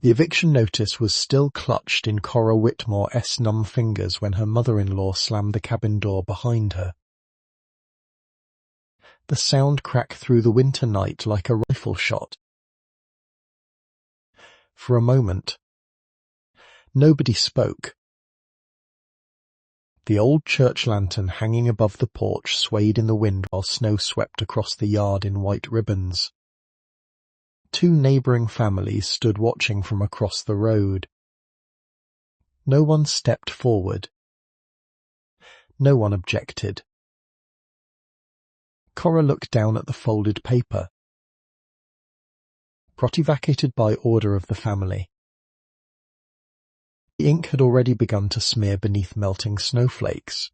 The eviction notice was still clutched in Cora Whitmore's numb fingers when her mother-in-law slammed the cabin door behind her. The sound cracked through the winter night like a rifle shot. For a moment, nobody spoke. The old church lantern hanging above the porch swayed in the wind while snow swept across the yard in white ribbons. 2 neighbouring families stood watching from across the road. No one stepped forward. No one objected. Cora looked down at the folded paper. Protivacated by order of the family. The ink had already begun to smear beneath melting snowflakes.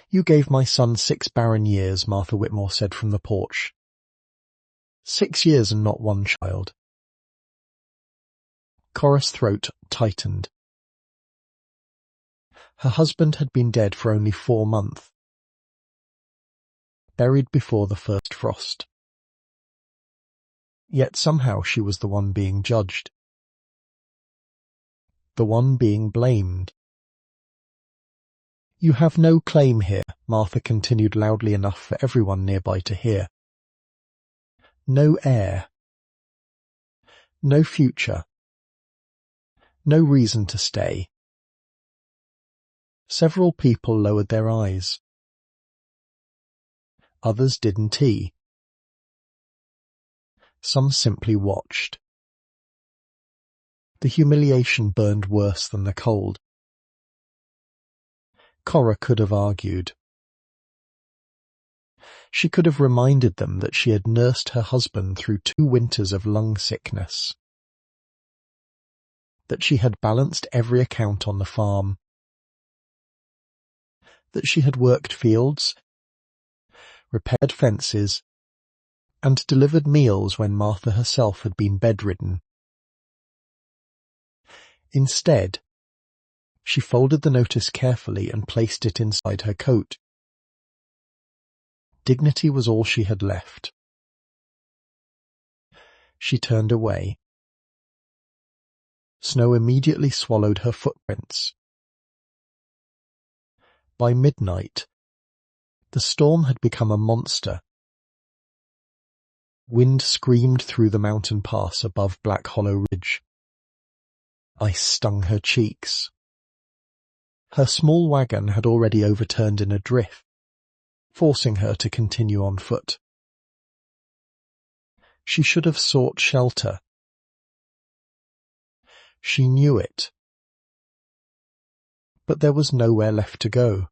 "You gave my son 6 barren years," Martha Whitmore said from the porch. 6 years and not 1 child. Cora's throat tightened. Her husband had been dead for only 4 months. Buried before the first frost. Yet somehow she was the one being judged. The one being blamed. "You have no claim here," Martha continued loudly enough for everyone nearby to hear. "No heir. No future. No reason to stay." Several people lowered their eyes. Others didn't. Some simply watched. The humiliation burned worse than the cold. Cora could have argued. She could have reminded them that she had nursed her husband through 2 winters of lung sickness. That she had balanced every account on the farm. That she had worked fields, repaired fences, and delivered meals when Martha herself had been bedridden. Instead, she folded the notice carefully and placed it inside her coat. Dignity was all she had left. She turned away. Snow immediately swallowed her footprints. By midnight, the storm had become a monster. Wind screamed through the mountain pass above Black Hollow Ridge. Ice stung her cheeks. Her small wagon had already overturned in a drift, forcing her to continue on foot. She should have sought shelter. She knew it. But there was nowhere left to go.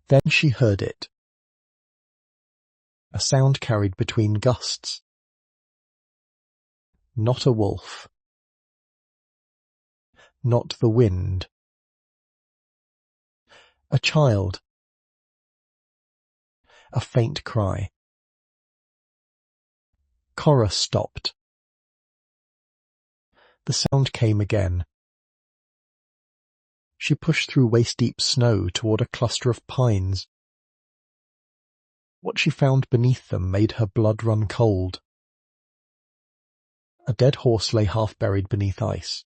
Then she heard it. A sound carried between gusts. Not a wolf. Not the wind. A child. A faint cry. Cora stopped. The sound came again. She pushed through waist-deep snow toward a cluster of pines. What she found beneath them made her blood run cold. A dead horse lay half-buried beneath ice.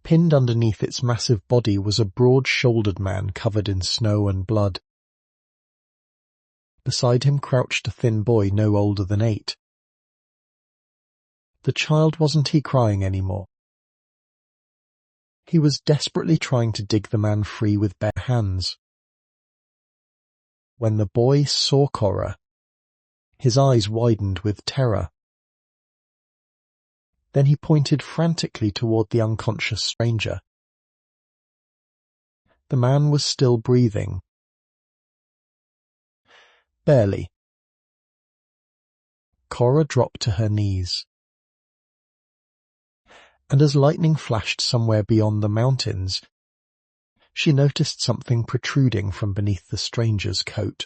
Pinned underneath its massive body was a broad-shouldered man covered in snow and blood. Beside him crouched a thin boy no older than 8. The child wasn't crying anymore. He was desperately trying to dig the man free with bare hands. When the boy saw Cora, his eyes widened with terror. Then he pointed frantically toward the unconscious stranger. The man was still breathing. Barely. Cora dropped to her knees. And as lightning flashed somewhere beyond the mountains, she noticed something protruding from beneath the stranger's coat.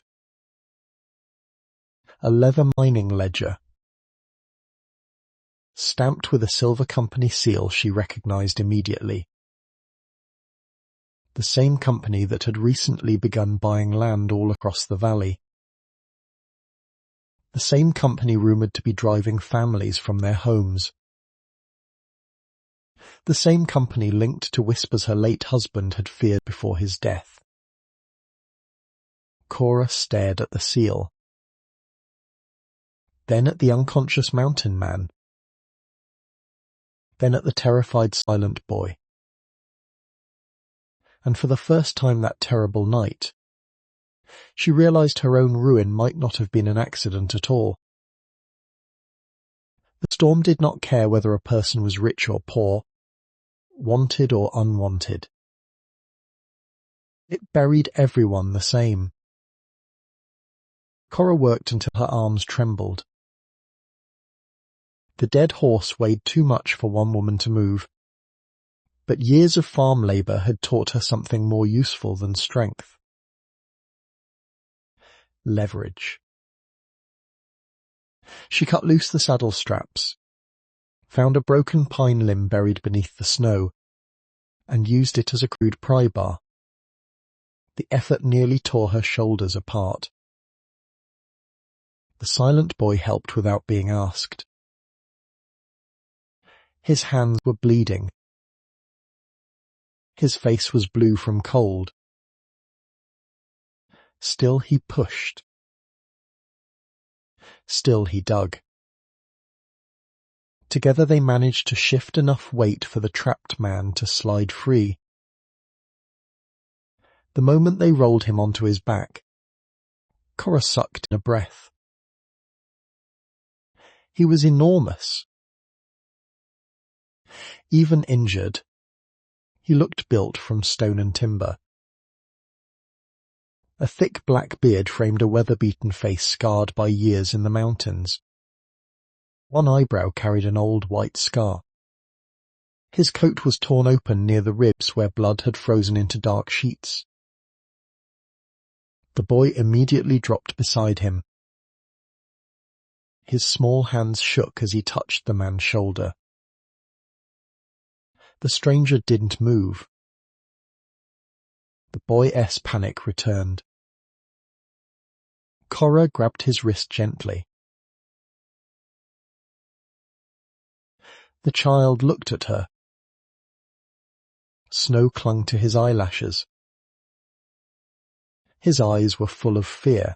A leather mining ledger. Stamped with a silver company seal she recognized immediately. The same company that had recently begun buying land all across the valley. The same company rumoured to be driving families from their homes. The same company linked to whispers her late husband had feared before his death. Cora stared at the seal, then at the unconscious mountain man, then at the terrified silent boy. And for the first time that terrible night, she realized her own ruin might not have been an accident at all. The storm did not care whether a person was rich or poor, wanted or unwanted. It buried everyone the same. Cora worked until her arms trembled. The dead horse weighed too much for one woman to move, but years of farm labour had taught her something more useful than strength. Leverage. She cut loose the saddle straps, found a broken pine limb buried beneath the snow, and used it as a crude pry bar. The effort nearly tore her shoulders apart. The silent boy helped without being asked. His hands were bleeding. His face was blue from cold. Still he pushed. Still he dug. Together they managed to shift enough weight for the trapped man to slide free. The moment they rolled him onto his back, Cora sucked in a breath. He was enormous. Even injured, he looked built from stone and timber. A thick black beard framed a weather-beaten face scarred by years in the mountains. One eyebrow carried an old white scar. His coat was torn open near the ribs where blood had frozen into dark sheets. The boy immediately dropped beside him. His small hands shook as he touched the man's shoulder. The stranger didn't move. The boy's panic returned. Cora grabbed his wrist gently. The child looked at her. Snow clung to his eyelashes. His eyes were full of fear.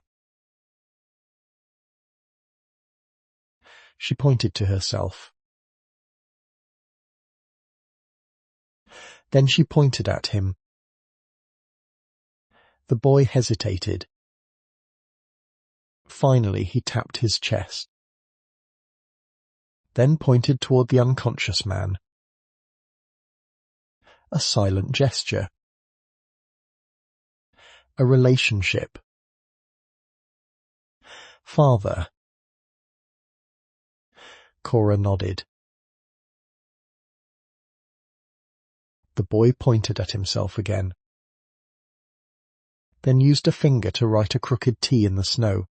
She pointed to herself. Then she pointed at him. The boy hesitated. Finally he tapped his chest, then pointed toward the unconscious man. A silent gesture. A relationship. Father. Cora nodded. The boy pointed at himself again, then used a finger to write a crooked T in the snow.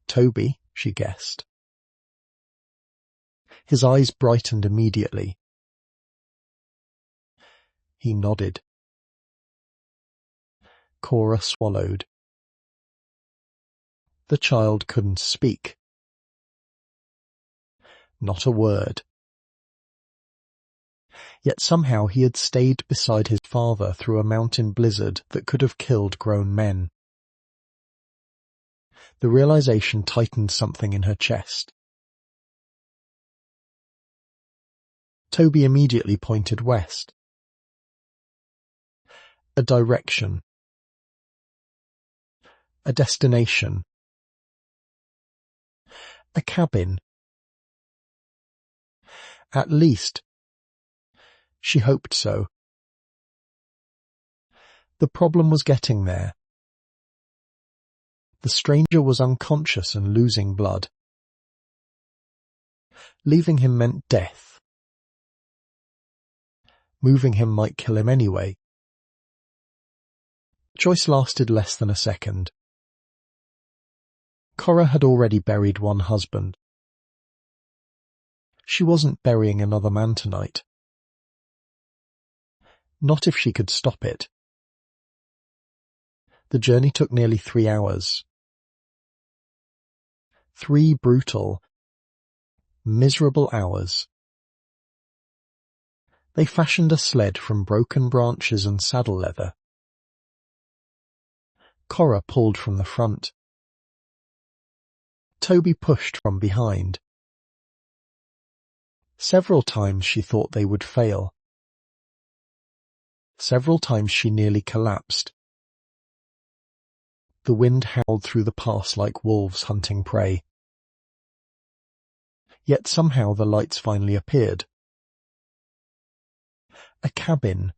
Toby, she guessed. His eyes brightened immediately. He nodded. Cora swallowed. The child couldn't speak. Not a word. Yet somehow he had stayed beside his father through a mountain blizzard that could have killed grown men. The realization tightened something in her chest. Toby immediately pointed west. A direction. A destination. A cabin. At least, she hoped so. The problem was getting there. The stranger was unconscious and losing blood. Leaving him meant death. Moving him might kill him anyway. The choice lasted less than a second. Cora had already buried one husband. She wasn't burying another man tonight. Not if she could stop it. The journey took nearly 3 hours. 3 brutal, miserable hours. They fashioned a sled from broken branches and saddle leather. Cora pulled from the front. Toby pushed from behind. Several times she thought they would fail. Several times she nearly collapsed. The wind howled through the pass like wolves hunting prey. Yet somehow the lights finally appeared. A cabin.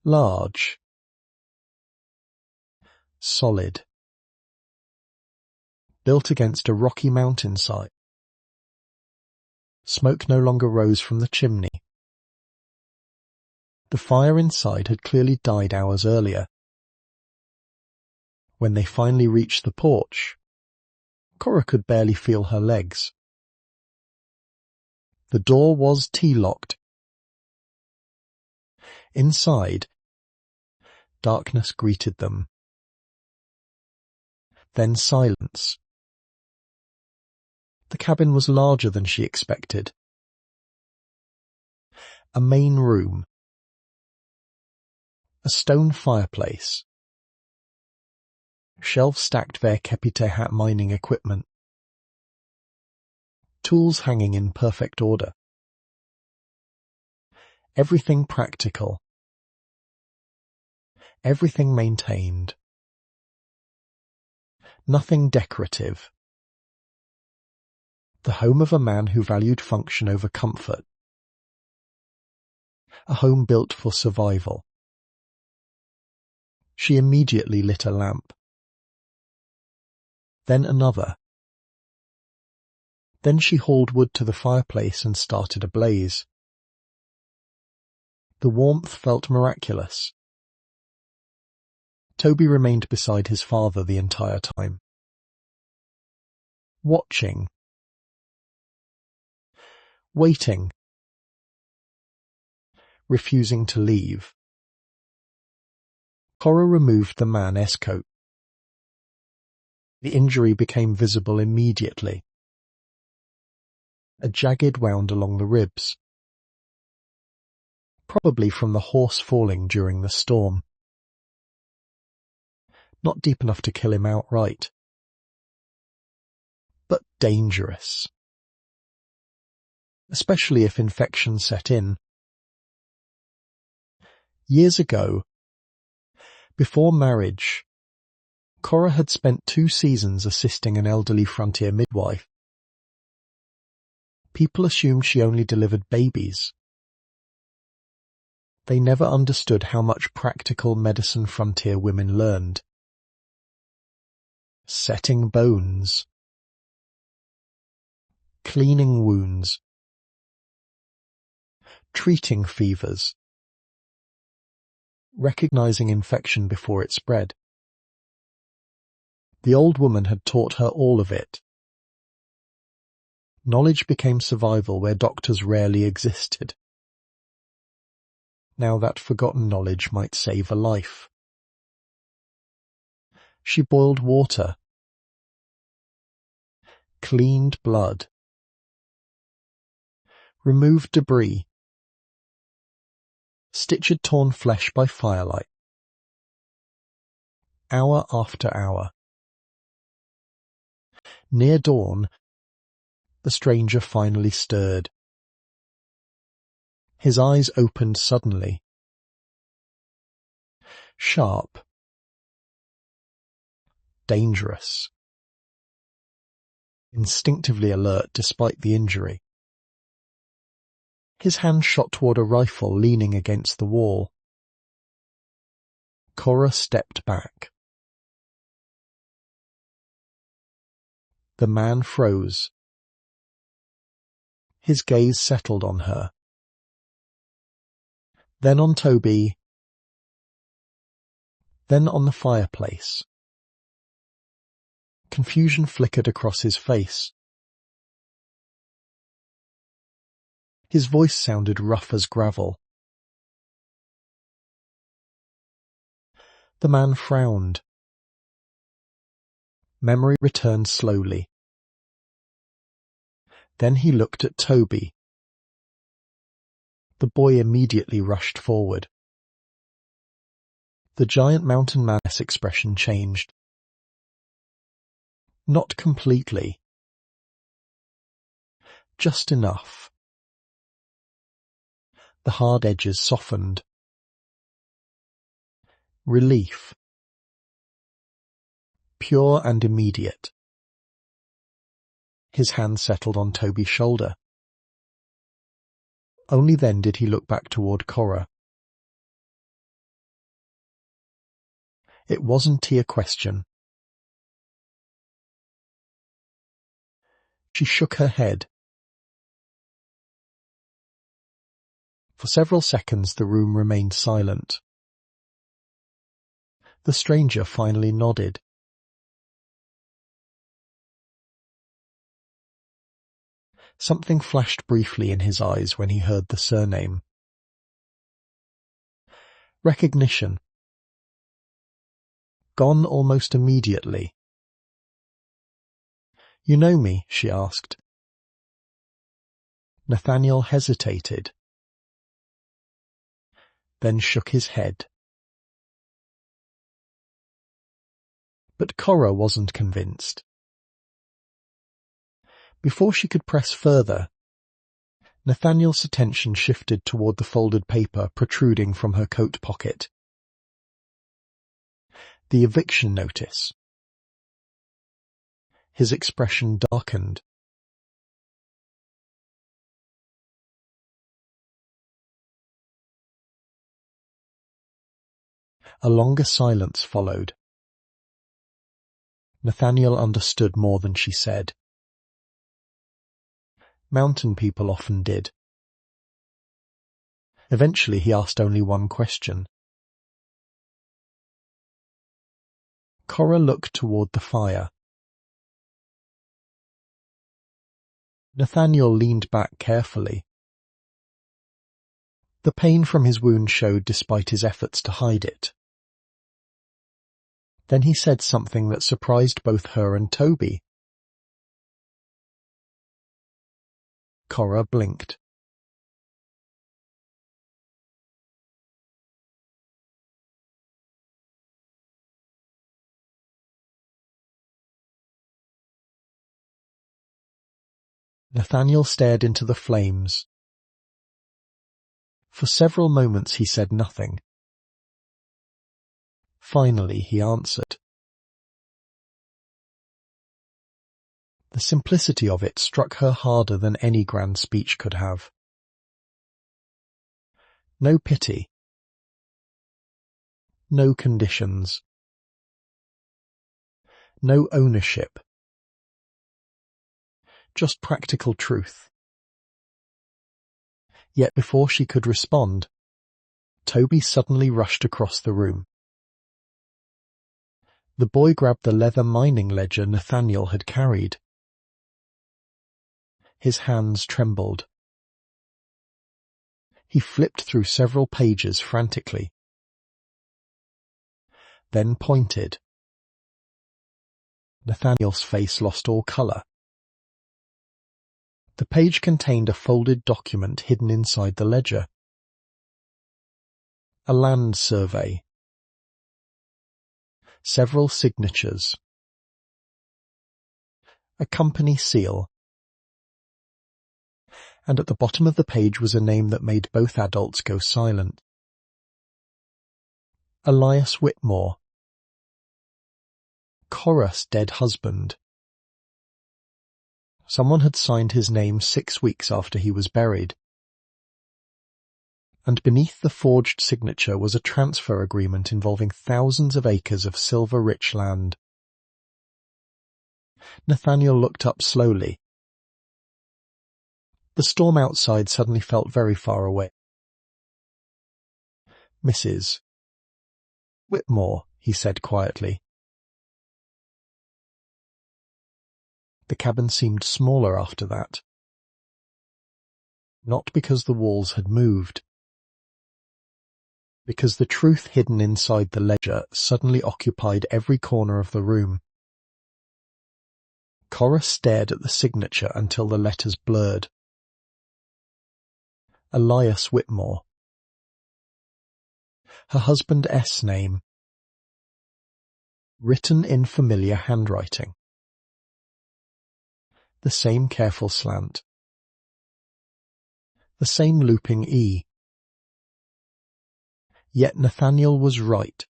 Large. Solid. Built against a rocky mountainside. Smoke no longer rose from the chimney. The fire inside had clearly died hours earlier. When they finally reached the porch, Cora could barely feel her legs. The door was T-locked. Inside, darkness greeted them. Then silence. The cabin was larger than she expected. A main room. A stone fireplace. Shelves stacked their Kepite mining equipment. Tools hanging in perfect order. Everything practical. Everything maintained. Nothing decorative. The home of a man who valued function over comfort. A home built for survival. She immediately lit a lamp. Then another. Then she hauled wood to the fireplace and started a blaze. The warmth felt miraculous. Toby remained beside his father the entire time. Watching. Waiting. Refusing to leave. Cora removed the man's coat. The injury became visible immediately. A jagged wound along the ribs. Probably from the horse falling during the storm. Not deep enough to kill him outright. But dangerous. Especially if infection set in. Years ago, before marriage, Cora had spent 2 seasons assisting an elderly frontier midwife. People assumed she only delivered babies. They never understood how much practical medicine frontier women learned. Setting bones. Cleaning wounds. Treating fevers. Recognizing infection before it spread. The old woman had taught her all of it. Knowledge became survival where doctors rarely existed. Now that forgotten knowledge might save a life. She boiled water. Cleaned blood. Removed debris. Stitched torn flesh by firelight. Hour after hour. Near dawn, the stranger finally stirred. His eyes opened suddenly. Sharp. Dangerous. Instinctively alert despite the injury. His hand shot toward a rifle leaning against the wall. Cora stepped back. The man froze. His gaze settled on her. Then on Toby. Then on the fireplace. Confusion flickered across his face. His voice sounded rough as gravel. The man frowned. Memory returned slowly. Then he looked at Toby. The boy immediately rushed forward. The giant mountain man's expression changed. Not completely. Just enough. The hard edges softened. Relief. Pure and immediate. His hand settled on Toby's shoulder. Only then did he look back toward Cora. It wasn't a question. She shook her head. For several seconds the room remained silent. The stranger finally nodded. Something flashed briefly in his eyes when he heard the surname. Recognition. Gone almost immediately. "You know me?" she asked. Nathaniel hesitated, then shook his head. But Cora wasn't convinced. Before she could press further, Nathaniel's attention shifted toward the folded paper protruding from her coat pocket. The eviction notice. His expression darkened. A longer silence followed. Nathaniel understood more than she said. Mountain people often did. Eventually he asked only one question. Cora looked toward the fire. Nathaniel leaned back carefully. The pain from his wound showed despite his efforts to hide it. Then he said something that surprised both her and Toby. Cora blinked. Nathaniel stared into the flames. For several moments he said nothing. Finally he answered. The simplicity of it struck her harder than any grand speech could have. No pity. No conditions. No ownership. Just practical truth. Yet before she could respond, Toby suddenly rushed across the room. The boy grabbed the leather mining ledger Nathaniel had carried. His hands trembled. He flipped through several pages frantically. Then pointed. Nathaniel's face lost all colour. The page contained a folded document hidden inside the ledger. A land survey. Several signatures. A company seal. And at the bottom of the page was a name that made both adults go silent. Elias Whitmore. Cora's dead husband. Someone had signed his name 6 weeks after he was buried. And beneath the forged signature was a transfer agreement involving thousands of acres of silver-rich land. Nathaniel looked up slowly. The storm outside suddenly felt very far away. "Mrs. Whitmore," he said quietly. The cabin seemed smaller after that. Not because the walls had moved. Because the truth hidden inside the ledger suddenly occupied every corner of the room. Cora stared at the signature until the letters blurred. Elias Whitmore. Her husband S. name. Written in familiar handwriting. The same careful slant. The same looping E. Yet Nathaniel was right.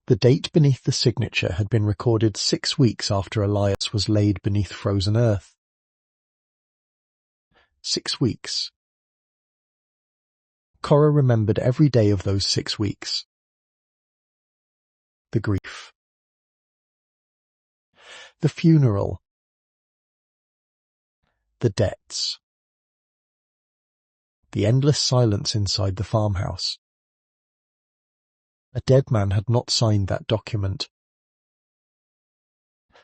The date beneath the signature had been recorded 6 weeks after Elias was laid beneath frozen earth. 6 weeks. Cora remembered every day of those 6 weeks. The grief. The funeral. The debts. The endless silence inside the farmhouse. A dead man had not signed that document.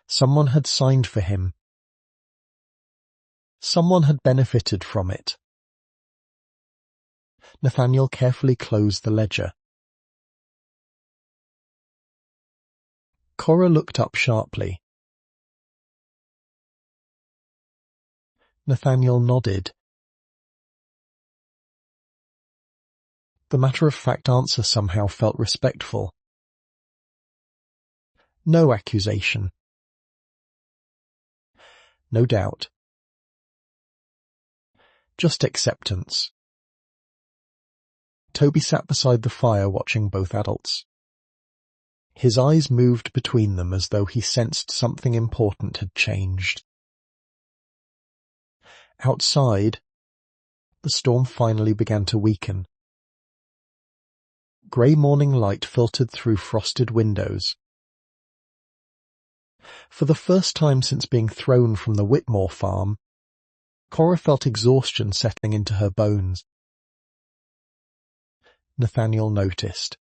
Someone had signed for him. Someone had benefited from it. Nathaniel carefully closed the ledger. Cora looked up sharply. Nathaniel nodded. The matter-of-fact answer somehow felt respectful. No accusation. No doubt. Just acceptance. Toby sat beside the fire watching both adults. His eyes moved between them as though he sensed something important had changed. Outside, the storm finally began to weaken. Grey morning light filtered through frosted windows. For the first time since being thrown from the Whitmore farm, Cora felt exhaustion settling into her bones. Nathaniel noticed.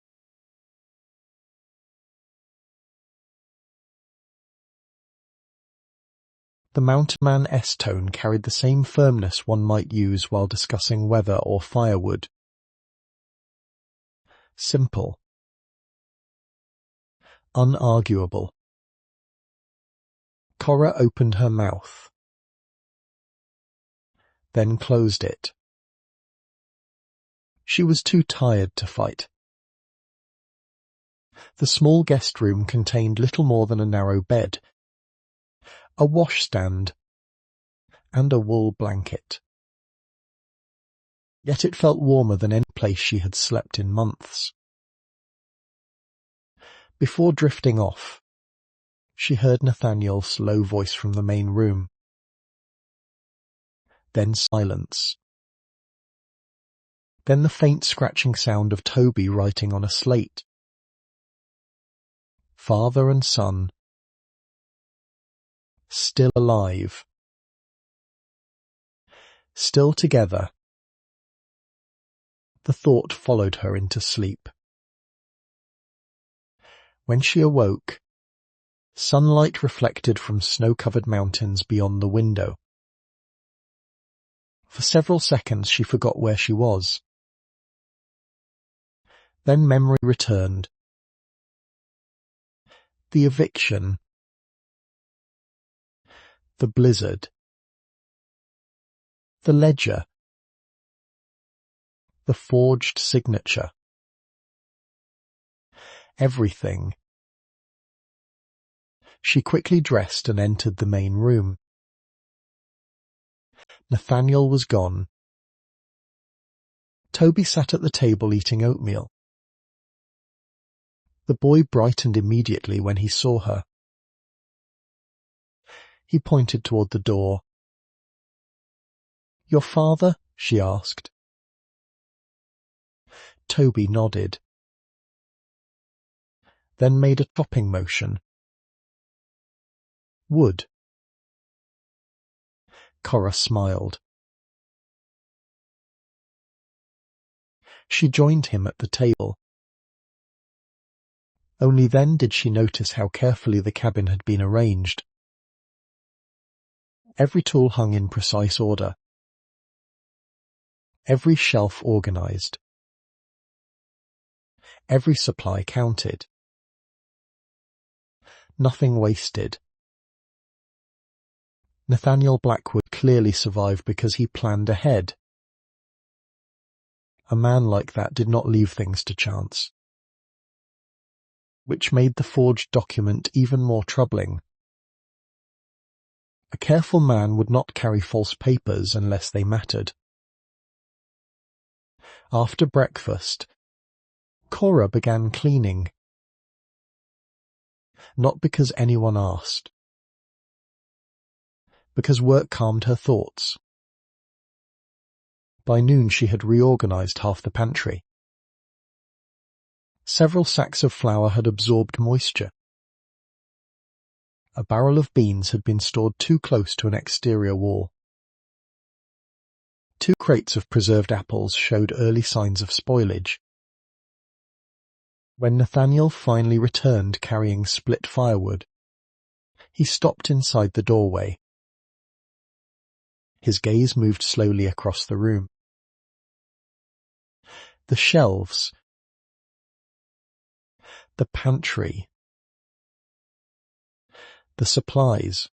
The mountain man S-tone carried the same firmness one might use while discussing weather or firewood. Simple. Unarguable. Cora opened her mouth. Then closed it. She was too tired to fight. The small guest room contained little more than a narrow bed, a washstand, and a wool blanket. Yet it felt warmer than any place she had slept in months. Before drifting off, she heard Nathaniel's low voice from the main room. Then silence. Then the faint scratching sound of Toby writing on a slate. Father and son. Still alive. Still together. The thought followed her into sleep. When she awoke, sunlight reflected from snow-covered mountains beyond the window. For several seconds she forgot where she was. Then memory returned. The eviction. The blizzard. The ledger. The forged signature. Everything. She quickly dressed and entered the main room. Nathaniel was gone. Toby sat at the table eating oatmeal. The boy brightened immediately when he saw her. He pointed toward the door. "Your father?" she asked. Toby nodded. Then made a chopping motion. Wood. Cora smiled. She joined him at the table. Only then did she notice how carefully the cabin had been arranged. Every tool hung in precise order. Every shelf organized. Every supply counted. Nothing wasted. Nathaniel Blackwood clearly survived because he planned ahead. A man like that did not leave things to chance, which made the forged document even more troubling. A careful man would not carry false papers unless they mattered. After breakfast, Cora began cleaning. Not because anyone asked, because work calmed her thoughts. By noon she had reorganized half the pantry. Several sacks of flour had absorbed moisture. A barrel of beans had been stored too close to an exterior wall. 2 crates of preserved apples showed early signs of spoilage. When Nathaniel finally returned carrying split firewood, he stopped inside the doorway. His gaze moved slowly across the room. The shelves, the pantry, the supplies.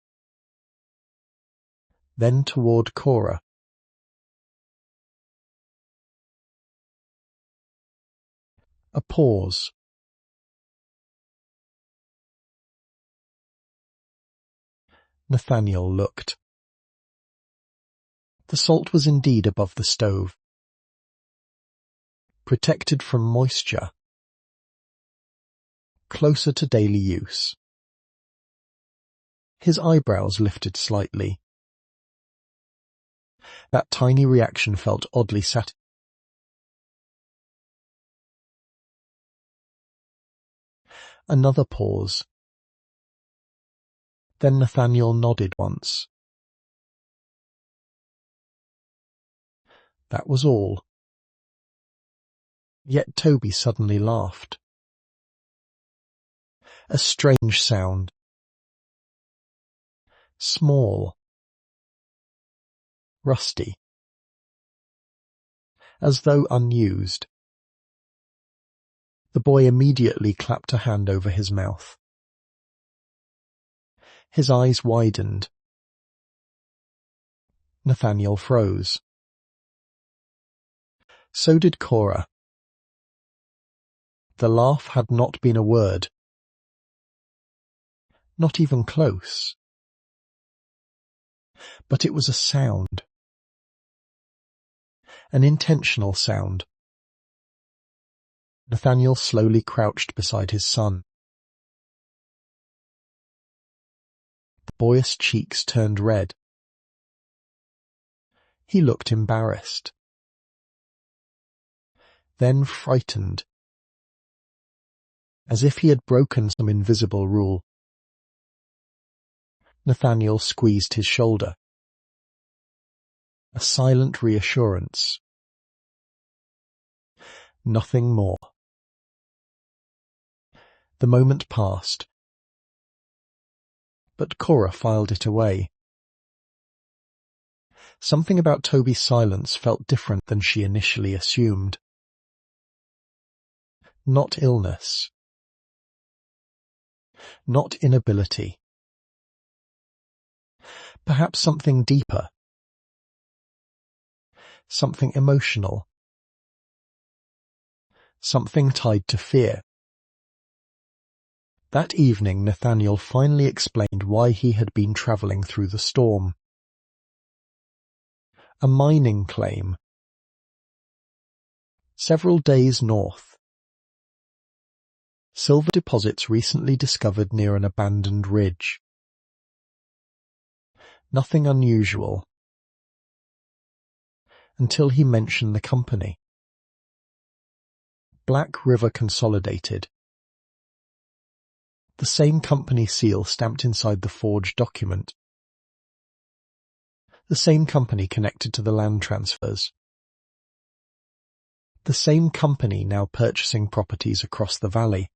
Then toward Cora. A pause. Nathaniel looked. The salt was indeed above the stove, protected from moisture, closer to daily use. His eyebrows lifted slightly. That tiny reaction felt oddly satisfying. Another pause. Then Nathaniel nodded once. That was all. Yet Toby suddenly laughed. A strange sound. Small. Rusty. As though unused. The boy immediately clapped a hand over his mouth. His eyes widened. Nathaniel froze. So did Cora. The laugh had not been a word. Not even close. But it was a sound. An intentional sound. Nathaniel slowly crouched beside his son. The boy's cheeks turned red. He looked embarrassed. Then frightened. As if he had broken some invisible rule. Nathaniel squeezed his shoulder. A silent reassurance. Nothing more. The moment passed. But Cora filed it away. Something about Toby's silence felt different than she initially assumed. Not illness. Not inability. Perhaps something deeper. Something emotional. Something tied to fear. That evening Nathaniel finally explained why he had been travelling through the storm. A mining claim. Several days north. Silver deposits recently discovered near an abandoned ridge. Nothing unusual. Until he mentioned the company. Black River Consolidated. The same company seal stamped inside the forged document. The same company connected to the land transfers. The same company now purchasing properties across the valley.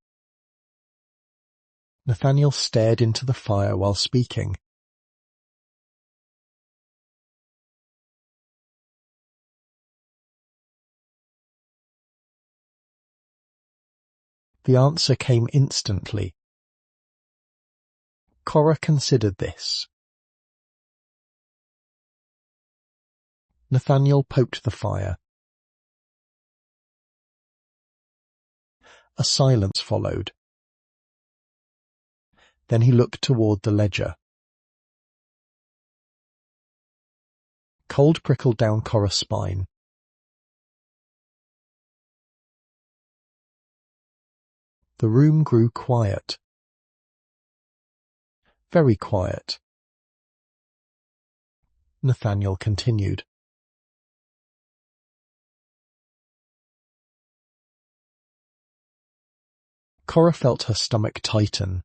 Nathaniel stared into the fire while speaking. The answer came instantly. Cora considered this. Nathaniel poked the fire. A silence followed. Then he looked toward the ledger. Cold prickled down Cora's spine. The room grew quiet. Very quiet. Nathaniel continued. Cora felt her stomach tighten,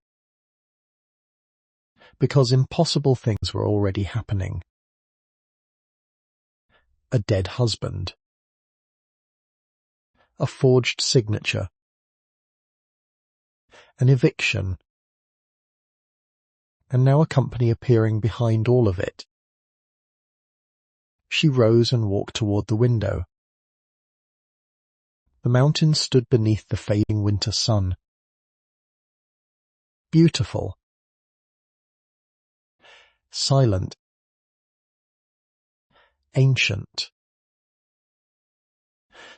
because impossible things were already happening. A dead husband. A forged signature. An eviction. And now a company appearing behind all of it. She rose and walked toward the window. The mountains stood beneath the fading winter sun. Beautiful. Silent. Ancient.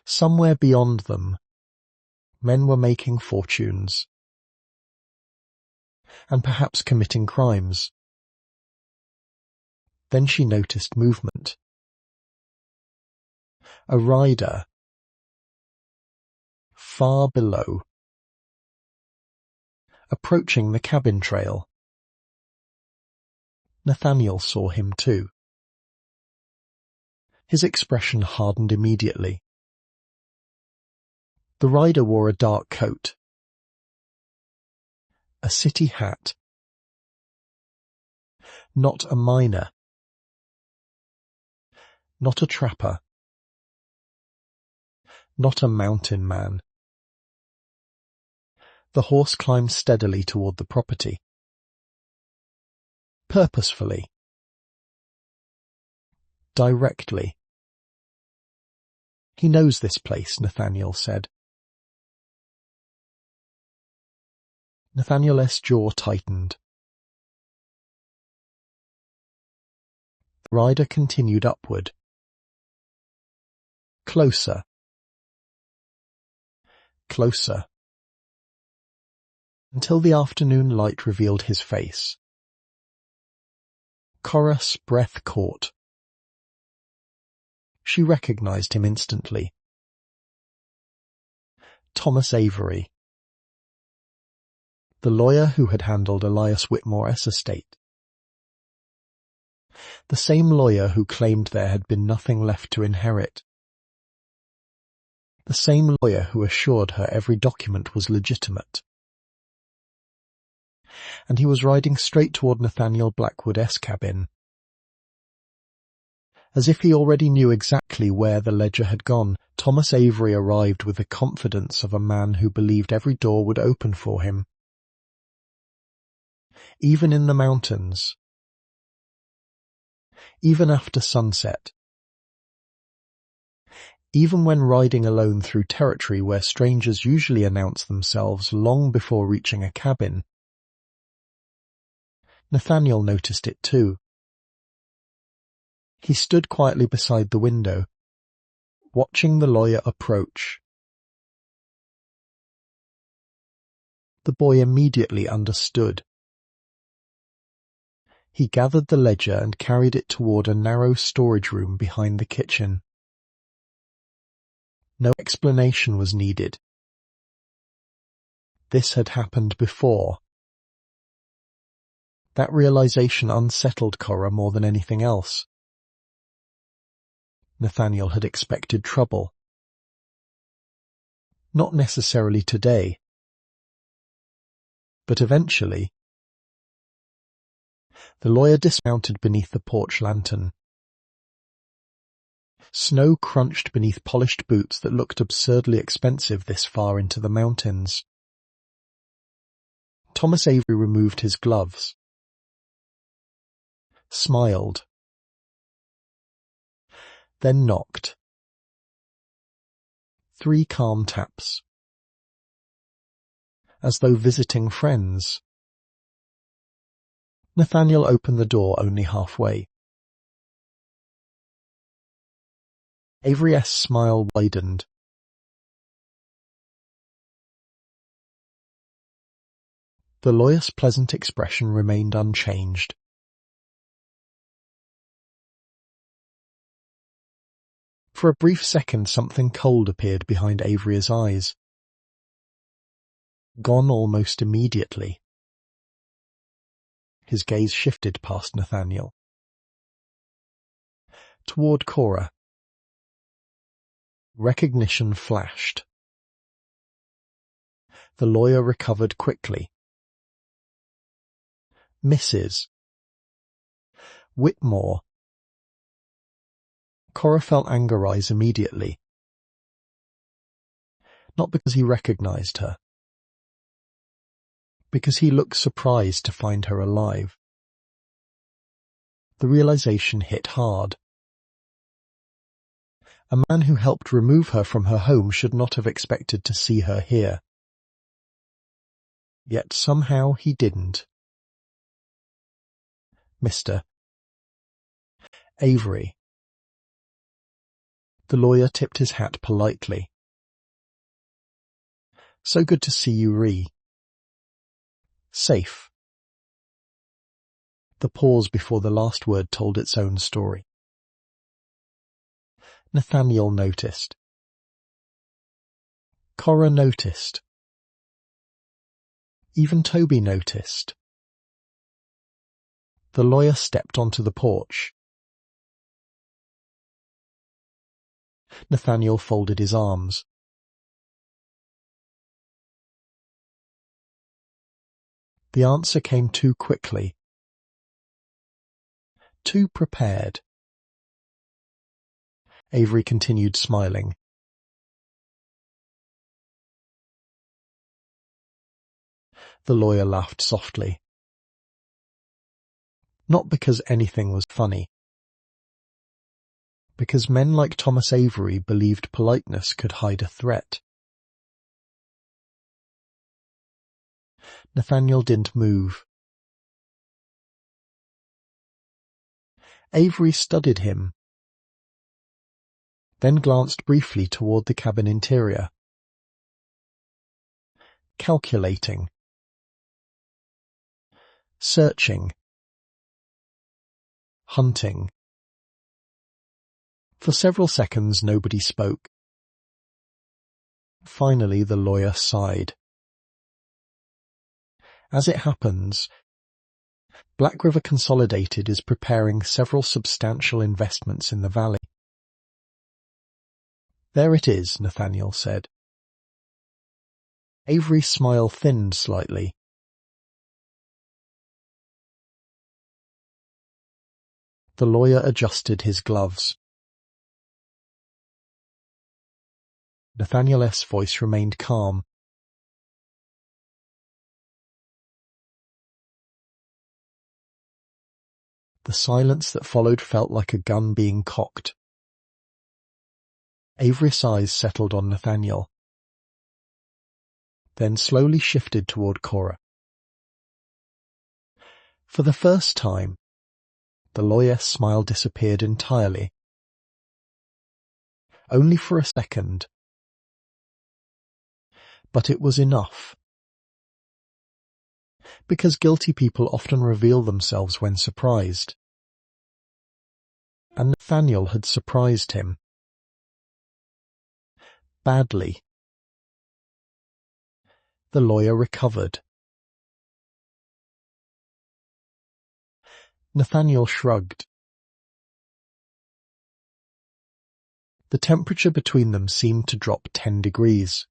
Somewhere beyond them, men were making fortunes. And perhaps committing crimes. Then she noticed movement. A rider. Far below. Approaching the cabin trail. Nathaniel saw him too. His expression hardened immediately. The rider wore a dark coat. A city hat. Not a miner. Not a trapper. Not a mountain man. The horse climbed steadily toward the property. Purposefully. Directly. He knows this place, Nathaniel said. Nathaniel's jaw tightened. The rider continued upward. Closer. Closer. Until the afternoon light revealed his face. Cora's breath caught. She recognized him instantly. Thomas Avery. The lawyer who had handled Elias Whitmore's estate. The same lawyer who claimed there had been nothing left to inherit. The same lawyer who assured her every document was legitimate. And he was riding straight toward Nathaniel Blackwood's cabin. As if he already knew exactly where the ledger had gone, Thomas Avery arrived with the confidence of a man who believed every door would open for him. Even in the mountains. Even after sunset. Even when riding alone through territory where strangers usually announce themselves long before reaching a cabin. Nathaniel noticed it too. He stood quietly beside the window, watching the lawyer approach. The boy immediately understood. He gathered the ledger and carried it toward a narrow storage room behind the kitchen. No explanation was needed. This had happened before. That realization unsettled Cora more than anything else. Nathaniel had expected trouble. Not necessarily today. But eventually. The lawyer dismounted beneath the porch lantern. Snow crunched beneath polished boots that looked absurdly expensive this far into the mountains. Thomas Avery removed his gloves. Smiled. Then knocked. 3 calm taps. As though visiting friends. Nathaniel opened the door only halfway. Avery's smile widened. The lawyer's pleasant expression remained unchanged. For a brief second something cold appeared behind Avery's eyes. Gone almost immediately. His gaze shifted past Nathaniel. Toward Cora. Recognition flashed. The lawyer recovered quickly. Mrs. Whitmore. Cora felt anger rise immediately. Not because he recognized her. Because he looked surprised to find her alive. The realization hit hard. A man who helped remove her from her home should not have expected to see her here. Yet somehow he didn't. Mr. Avery. The lawyer tipped his hat politely. So good to see you, Ree. Safe. The pause before the last word told its own story. Nathaniel noticed. Cora noticed. Even Toby noticed. The lawyer stepped onto the porch. Nathaniel folded his arms. The answer came too quickly. Too prepared. Avery continued smiling. The lawyer laughed softly. Not because anything was funny. Because men like Thomas Avery believed politeness could hide a threat. Nathaniel didn't move. Avery studied him, then glanced briefly toward the cabin interior. Calculating. Searching. Hunting. For several seconds nobody spoke. Finally the lawyer sighed. As it happens, Black River Consolidated is preparing several substantial investments in the valley. There it is, Nathaniel said. Avery's smile thinned slightly. The lawyer adjusted his gloves. Nathaniel's voice remained calm. The silence that followed felt like a gun being cocked. Avery's eyes settled on Nathaniel, then slowly shifted toward Cora. For the first time, the lawyer's smile disappeared entirely. Only for a second. But it was enough. Because guilty people often reveal themselves when surprised. And Nathaniel had surprised him. Badly. The lawyer recovered. Nathaniel shrugged. The temperature between them seemed to drop 10 degrees.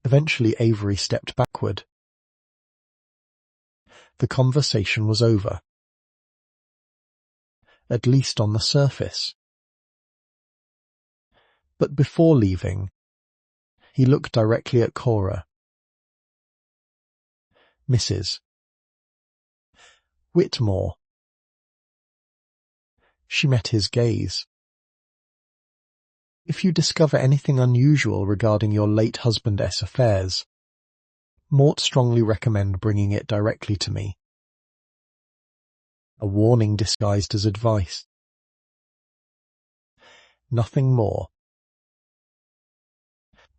Eventually Avery stepped backward. The conversation was over. At least on the surface. But before leaving, he looked directly at Cora. Mrs. Whitmore. She met his gaze. If you discover anything unusual regarding your late husband's affairs, Mort strongly recommend bringing it directly to me. A warning disguised as advice. Nothing more.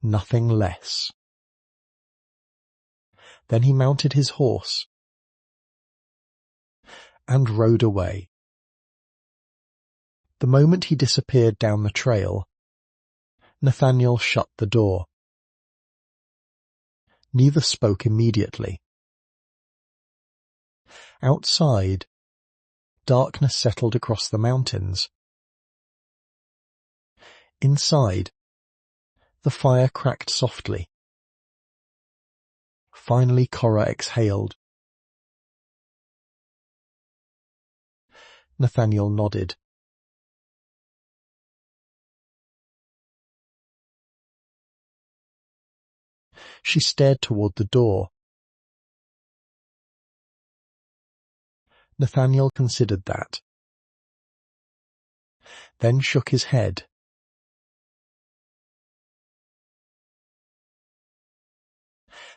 Nothing less. Then he mounted his horse and rode away. The moment he disappeared down the trail, Nathaniel shut the door. Neither spoke immediately. Outside, darkness settled across the mountains. Inside, the fire cracked softly. Finally Cora exhaled. Nathaniel nodded. She stared toward the door. Nathaniel considered that, then shook his head.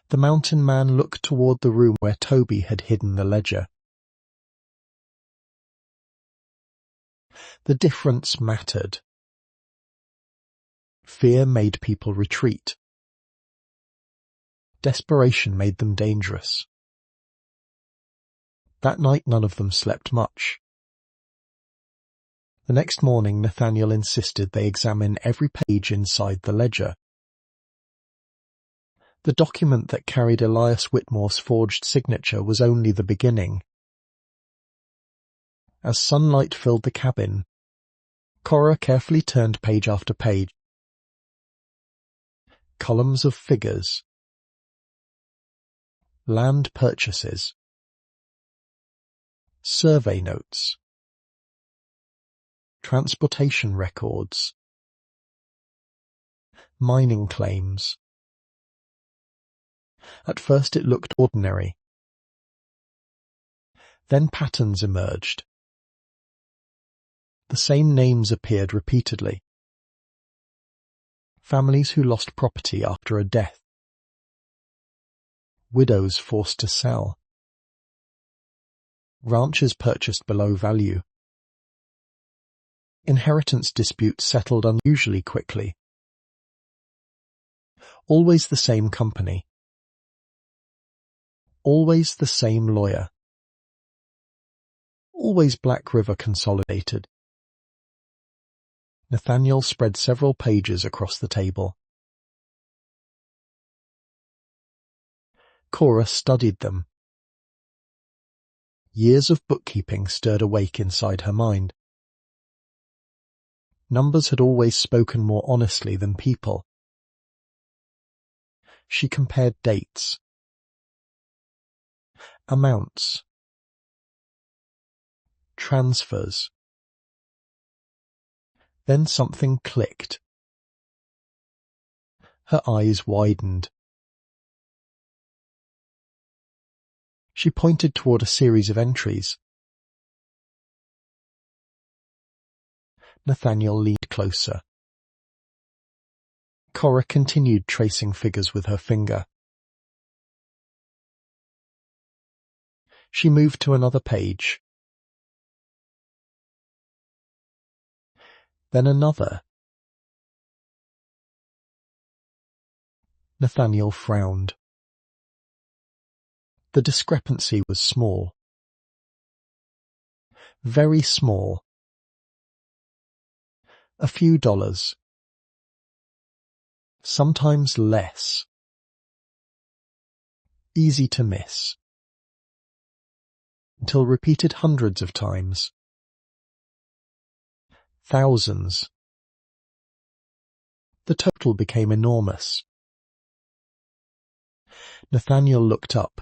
The mountain man looked toward the room where Toby had hidden the ledger. The difference mattered. Fear made people retreat. Desperation made them dangerous. That night none of them slept much. The next morning Nathaniel insisted they examine every page inside the ledger. The document that carried Elias Whitmore's forged signature was only the beginning. As sunlight filled the cabin, Cora carefully turned page after page. Columns of figures. Land purchases. Survey notes. Transportation records. Mining claims. At first it looked ordinary. Then patterns emerged. The same names appeared repeatedly. Families who lost property after a death. Widows forced to sell. Ranches purchased below value. Inheritance disputes settled unusually quickly. Always the same company. Always the same lawyer. Always Black River Consolidated. Nathaniel spread several pages across the table. Cora studied them. Years of bookkeeping stirred awake inside her mind. Numbers had always spoken more honestly than people. She compared dates. Amounts. Transfers. Then something clicked. Her eyes widened. She pointed toward a series of entries. Nathaniel leaned closer. Cora continued tracing figures with her finger. She moved to another page. Then another. Nathaniel frowned. The discrepancy was small. Very small. A few dollars. Sometimes less. Easy to miss. Until repeated hundreds of times. Thousands. The total became enormous. Nathaniel looked up.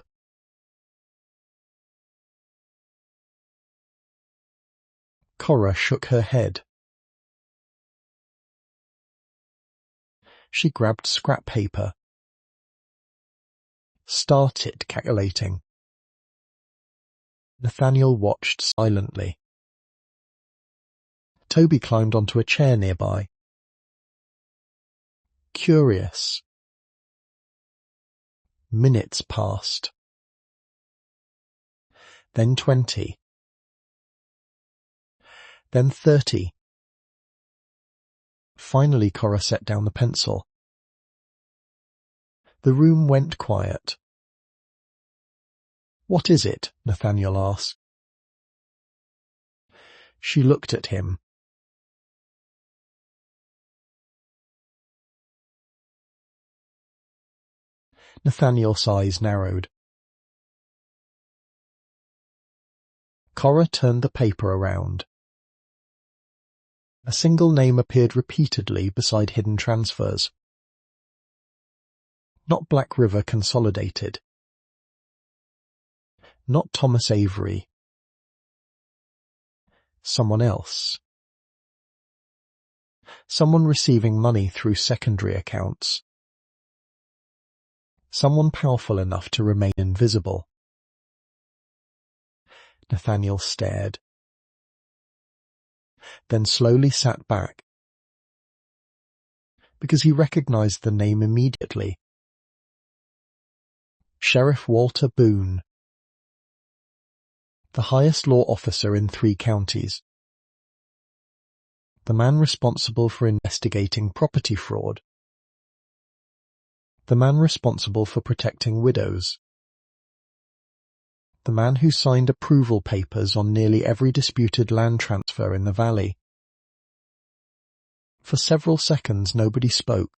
Cora shook her head. She grabbed scrap paper. Started calculating. Nathaniel watched silently. Toby climbed onto a chair nearby. Curious. Minutes passed. Then 20. Then 30. Finally Cora set down the pencil. The room went quiet. "What is it?" Nathaniel asked. She looked at him. Nathaniel's eyes narrowed. Cora turned the paper around. A single name appeared repeatedly beside hidden transfers. Not Black River Consolidated. Not Thomas Avery. Someone else. Someone receiving money through secondary accounts. Someone powerful enough to remain invisible. Nathaniel stared, then slowly sat back, because he recognized the name immediately. Sheriff Walter Boone, the highest law officer in 3 counties, the man responsible for investigating property fraud, the man responsible for protecting widows, the man who signed approval papers on nearly every disputed land transfer in the valley. For several seconds nobody spoke.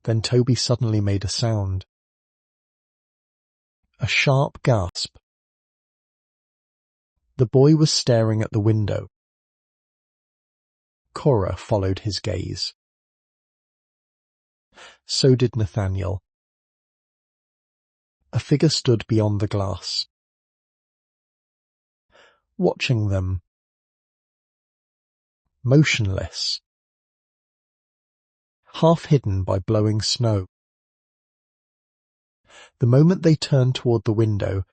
Then Toby suddenly made a sound. A sharp gasp. The boy was staring at the window. Cora followed his gaze. So did Nathaniel. A figure stood beyond the glass, watching them, motionless, half hidden by blowing snow. The moment they turned toward the window,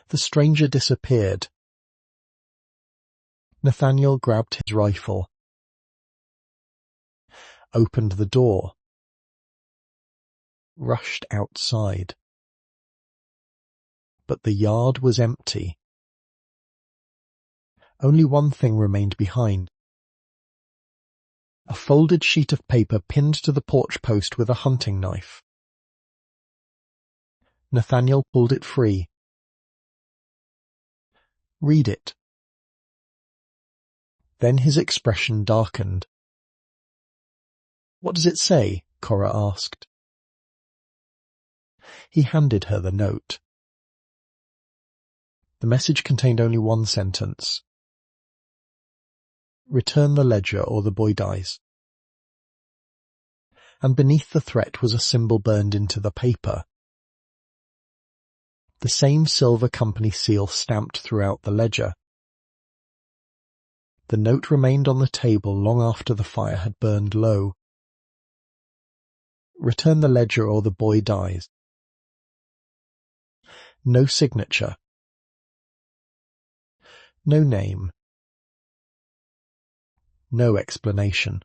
the stranger disappeared. Nathaniel grabbed his rifle, opened the door, rushed outside. But the yard was empty. Only one thing remained behind. A folded sheet of paper pinned to the porch post with a hunting knife. Nathaniel pulled it free. "Read it." Then his expression darkened. "What does it say?" Cora asked. He handed her the note. The message contained only one sentence. "Return the ledger or the boy dies." And beneath the threat was a symbol burned into the paper. The same silver company seal stamped throughout the ledger. The note remained on the table long after the fire had burned low. "Return the ledger or the boy dies." No signature. No name. No explanation.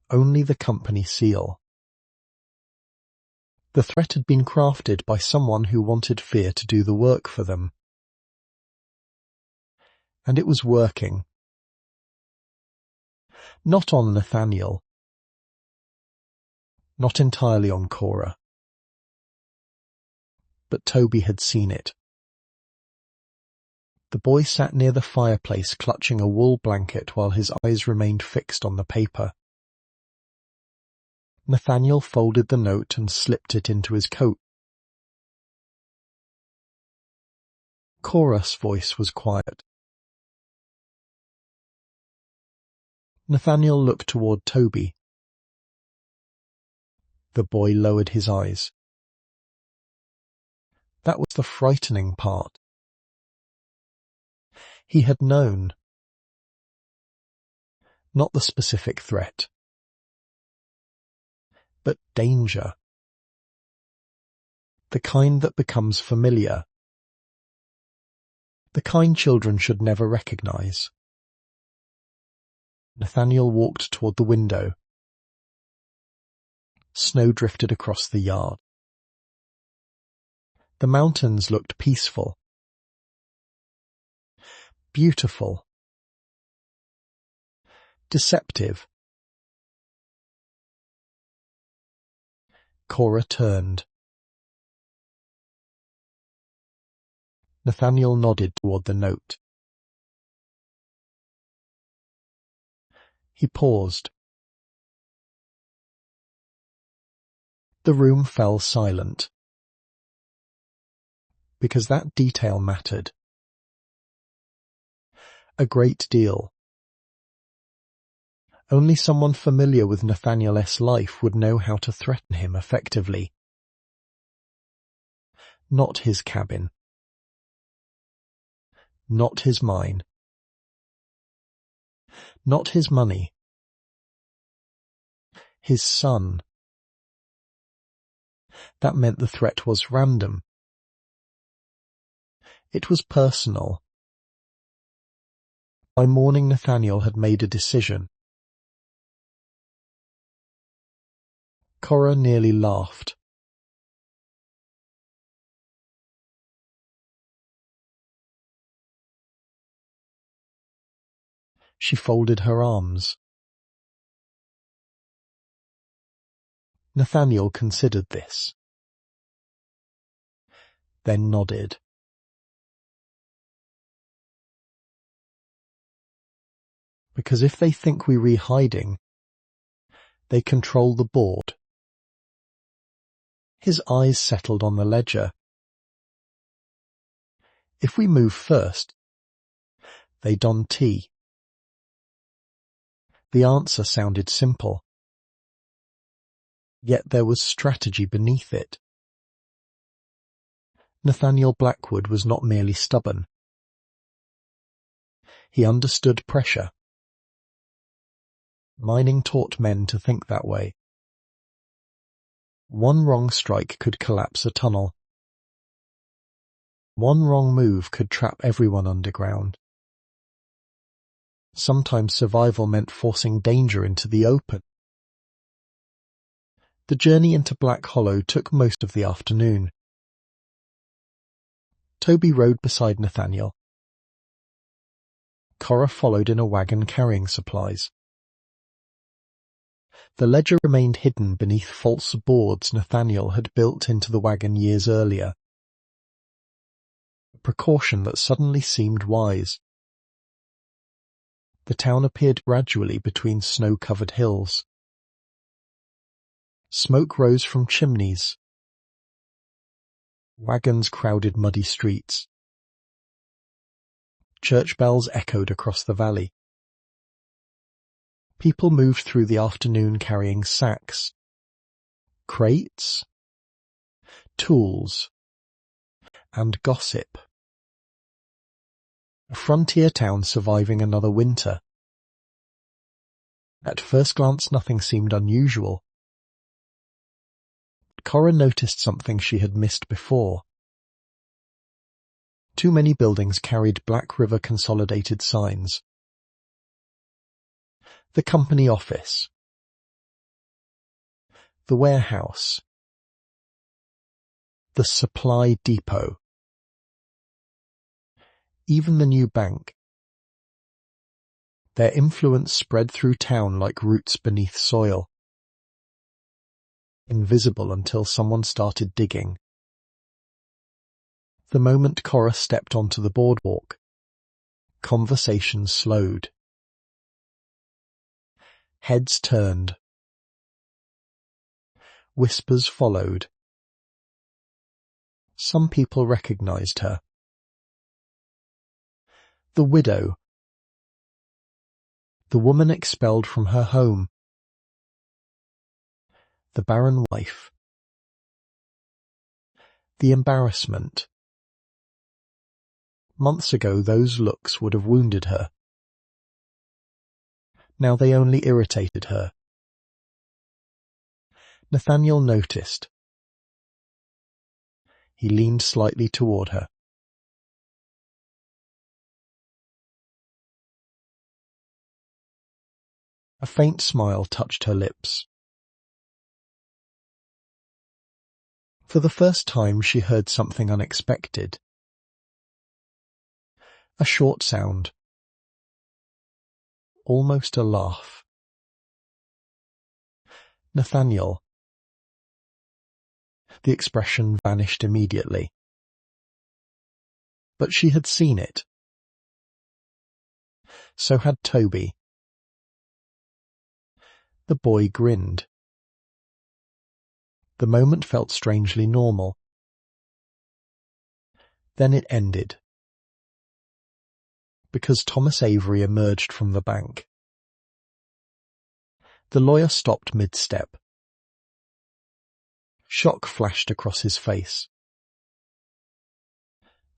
Only the company seal. The threat had been crafted by someone who wanted fear to do the work for them. And it was working. Not on Nathaniel. Not entirely on Cora. But Toby had seen it. The boy sat near the fireplace clutching a wool blanket while his eyes remained fixed on the paper. Nathaniel folded the note and slipped it into his coat. Cora's voice was quiet. Nathaniel looked toward Toby. The boy lowered his eyes. That was the frightening part. He had known. Not the specific threat, but danger. The kind that becomes familiar. The kind children should never recognize. Nathaniel walked toward the window. Snow drifted across the yard. The mountains looked peaceful. Beautiful. Deceptive. Cora turned. Nathaniel nodded toward the note. He paused. The room fell silent. Because that detail mattered. A great deal. Only someone familiar with Nathaniel's life would know how to threaten him effectively. Not his cabin. Not his mine. Not his money. His son. That meant the threat was random. It was personal. By morning, Nathaniel had made a decision. Cora nearly laughed. She folded her arms. Nathaniel considered this. Then nodded. Because if they think we're hiding, they control the board. His eyes settled on the ledger. If we move first, they don tea. The answer sounded simple. Yet there was strategy beneath it. Nathaniel Blackwood was not merely stubborn. He understood pressure. Mining taught men to think that way. One wrong strike could collapse a tunnel. One wrong move could trap everyone underground. Sometimes survival meant forcing danger into the open. The journey into Black Hollow took most of the afternoon. Toby rode beside Nathaniel. Cora followed in a wagon carrying supplies. The ledger remained hidden beneath false boards Nathaniel had built into the wagon years earlier. A precaution that suddenly seemed wise. The town appeared gradually between snow-covered hills. Smoke rose from chimneys. Wagons crowded muddy streets. Church bells echoed across the valley. People moved through the afternoon carrying sacks, crates, tools, and gossip. A frontier town surviving another winter. At first glance, nothing seemed unusual. Cora noticed something she had missed before. Too many buildings carried Black River Consolidated signs. The company office. The warehouse. The supply depot. Even the new bank. Their influence spread through town like roots beneath soil. Invisible until someone started digging. The moment Cora stepped onto the boardwalk, conversation slowed. Heads turned. Whispers followed. Some people recognized her. The widow. The woman expelled from her home. The barren wife. The embarrassment. Months ago those looks would have wounded her. Now they only irritated her. Nathaniel noticed. He leaned slightly toward her. A faint smile touched her lips. For the first time she heard something unexpected. A short sound. almost a laugh. Nathaniel. The expression vanished immediately. But she had seen it. So had Toby. The boy grinned. The moment felt strangely normal. Then it ended. Because Thomas Avery emerged from the bank. The lawyer stopped mid-step. Shock flashed across his face.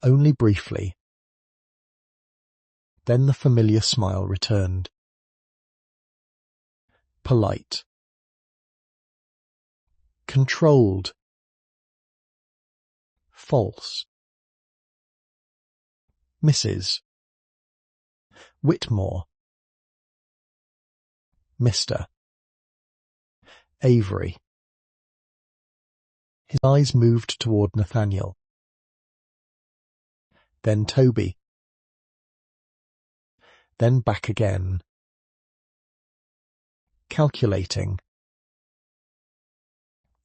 Only briefly. Then the familiar smile returned. Polite. Controlled. False. Mrs. Whitmore. Mr. Avery. His eyes moved toward Nathaniel. Then Toby. Then back again. Calculating.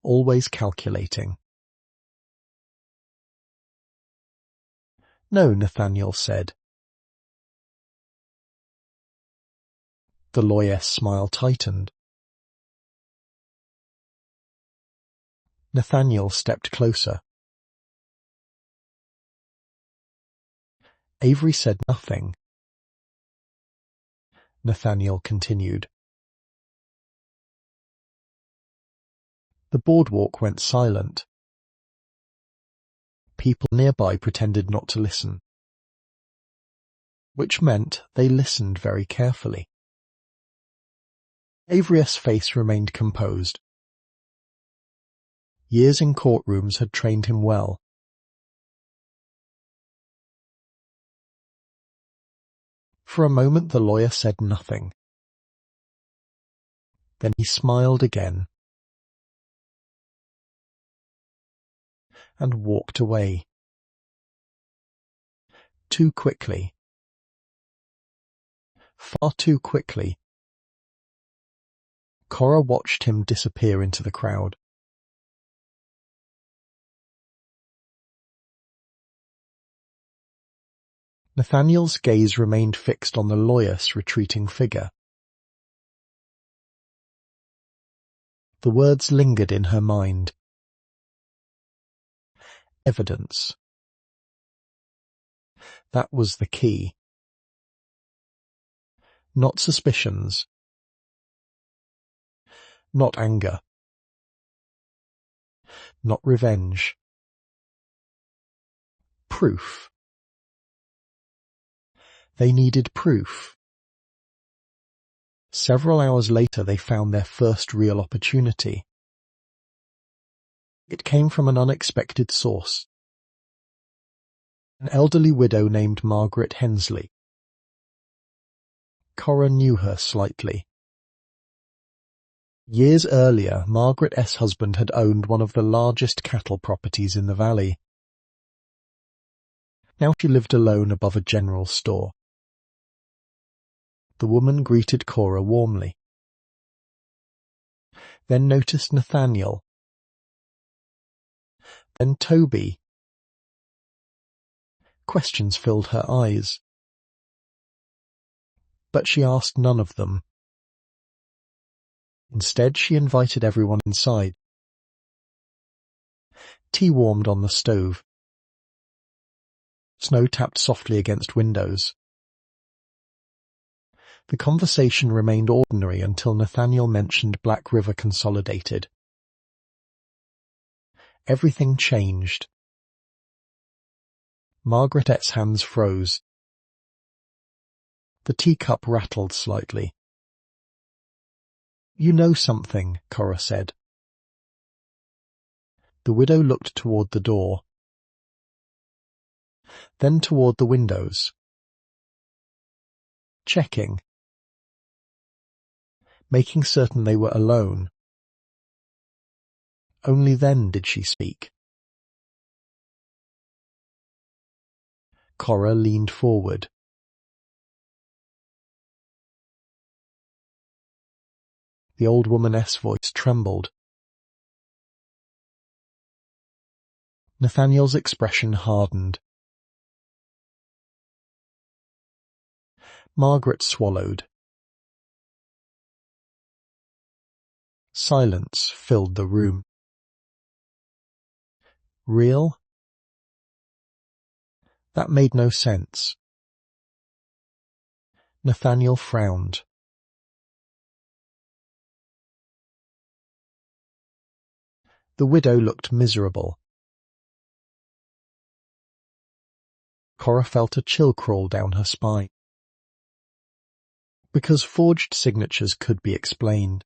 Always calculating. No, Nathaniel said. The lawyer's smile tightened. Nathaniel stepped closer. Avery said nothing. Nathaniel continued. The boardwalk went silent. People nearby pretended not to listen, which meant they listened very carefully. Avery's face remained composed. Years in courtrooms had trained him well. For a moment the lawyer said nothing. Then he smiled again and walked away. Too quickly. Far too quickly. Cora watched him disappear into the crowd. Nathaniel's gaze remained fixed on the lawyer's retreating figure. The words lingered in her mind. Evidence. That was the key. Not suspicions. Not anger. Not revenge. Proof. They needed proof. Several hours later they found their first real opportunity. It came from an unexpected source. An elderly widow named Margaret Hensley. Cora knew her slightly. Years earlier, Margaret's husband had owned one of the largest cattle properties in the valley. Now she lived alone above a general store. The woman greeted Cora warmly. Then noticed Nathaniel. Then Toby. Questions filled her eyes. But she asked none of them. Instead, she invited everyone inside. Tea warmed on the stove. Snow tapped softly against windows. The conversation remained ordinary until Nathaniel mentioned Black River Consolidated. Everything changed. Margaret's hands froze. The teacup rattled slightly. "You know something," Cora said. The widow looked toward the door. Then toward the windows. Checking. Making certain they were alone. Only then did she speak. Cora leaned forward. The old woman's voice trembled. Nathaniel's expression hardened. Margaret swallowed. Silence filled the room. Real? That made no sense. Nathaniel frowned. The widow looked miserable. Cora felt a chill crawl down her spine. Because forged signatures could be explained.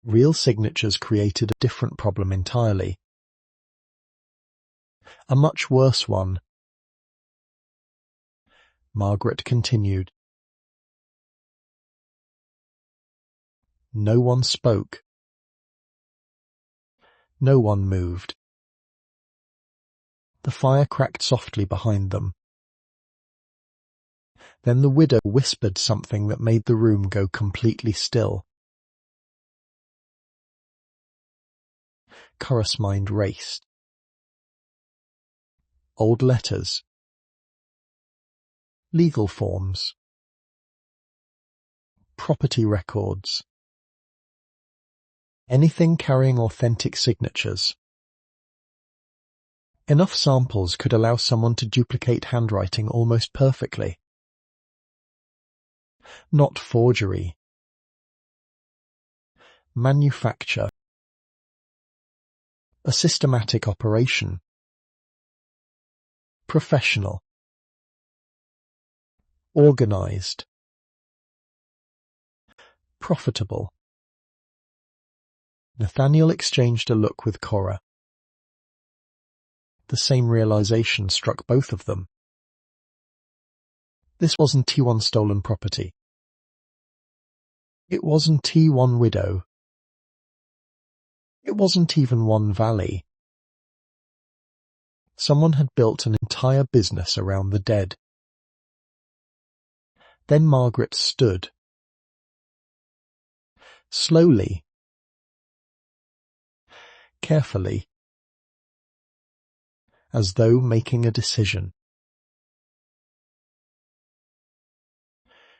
Real signatures created a different problem entirely. A much worse one. Margaret continued. No one spoke. No one moved. The fire cracked softly behind them. Then the widow whispered something that made the room go completely still. Cora's mind raced. Old letters. Legal forms. Property records. Anything carrying authentic signatures. Enough samples could allow someone to duplicate handwriting almost perfectly. Not forgery. Manufacture. A systematic operation. Professional. Organized. Profitable. Nathaniel exchanged a look with Cora. The same realization struck both of them. This wasn't T1 stolen property. It wasn't T1 widow. It wasn't even one valley. Someone had built an entire business around the dead. Then Margaret stood. Slowly. Carefully. As though making a decision.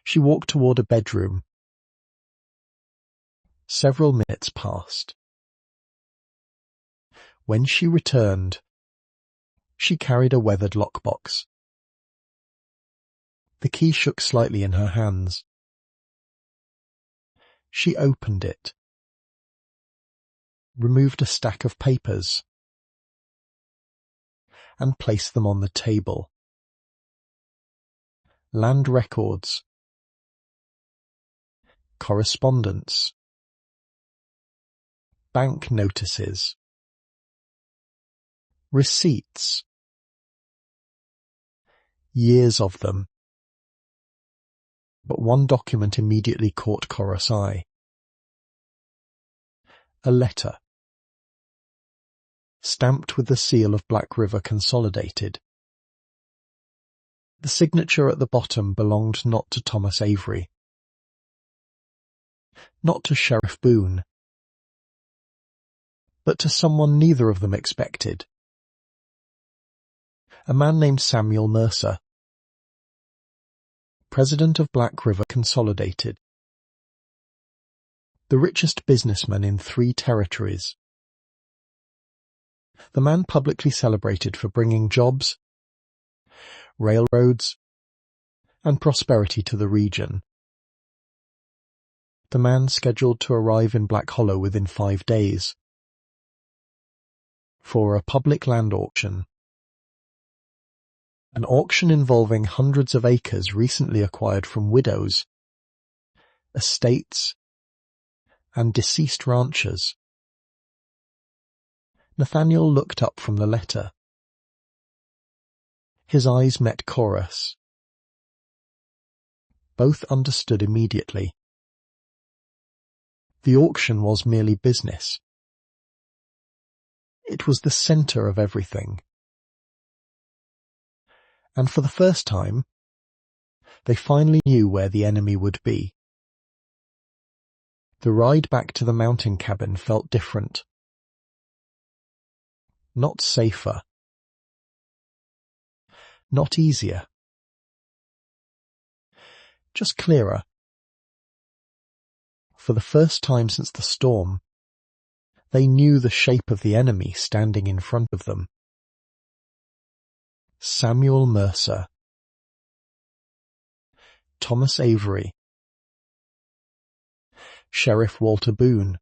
She walked toward a bedroom. Several minutes passed. When she returned, she carried a weathered lockbox. The key shook slightly in her hands. She opened it. Removed a stack of papers. And placed them on the table. Land records. Correspondence. Bank notices. Receipts. Years of them. But one document immediately caught Cora's eye. A letter. Stamped with the seal of Black River Consolidated. The signature at the bottom belonged not to Thomas Avery. Not to Sheriff Boone. But to someone neither of them expected. A man named Samuel Mercer. President of Black River Consolidated. The richest businessman in 3 territories. The man publicly celebrated for bringing jobs, railroads, and prosperity to the region. The man scheduled to arrive in Black Hollow within 5 days. For a public land auction. An auction involving hundreds of acres recently acquired from widows, estates, and deceased ranchers. Nathaniel looked up from the letter. His eyes met Cora's. Both understood immediately. The auction was merely business. It was the center of everything. And for the first time, they finally knew where the enemy would be. The ride back to the mountain cabin felt different. Not safer. Not easier. Just clearer. For the first time since the storm, they knew the shape of the enemy standing in front of them. Samuel Mercer. Thomas Avery. Sheriff Walter Boone.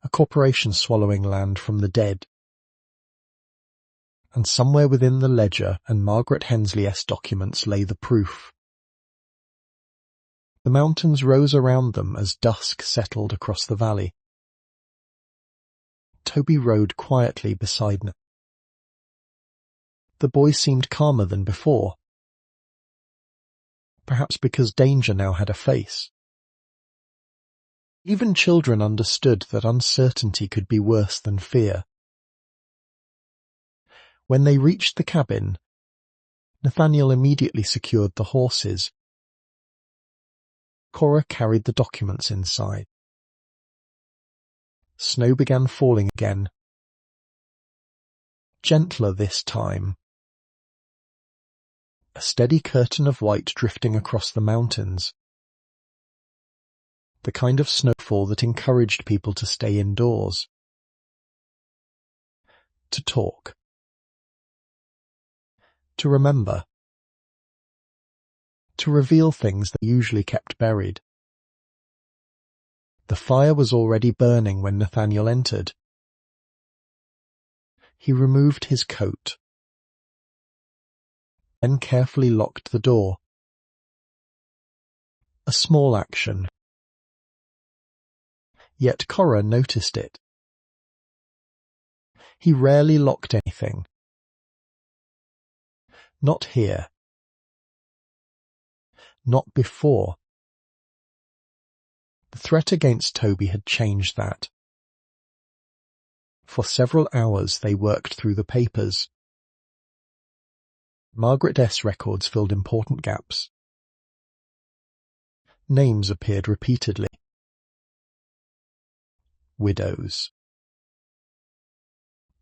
A corporation swallowing land from the dead. And somewhere within the ledger and Margaret Hensley-esque documents lay the proof. The mountains rose around them as dusk settled across the valley. Toby rode quietly beside them. The boy seemed calmer than before, perhaps because danger now had a face. Even children understood that uncertainty could be worse than fear. When they reached the cabin, Nathaniel immediately secured the horses. Cora carried the documents inside. Snow began falling again. Gentler this time. A steady curtain of white drifting across the mountains. The kind of snowfall that encouraged people to stay indoors. To talk. To remember. To reveal things they usually kept buried. The fire was already burning when Nathaniel entered. He removed his coat, then carefully locked the door. A small action. Yet Cora noticed it. He rarely locked anything. Not here. Not before. The threat against Toby had changed that. For several hours they worked through the papers. Margaret S. records filled important gaps. Names appeared repeatedly. Widows.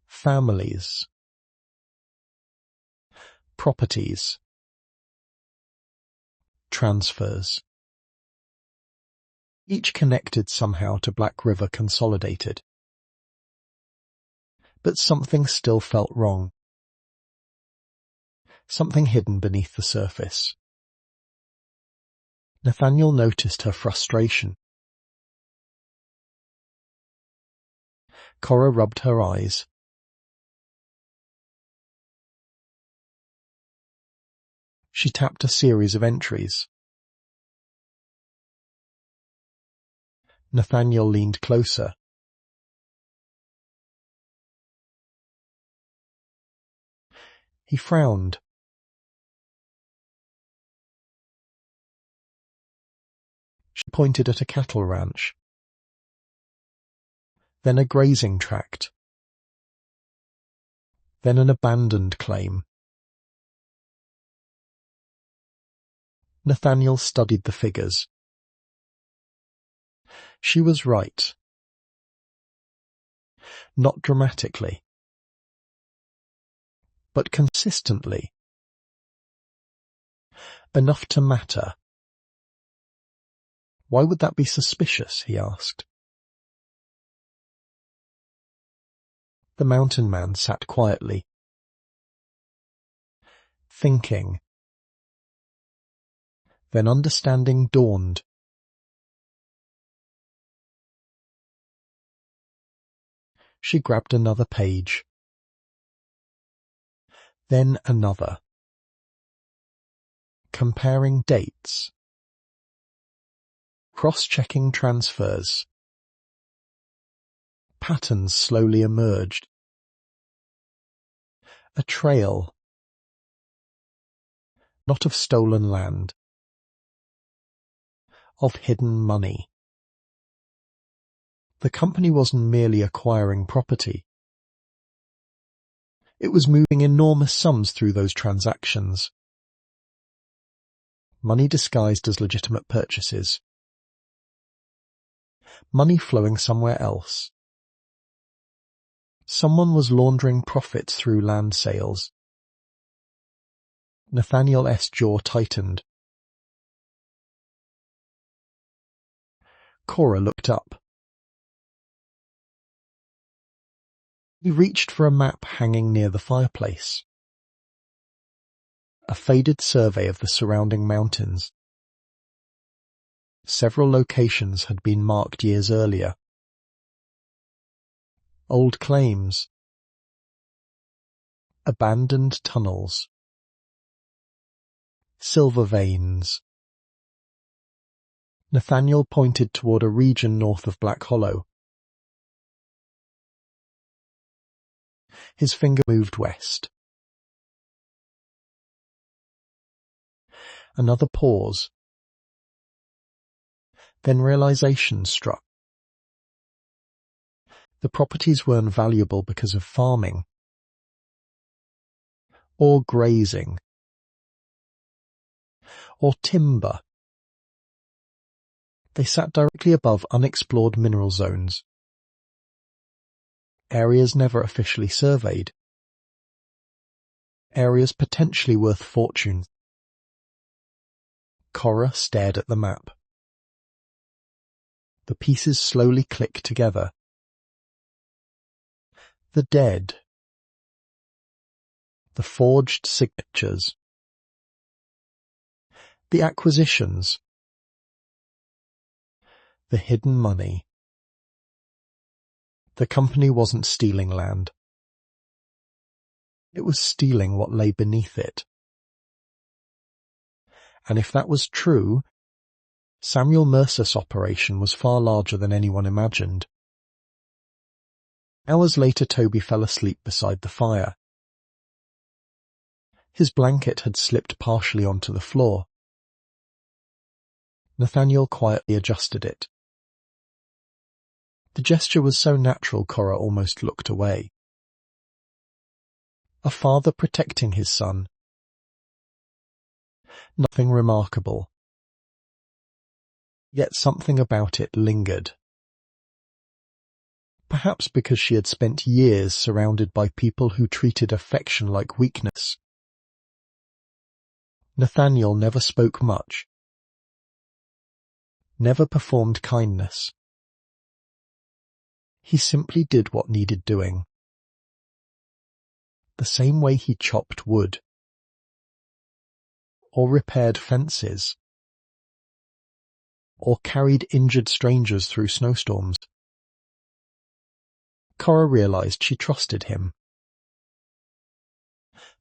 Families. Properties. Transfers. Each connected somehow to Black River Consolidated. But something still felt wrong. Something hidden beneath the surface. Nathaniel noticed her frustration. Cora rubbed her eyes. She tapped a series of entries. Nathaniel leaned closer. He frowned. She pointed at a cattle ranch. Then a grazing tract. Then an abandoned claim. Nathaniel studied the figures. She was right. Not dramatically, but consistently. Enough to matter. Why would that be suspicious, he asked. The mountain man sat quietly, thinking. Then understanding dawned. She grabbed another page. Then another. Comparing dates. Cross-checking transfers. Patterns slowly emerged. A trail. Not of stolen land. Of hidden money. The company wasn't merely acquiring property. It was moving enormous sums through those transactions. Money disguised as legitimate purchases. money flowing somewhere else. Someone was laundering profits through land sales. Nathaniel's jaw tightened. Cora looked up. He reached for a map hanging near the fireplace. A faded survey of the surrounding mountains. Several locations had been marked years earlier. Old claims. Abandoned tunnels. Silver veins. Nathaniel pointed toward a region north of Black Hollow. His finger moved west. Another pause. Then realization struck. The properties weren't valuable because of farming or grazing or timber. They sat directly above unexplored mineral zones, areas never officially surveyed, areas potentially worth fortunes. Cora stared at the map. The pieces slowly clicked together. The dead. The forged signatures. The acquisitions. The hidden money. The company wasn't stealing land. It was stealing what lay beneath it. And if that was true, Samuel Mercer's operation was far larger than anyone imagined. Hours later, Toby fell asleep beside the fire. His blanket had slipped partially onto the floor. Nathaniel quietly adjusted it. The gesture was so natural Cora almost looked away. A father protecting his son. Nothing remarkable. Yet something about it lingered. Perhaps because she had spent years surrounded by people who treated affection like weakness. Nathaniel never spoke much. Never performed kindness. He simply did what needed doing. The same way he chopped wood. Or repaired fences. Or carried injured strangers through snowstorms. Cora realized she trusted him.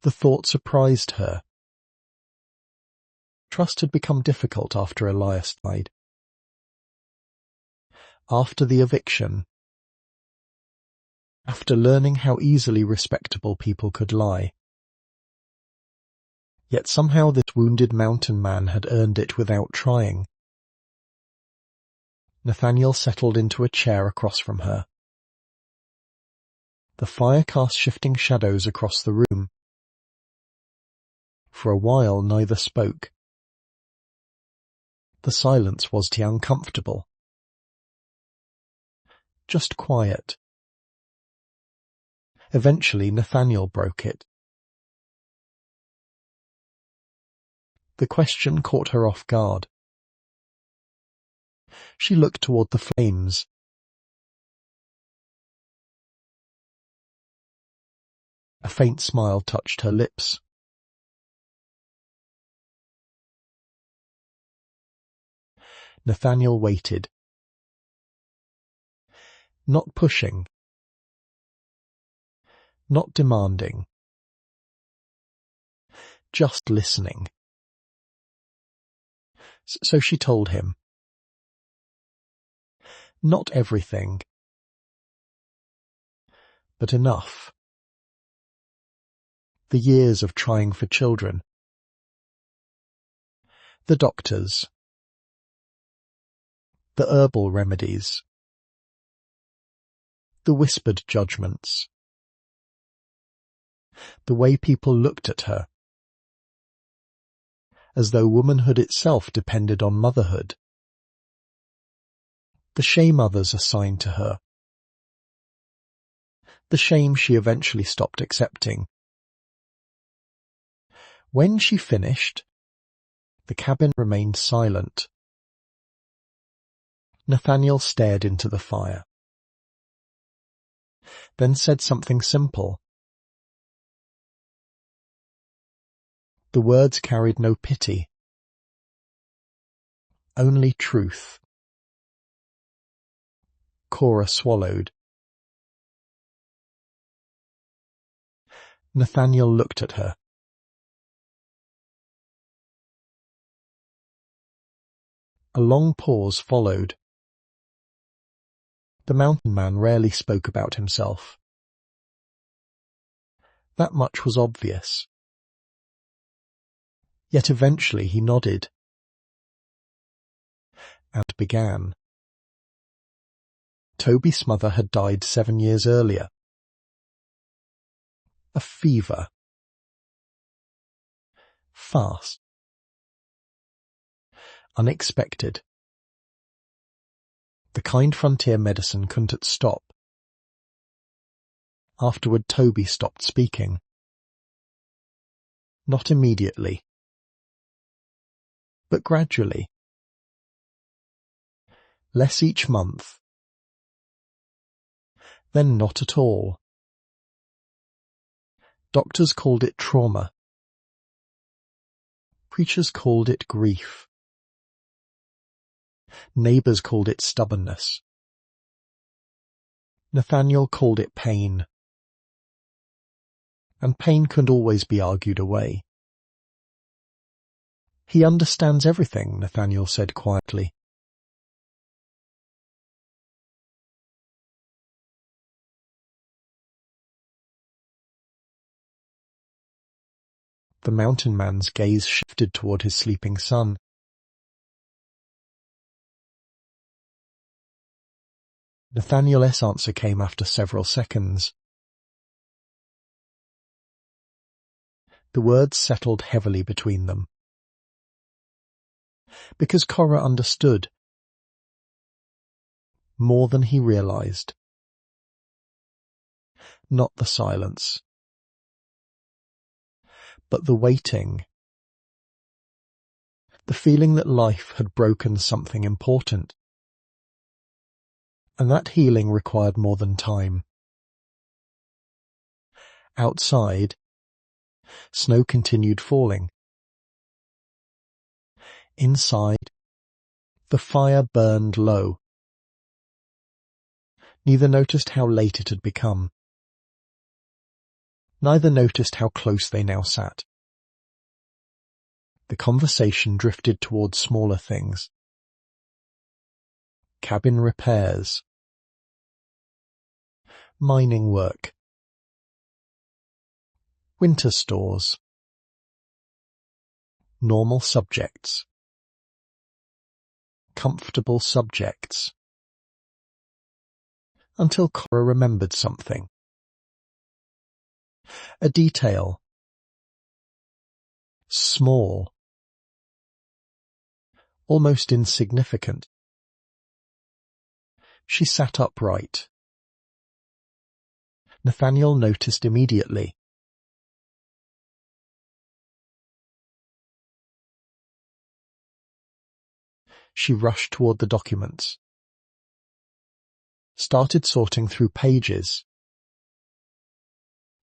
The thought surprised her. Trust had become difficult after Elias died. After the eviction. After learning how easily respectable people could lie. Yet somehow this wounded mountain man had earned it without trying. Nathaniel settled into a chair across from her. The fire cast shifting shadows across the room. For a while neither spoke. The silence was too uncomfortable. Just quiet. Eventually Nathaniel broke it. The question caught her off guard. She looked toward the flames. A faint smile touched her lips. Nathaniel waited. Not pushing. Not demanding. Just listening. So she told him. Not everything. But enough. The years of trying for children. The doctors. The herbal remedies. The whispered judgments. The way people looked at her. As though womanhood itself depended on motherhood. the shame others assigned to her, the shame she eventually stopped accepting. When she finished, the cabin remained silent. Nathaniel stared into the fire, then said something simple. The words carried no pity, only truth. Cora swallowed. Nathaniel looked at her. A long pause followed. The mountain man rarely spoke about himself. That much was obvious. Yet eventually he nodded and began. Toby's mother had died 7 years earlier. A fever. Fast. Unexpected. The kind frontier medicine couldn't stop. Afterward, Toby stopped speaking. Not immediately, but gradually. Less each month. Then not at all. Doctors called it trauma. Preachers called it grief. Neighbours called it stubbornness. Nathaniel called it pain. And pain couldn't always be argued away. He understands everything, Nathaniel said quietly. The mountain man's gaze shifted toward his sleeping son. Nathaniel's answer came after several seconds. The words settled heavily between them. Because Cora understood more than he realized. Not the silence, but the waiting. The feeling that life had broken something important. And that healing required more than time. Outside, snow continued falling. Inside, the fire burned low. Neither noticed how late it had become. Neither noticed how close they now sat. The conversation drifted towards smaller things. Cabin repairs. Mining work. Winter stores. Normal subjects. Comfortable subjects. Until Cora remembered something. A detail. Small. Almost insignificant. She sat upright. Nathaniel noticed immediately. She rushed toward the documents. Started sorting through pages.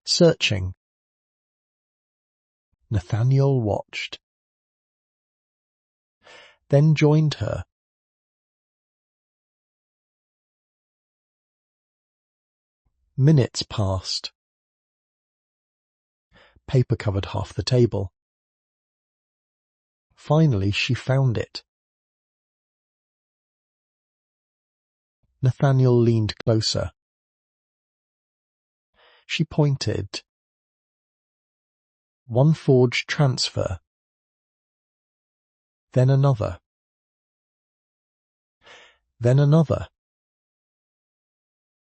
Searching. Nathaniel watched. Then joined her. Minutes passed. Paper covered half the table. Finally, she found it. Nathaniel leaned closer. She pointed. One forged transfer. Then another. Then another.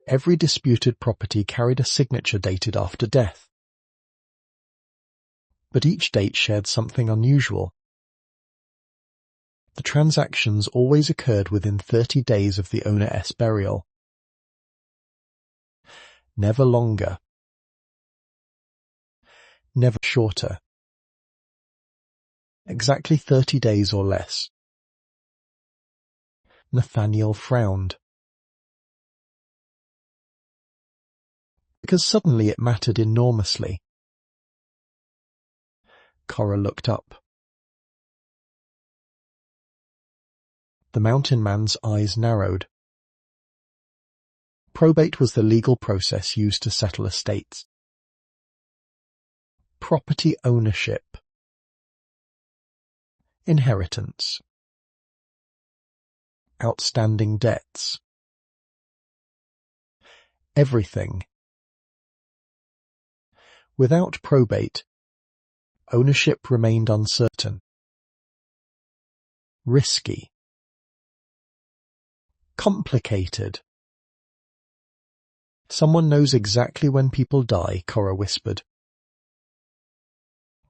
Every disputed property carried a signature dated after death. But each date shared something unusual. The transactions always occurred within 30 days of the owner-s burial. Never longer. Never shorter. Exactly 30 days or less. Nathaniel frowned. Because suddenly it mattered enormously. Cora looked up. The mountain man's eyes narrowed. Probate was the legal process used to settle estates. Property ownership. Inheritance. Outstanding debts. Everything. Without probate, ownership remained uncertain. Risky. Complicated. Someone knows exactly when people die, Cora whispered.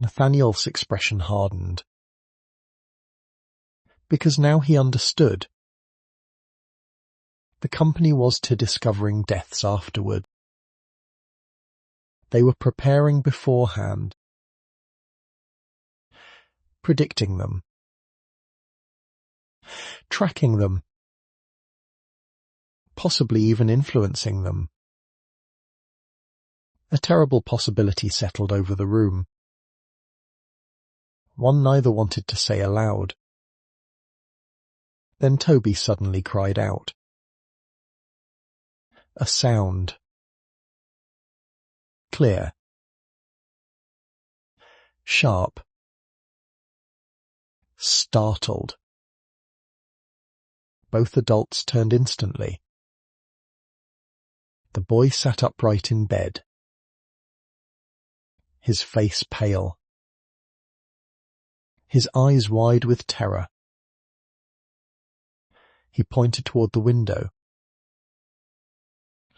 Nathaniel's expression hardened. Because now he understood. The company was to discovering deaths afterward. They were preparing beforehand. Predicting them. Tracking them. Possibly even influencing them. A terrible possibility settled over the room. One neither wanted to say aloud. Then Toby suddenly cried out. A sound. Clear. Sharp. Startled. Both adults turned instantly. The boy sat upright in bed. His face pale. His eyes wide with terror. He pointed toward the window.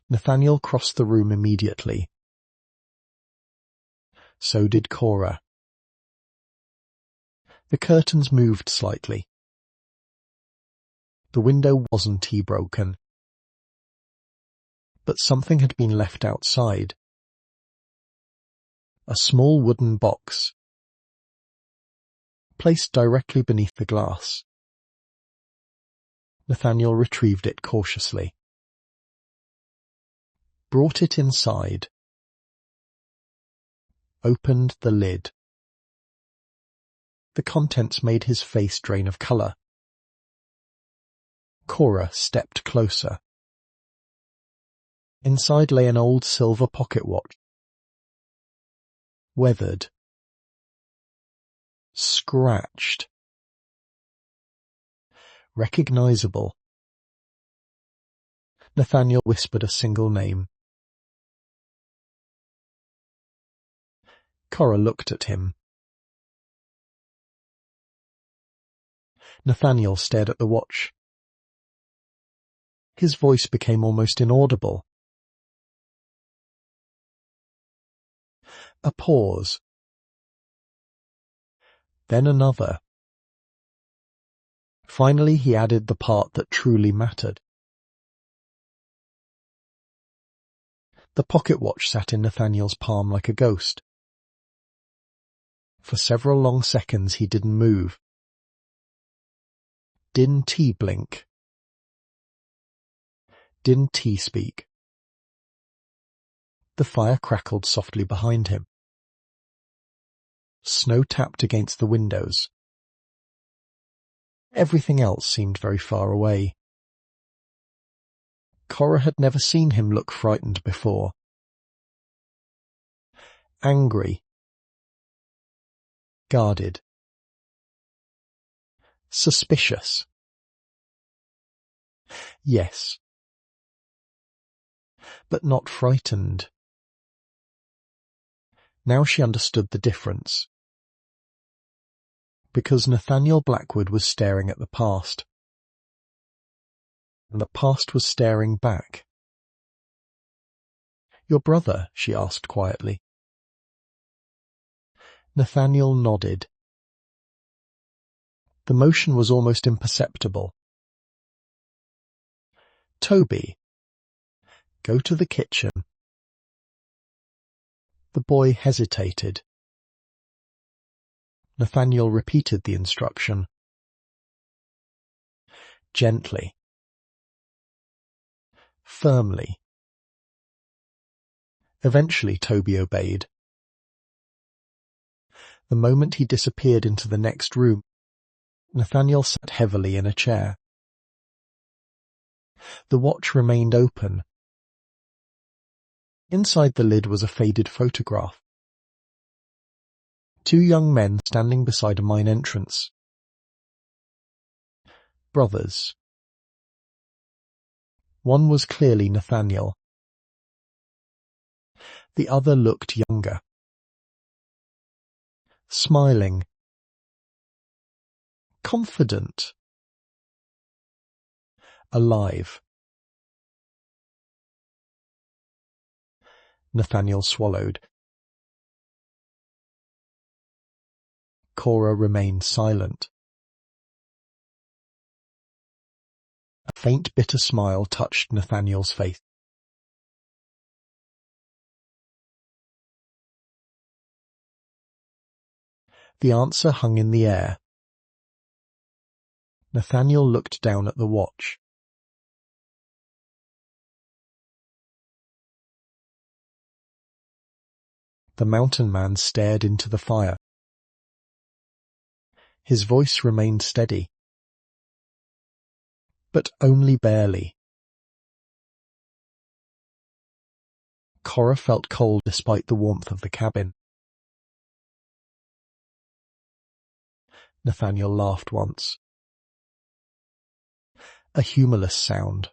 Nathaniel crossed the room immediately. So did Cora. The curtains moved slightly. The window wasn't broken. But something had been left outside. A small wooden box. Placed directly beneath the glass. Nathaniel retrieved it cautiously. Brought it inside. Opened the lid. The contents made his face drain of colour. Cora stepped closer. Inside lay an old silver pocket watch. Weathered. Scratched. Recognizable. Nathaniel whispered a single name. Cora looked at him. Nathaniel stared at the watch. His voice became almost inaudible. A pause. Then another. Finally he added the part that truly mattered. The pocket watch sat in Nathaniel's palm like a ghost. For several long seconds he didn't move. Didn't he blink? Didn't he speak? The fire crackled softly behind him. Snow tapped against the windows. Everything else seemed very far away. Cora had never seen him look frightened before. Angry. Guarded. Suspicious. Yes. But not frightened. Now she understood the difference. Because Nathaniel Blackwood was staring at the past. And the past was staring back. Your brother? She asked quietly. Nathaniel nodded. The motion was almost imperceptible. "Toby, go to the kitchen." The boy hesitated. Nathaniel repeated the instruction. Gently. Firmly. Eventually Toby obeyed. The moment he disappeared into the next room, Nathaniel sat heavily in a chair. The watch remained open. Inside the lid was a faded photograph. Two young men standing beside a mine entrance. Brothers. One was clearly Nathaniel. The other looked younger. Smiling. Confident. Alive. Nathaniel swallowed. Cora remained silent. A faint bitter smile touched Nathaniel's face. The answer hung in the air. Nathaniel looked down at the watch. The mountain man stared into the fire. His voice remained steady. But only barely. Cora felt cold despite the warmth of the cabin. Nathaniel laughed once. A humorless sound.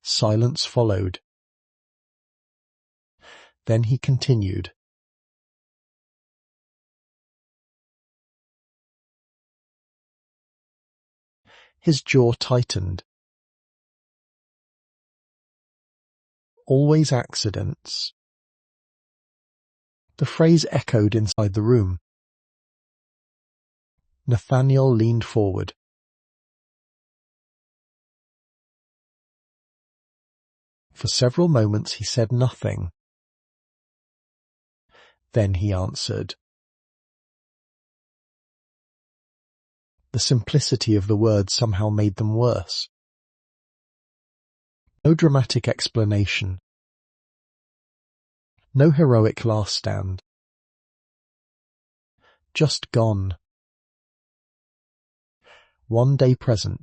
Silence followed. Then he continued. His jaw tightened. Always accidents. The phrase echoed inside the room. Nathaniel leaned forward. For several moments he said nothing. Then he answered. The simplicity of the words somehow made them worse. No dramatic explanation. No heroic last stand. Just gone. One day present.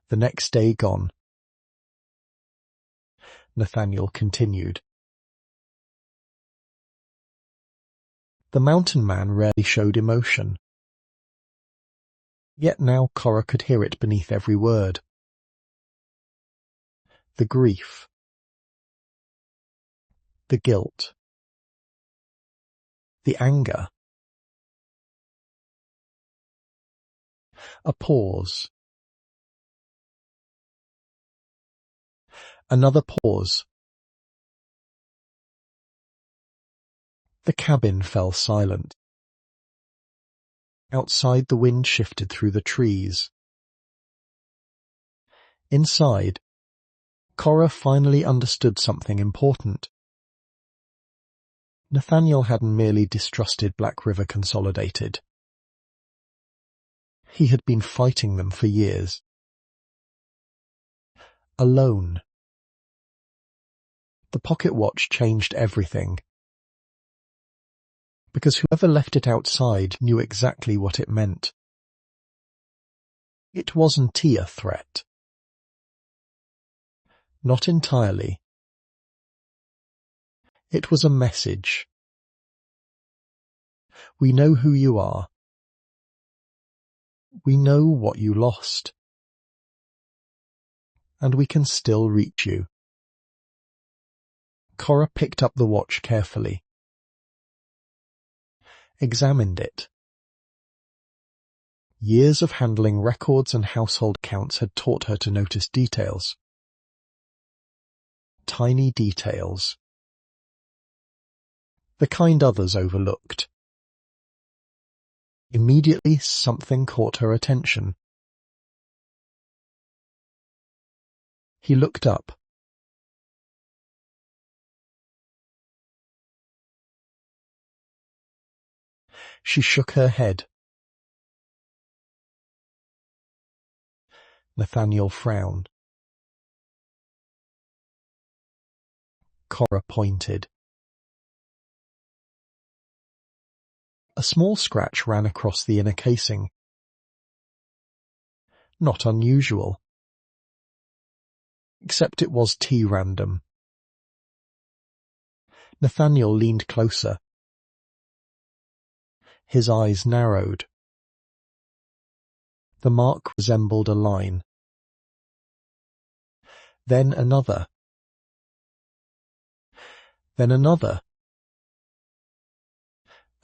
The next day gone. Nathaniel continued. The mountain man rarely showed emotion. Yet now Cora could hear it beneath every word. The grief. The guilt. The anger. A pause. Another pause. The cabin fell silent. Outside the wind shifted through the trees. Inside, Cora finally understood something important. Nathaniel hadn't merely distrusted Black River Consolidated. He had been fighting them for years. Alone. The pocket watch changed everything. Because whoever left it outside knew exactly what it meant. It wasn't a threat. Not entirely. It was a message. We know who you are. We know what you lost. And we can still reach you. Cora picked up the watch carefully. Examined it. Years of handling records and household accounts had taught her to notice details. Tiny details. the kind others overlooked. Immediately something caught her attention. He looked up. She shook her head. Nathaniel frowned. Cora pointed. A small scratch ran across the inner casing. Not unusual. Except it was T-random. Nathaniel leaned closer. His eyes narrowed. The mark resembled a line. Then another. Then another.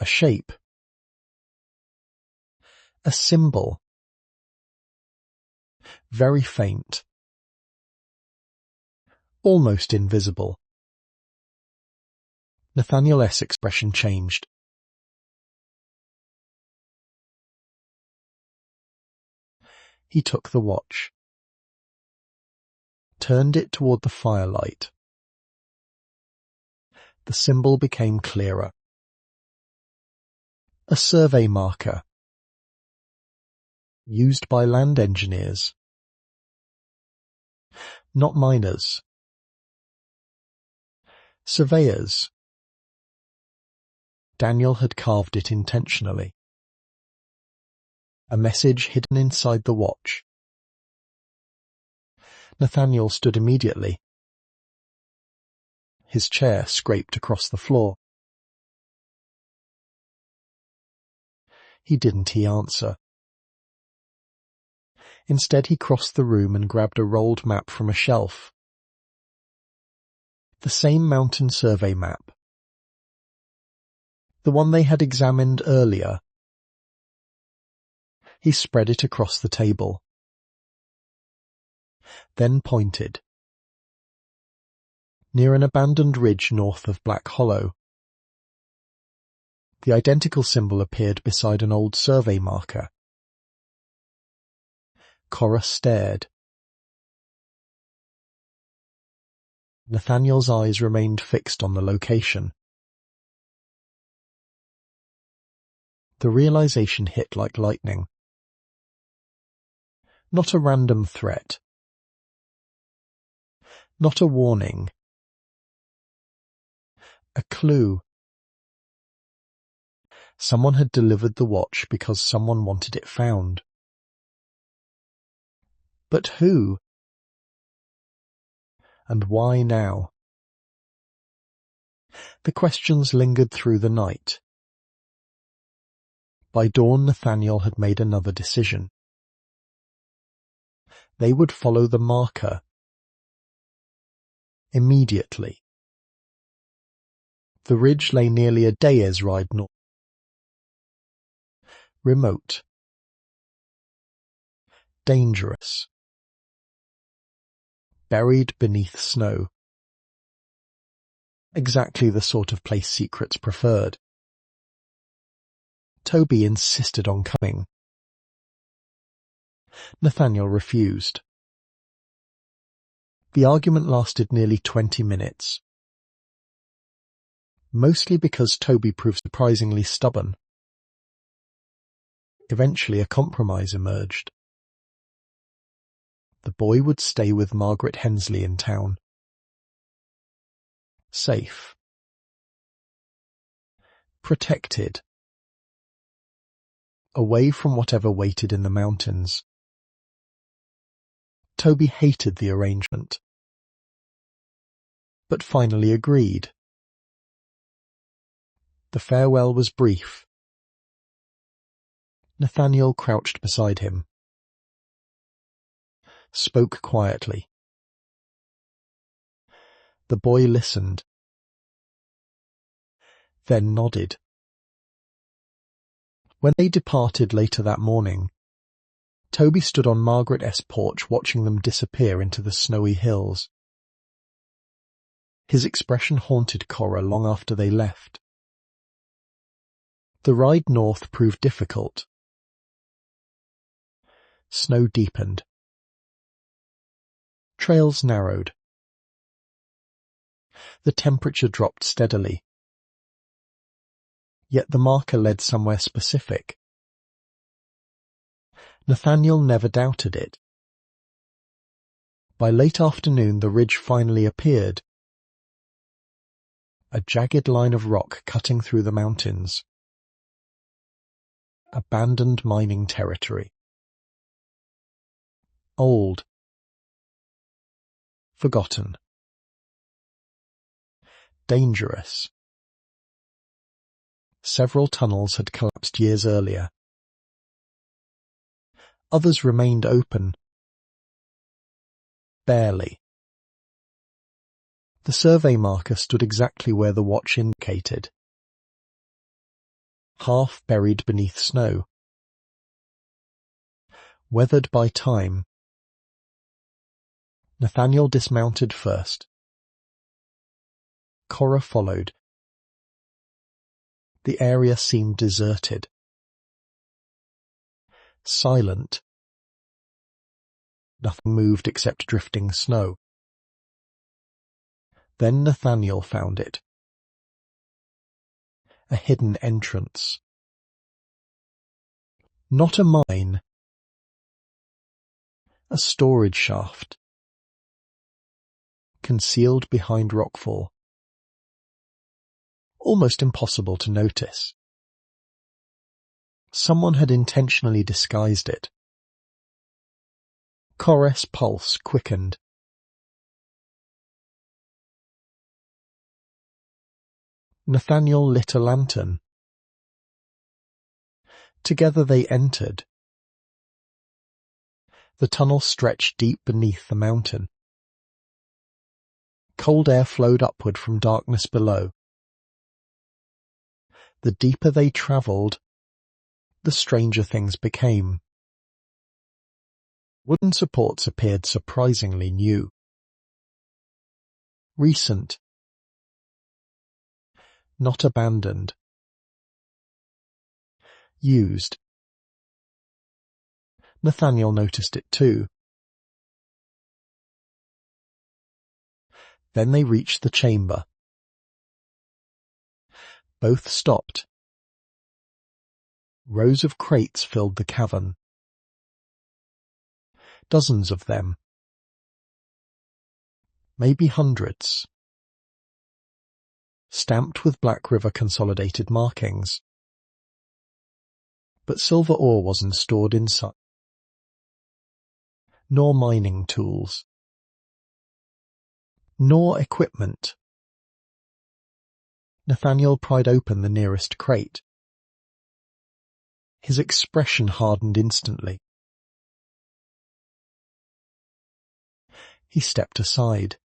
A shape. A symbol. Very faint. Almost invisible. Nathaniel's expression changed. He took the watch. Turned it toward the firelight. The symbol became clearer. A survey marker. Used by land engineers. Not miners. Surveyors. Daniel had carved it intentionally. A message hidden inside the watch. Nathaniel stood immediately. His chair scraped across the floor. He answer. Instead he crossed the room and grabbed a rolled map from a shelf. The same mountain survey map. The one they had examined earlier. He spread it across the table. Then pointed. Near an abandoned ridge north of Black Hollow. The identical symbol appeared beside an old survey marker. Cora stared. Nathaniel's eyes remained fixed on the location. The realization hit like lightning. Not a random threat. Not a warning. A clue. Someone had delivered the watch because someone wanted it found. But who? And why now? The questions lingered through the night. By dawn, Nathaniel had made another decision. They would follow the marker. Immediately. The ridge lay nearly a day's ride north. Remote. Dangerous. Buried beneath snow. Exactly the sort of place secrets preferred. Toby insisted on coming. Nathaniel refused. The argument lasted nearly 20 minutes. Mostly because Toby proved surprisingly stubborn. Eventually a compromise emerged. The boy would stay with Margaret Hensley in town. Safe. Protected. Away from whatever waited in the mountains. Toby hated the arrangement, but finally agreed. The farewell was brief. Nathaniel crouched beside him. Spoke quietly. The boy listened. Then nodded. When they departed later that morning, Toby stood on Margaret's porch watching them disappear into the snowy hills. His expression haunted Cora long after they left. The ride north proved difficult. Snow deepened. Trails narrowed. The temperature dropped steadily. Yet the marker led somewhere specific. Nathaniel never doubted it. By late afternoon the ridge finally appeared. A jagged line of rock cutting through the mountains. Abandoned mining territory. Old. Forgotten. Dangerous. Several tunnels had collapsed years earlier. Others remained open. Barely. The survey marker stood exactly where the watch indicated. Half buried beneath snow. Weathered by time. Nathaniel dismounted first. Cora followed. The area seemed deserted. Silent. Nothing moved except drifting snow. Then Nathaniel found it. A hidden entrance. Not a mine. A storage shaft. Concealed behind rockfall. Almost impossible to notice. Someone had intentionally disguised it. Cora's pulse quickened. Nathaniel lit a lantern. Together they entered. The tunnel stretched deep beneath the mountain. Cold air flowed upward from darkness below. The deeper they travelled, the stranger things became. Wooden supports appeared surprisingly new. Recent. Not abandoned. Used. Nathaniel noticed it too. Then they reached the chamber. Both stopped. Rows of crates filled the cavern. Dozens of them. Maybe hundreds. Stamped with Black River Consolidated markings. But silver ore wasn't stored inside. Nor mining tools. Nor equipment. Nathaniel pried open the nearest crate. His expression hardened instantly. He stepped aside.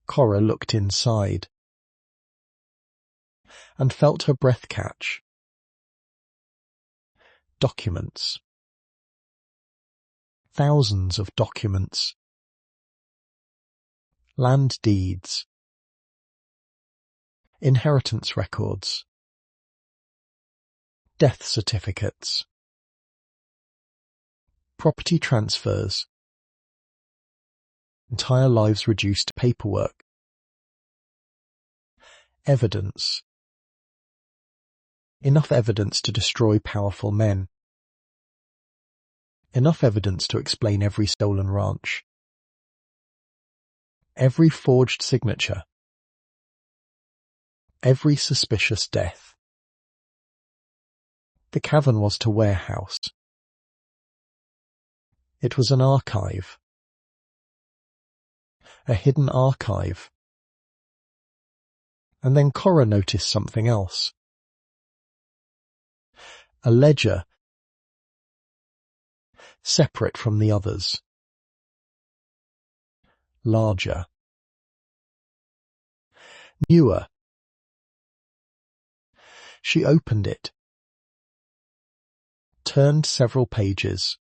Cora looked inside. And felt her breath catch. Documents. Thousands of documents. Land deeds. Inheritance records. Death certificates. Property transfers. Entire lives reduced to paperwork. Evidence. Enough evidence to destroy powerful men. Enough evidence to explain every stolen ranch. Every forged signature. Every suspicious death. The cavern was to warehouse. It was an archive. A hidden archive. And then Cora noticed something else. A ledger. Separate from the others. Larger. Newer. She opened it. Turned several pages.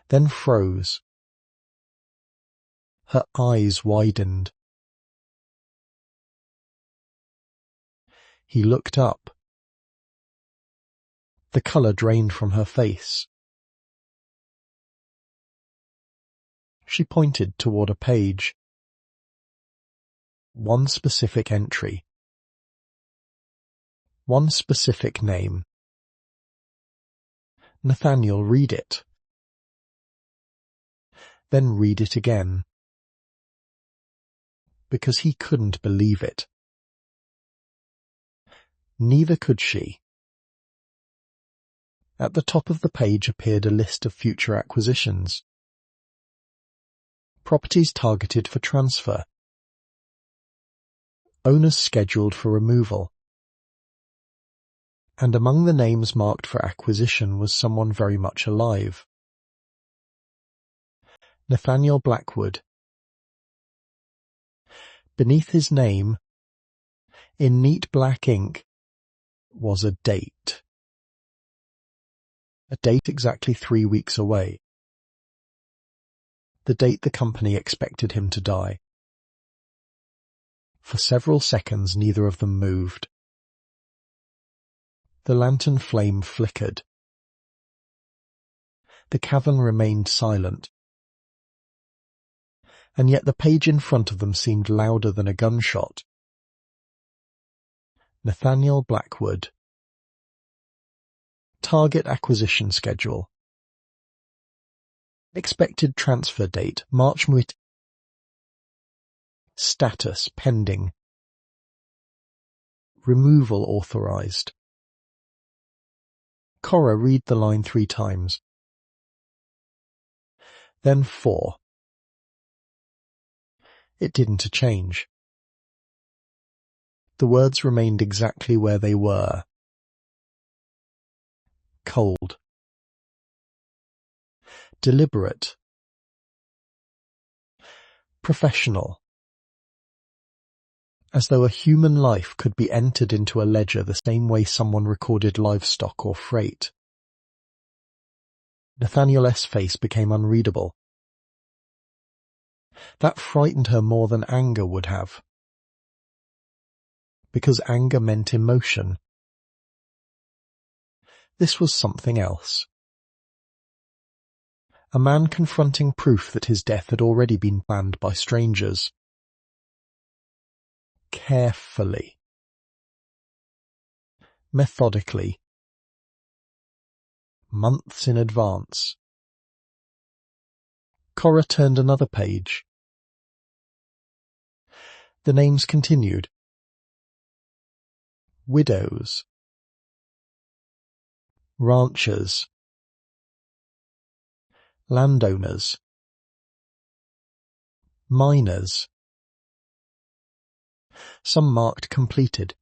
Then froze. Her eyes widened. He looked up. The colour drained from her face. She pointed toward a page. One specific entry. One specific name. Nathaniel, read it. Then read it again. Because he couldn't believe it. Neither could she. At the top of the page appeared a list of future acquisitions. Properties targeted for transfer. Owners scheduled for removal. And among the names marked for acquisition was someone very much alive. Nathaniel Blackwood. Beneath his name, in neat black ink, was a date. A date exactly 3 weeks away. The date the company expected him to die. For several seconds neither of them moved. The lantern flame flickered. The cavern remained silent. And yet the page in front of them seemed louder than a gunshot. Nathaniel Blackwood. Target acquisition schedule. Expected transfer date, March. Status, pending. Removal authorized. Cora, read the line 3 times. Then 4. It didn't change. The words remained exactly where they were. Cold. Deliberate. Professional. As though a human life could be entered into a ledger the same way someone recorded livestock or freight. Nathaniel's face became unreadable. That frightened her more than anger would have. Because anger meant emotion. This was something else. A man confronting proof that his death had already been planned by strangers. Carefully. Methodically. Months in advance. Cora turned another page. The names continued. Widows. Ranchers. Landowners. Miners. Some marked completed.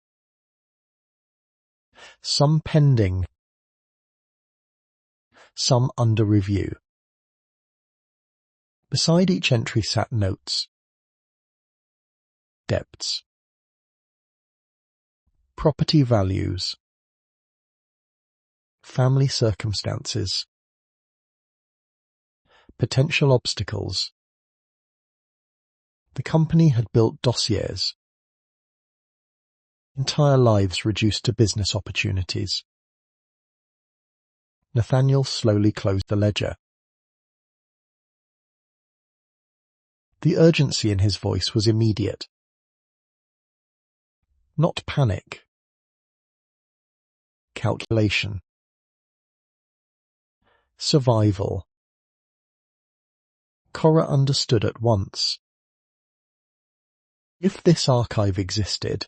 Some pending. Some under review. Beside each entry sat notes. Debts. Property values. Family circumstances. Potential obstacles. The company had built dossiers. Entire lives reduced to business opportunities. Nathaniel slowly closed the ledger. The urgency in his voice was immediate. Not panic. Calculation. Survival. Cora understood at once. If this archive existed,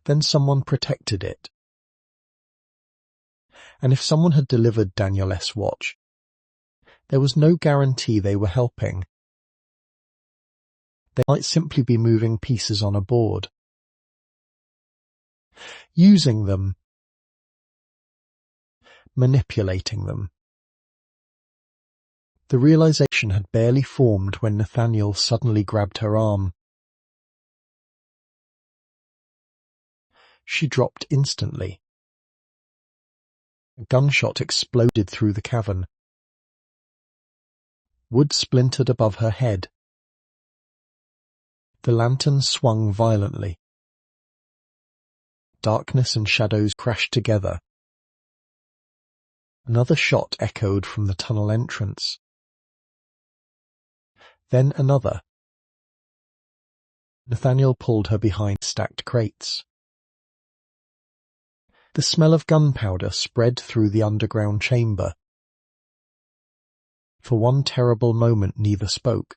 then someone protected it. And if someone had delivered Daniel's watch, there was no guarantee they were helping. They might simply be moving pieces on a board. Using them. Manipulating them. The realization had barely formed when Nathaniel suddenly grabbed her arm. She dropped instantly. A gunshot exploded through the cavern. Wood splintered above her head. The lantern swung violently. Darkness and shadows crashed together. Another shot echoed from the tunnel entrance. Then another. Nathaniel pulled her behind stacked crates. The smell of gunpowder spread through the underground chamber. For one terrible moment neither spoke.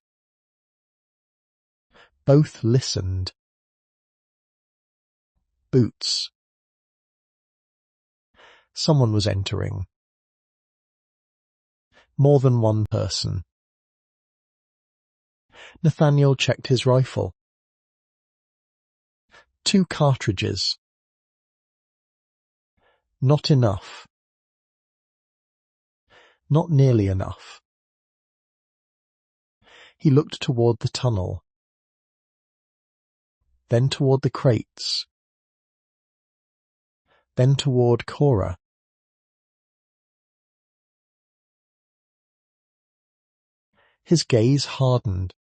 Both listened. Boots. Someone was entering. More than one person. Nathaniel checked his rifle. 2 cartridges. Not enough. Not nearly enough. He looked toward the tunnel. Then toward the crates. Then toward Cora. His gaze hardened.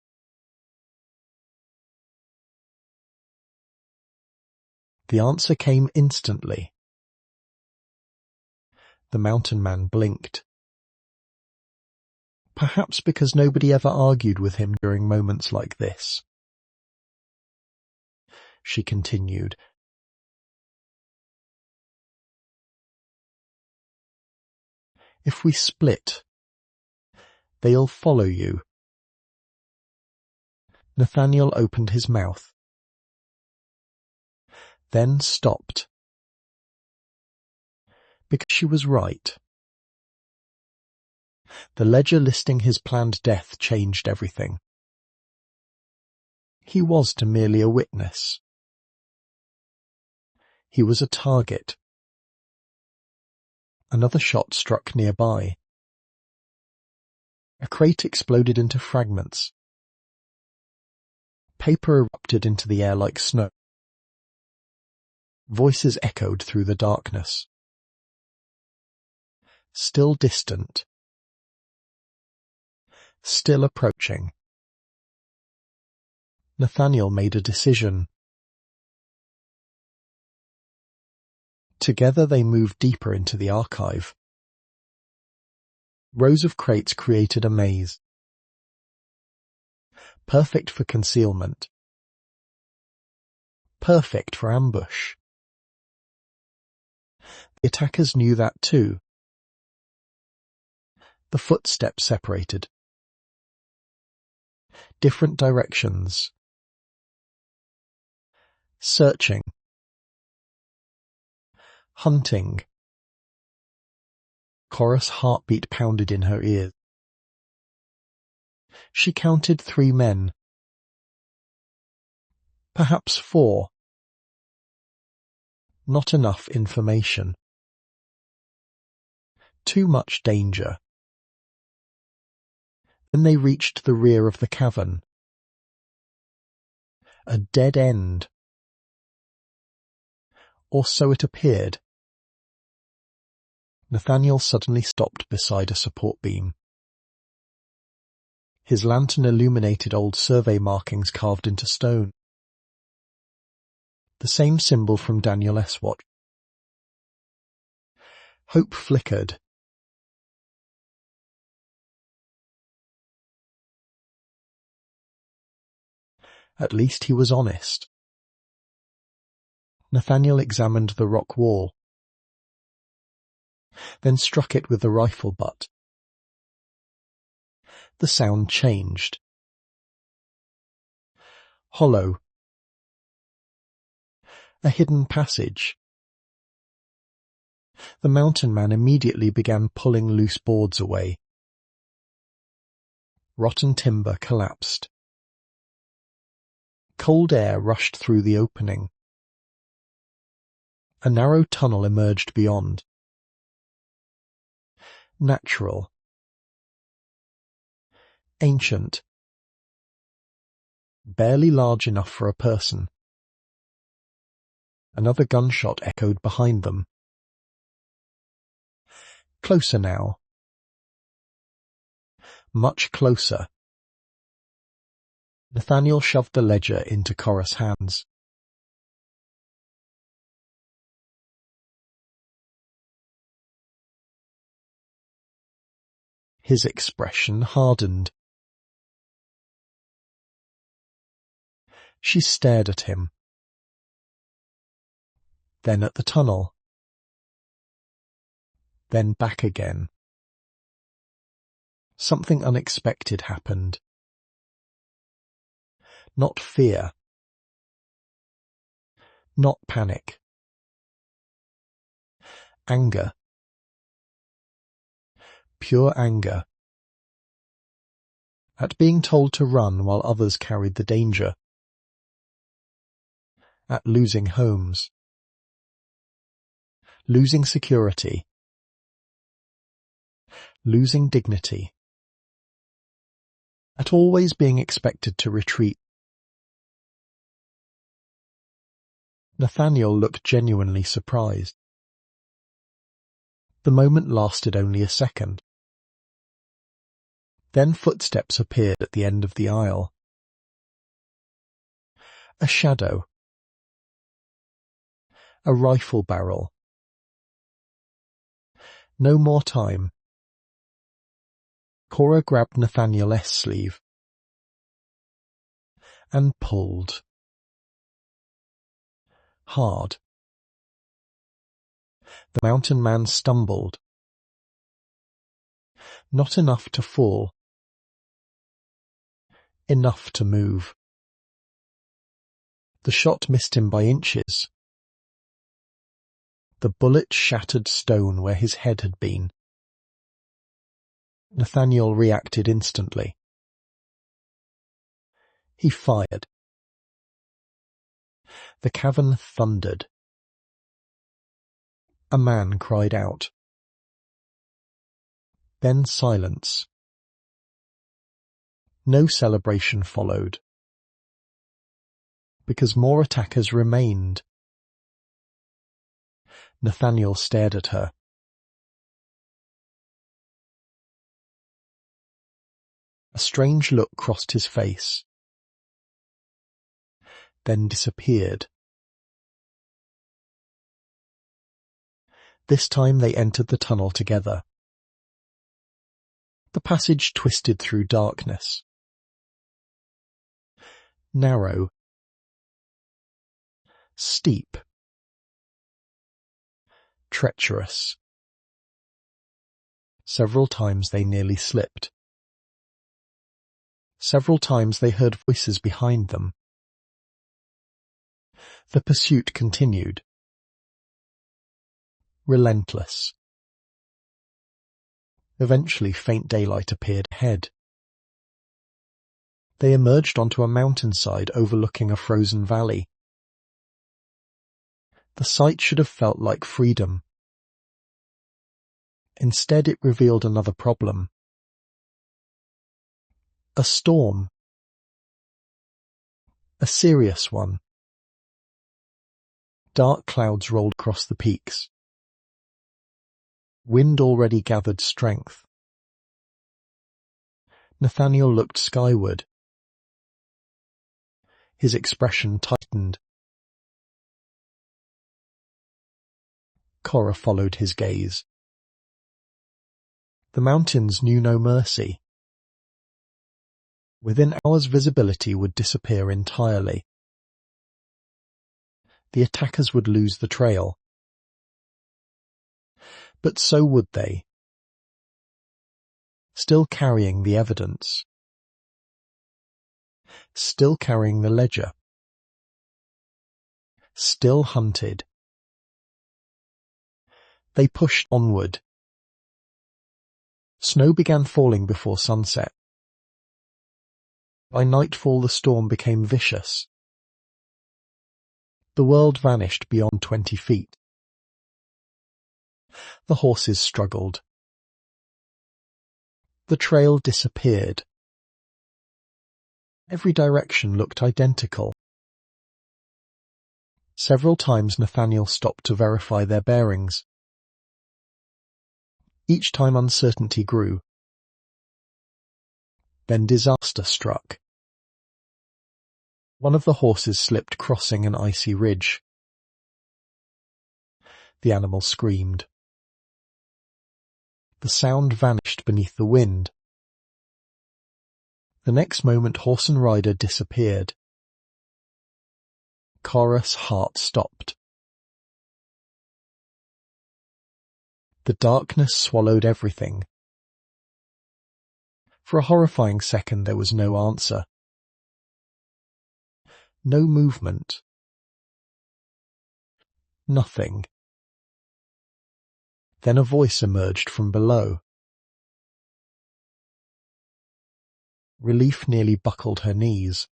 The answer came instantly. The mountain man blinked. Perhaps because nobody ever argued with him during moments like this. She continued. If we split, they'll follow you. Nathaniel opened his mouth. Then stopped. Because she was right. The ledger listing his planned death changed everything. He was to merely a witness. He was a target. Another shot struck nearby. A crate exploded into fragments. Paper erupted into the air like snow. Voices echoed through the darkness. Still distant. Still approaching. Nathaniel made a decision. Together they moved deeper into the archive. Rows of crates created a maze. Perfect for concealment. Perfect for ambush. The attackers knew that too. The footsteps separated. Different directions. Searching. Hunting. Cora's heartbeat pounded in her ears. She counted 3 men. Perhaps 4. Not enough information. Too much danger. Then they reached the rear of the cavern. A dead end. Or so it appeared. Nathaniel suddenly stopped beside a support beam. His lantern illuminated old survey markings carved into stone. The same symbol from Daniel S. Watch. Hope flickered. At least he was honest. Nathaniel examined the rock wall, then struck it with the rifle butt. The sound changed. Hollow. A hidden passage. The mountain man immediately began pulling loose boards away. Rotten timber collapsed. Cold air rushed through the opening. A narrow tunnel emerged beyond. Natural. Ancient. Barely large enough for a person. Another gunshot echoed behind them. Closer now. Much closer. Nathaniel shoved the ledger into Cora's hands. His expression hardened. She stared at him, then at the tunnel, then back again. Something unexpected happened. Not fear, not panic. Anger. Pure anger. At being told to run while others carried the danger. At losing homes. Losing security. Losing dignity. At always being expected to retreat. Nathaniel looked genuinely surprised. The moment lasted only a second. Then footsteps appeared at the end of the aisle. A shadow. A rifle barrel. No more time. Cora grabbed Nathaniel's sleeve and pulled. Hard. The mountain man stumbled. Not enough to fall. Enough to move. The shot missed him by inches. The bullet shattered stone where his head had been. Nathaniel reacted instantly. He fired. The cavern thundered. A man cried out. Then silence. No celebration followed, because more attackers remained. Nathaniel stared at her. A strange look crossed his face, then disappeared. This time they entered the tunnel together. The passage twisted through darkness. Narrow. Steep. Treacherous. Several times they nearly slipped. Several times they heard voices behind them. The pursuit continued. Relentless. Eventually faint daylight appeared ahead. They emerged onto a mountainside overlooking a frozen valley. The sight should have felt like freedom. Instead, it revealed another problem. A storm. A serious one. Dark clouds rolled across the peaks. Wind already gathered strength. Nathaniel looked skyward. His expression tightened. Cora followed his gaze. The mountains knew no mercy. Within hours visibility would disappear entirely. The attackers would lose the trail. But so would they. Still carrying the evidence. Still carrying the ledger. Still hunted. They pushed onward. Snow began falling before sunset. By nightfall the storm became vicious. The world vanished beyond 20 feet. The horses struggled. The trail disappeared. Every direction looked identical. Several times Nathaniel stopped to verify their bearings. Each time uncertainty grew. Then disaster struck. One of the horses slipped crossing an icy ridge. The animal screamed. The sound vanished beneath the wind. The next moment horse and rider disappeared. Cora's heart stopped. The darkness swallowed everything. For a horrifying second there was no answer. No movement. Nothing. Then a voice emerged from below. Relief nearly buckled her knees.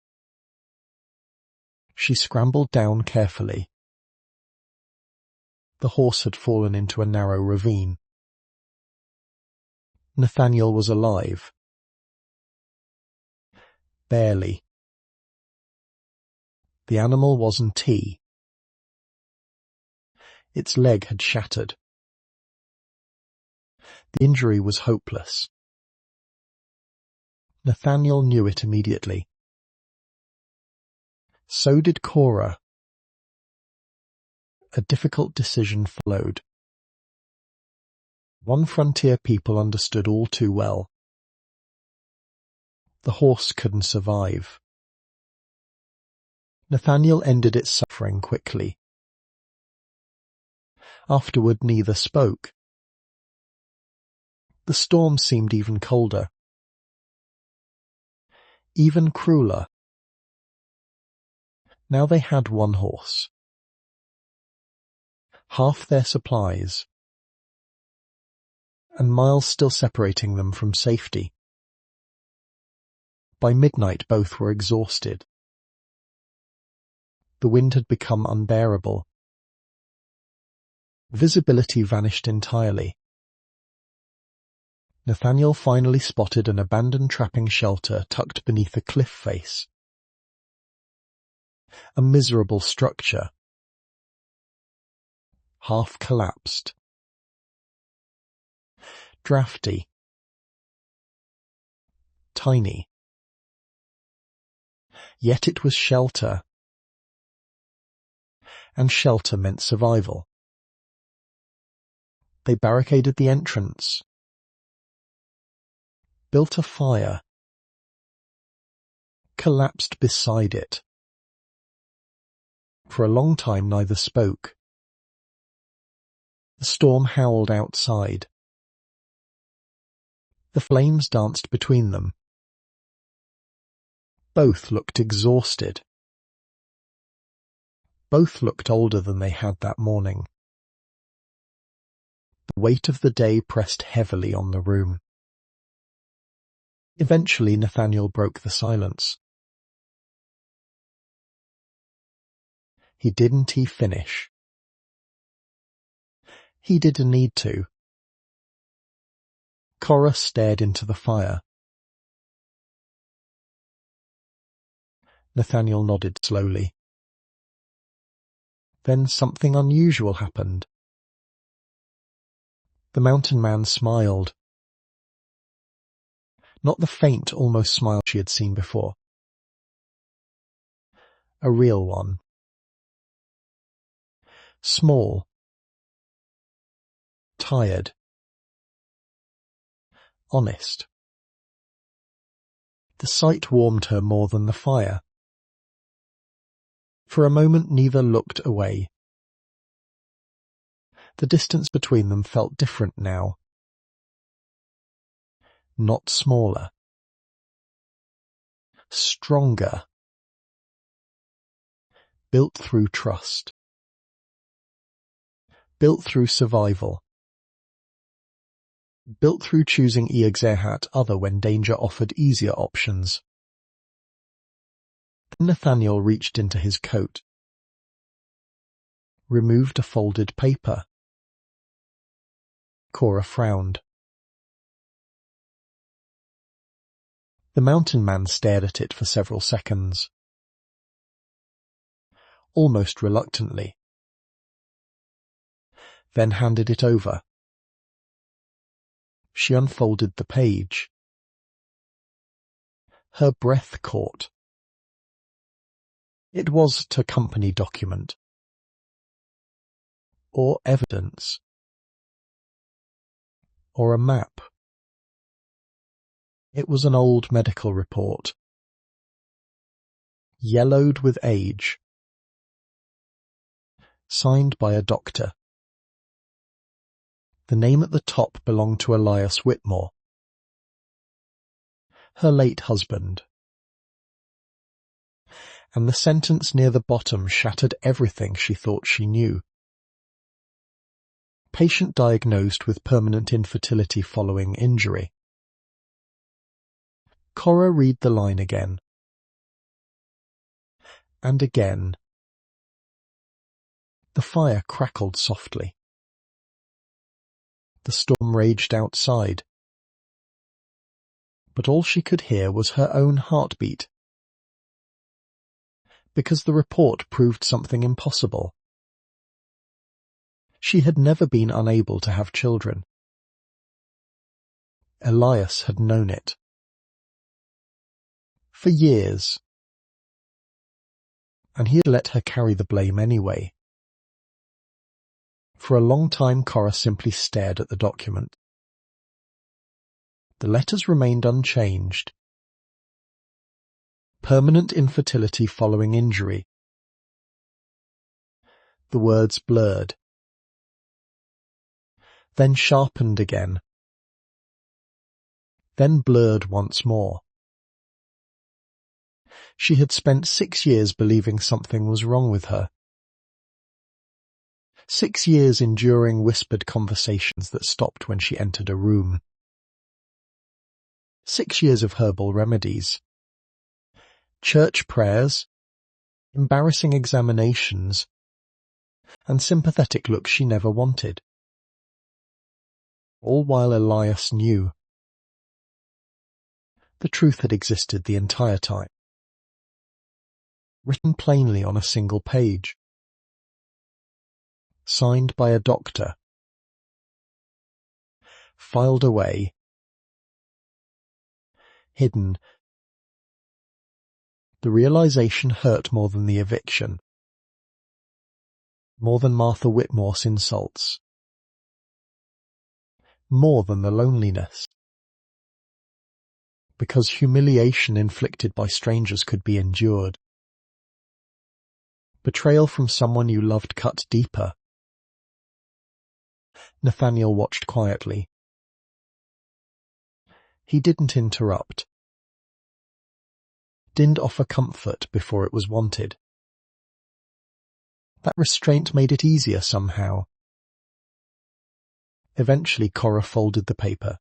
She scrambled down carefully. The horse had fallen into a narrow ravine. Nathaniel was alive. Barely. The animal wasn't he. Its leg had shattered. The injury was hopeless. Nathaniel knew it immediately. So did Cora. A difficult decision followed. One frontier people understood all too well. The horse couldn't survive. Nathaniel ended its suffering quickly. Afterward neither spoke. The storm seemed even colder. Even crueler. Now they had one horse. Half their supplies. And miles still separating them from safety. By midnight both were exhausted. The wind had become unbearable. Visibility vanished entirely. Nathaniel finally spotted an abandoned trapping shelter tucked beneath a cliff face. A miserable structure. Half collapsed. Drafty. Tiny. Yet it was shelter. And shelter meant survival. They barricaded the entrance. Built a fire. Collapsed beside it. For a long time neither spoke. The storm howled outside. The flames danced between them. Both looked exhausted. Both looked older than they had that morning. The weight of the day pressed heavily on the room. Eventually Nathaniel broke the silence. He finish. He didn't need to. Cora stared into the fire. Nathaniel nodded slowly. Then something unusual happened. The mountain man smiled. Not the faint, almost smile she had seen before. A real one. Small. Tired. Honest. The sight warmed her more than the fire. For a moment neither looked away. The distance between them felt different now. Not smaller. Stronger. Built through trust. Built through survival. Built through choosing Evict other when danger offered easier options. Then Nathaniel reached into his coat. Removed a folded paper. Cora frowned. The mountain man stared at it for several seconds. Almost reluctantly. Then handed it over. She unfolded the page. Her breath caught. It was a company document. Or evidence. or a map. It was an old medical report, yellowed with age, signed by a doctor. The name at the top belonged to Elias Whitmore, her late husband. And the sentence near the bottom shattered everything she thought she knew. Patient diagnosed with permanent infertility following injury. Cora read the line again. And again. The fire crackled softly. The storm raged outside. But all she could hear was her own heartbeat. Because the report proved something impossible. She had never been unable to have children. Elias had known it. For years. And he had let her carry the blame anyway. For a long time Cora simply stared at the document. The letters remained unchanged. Permanent infertility following injury. The words blurred. Then sharpened again. Then blurred once more. She had spent 6 years believing something was wrong with her. 6 years enduring whispered conversations that stopped when she entered a room. 6 years of herbal remedies. Church prayers, embarrassing examinations, and sympathetic looks she never wanted. All while Elias knew. The truth had existed the entire time. Written plainly on a single page. Signed by a doctor. Filed away. Hidden. The realization hurt more than the eviction. More than Martha Whitmore's insults. More than the loneliness. Because humiliation inflicted by strangers could be endured. Betrayal from someone you loved cut deeper. Nathaniel watched quietly. He didn't interrupt. Didn't offer comfort before it was wanted. That restraint made it easier somehow. Eventually Cora folded the paper.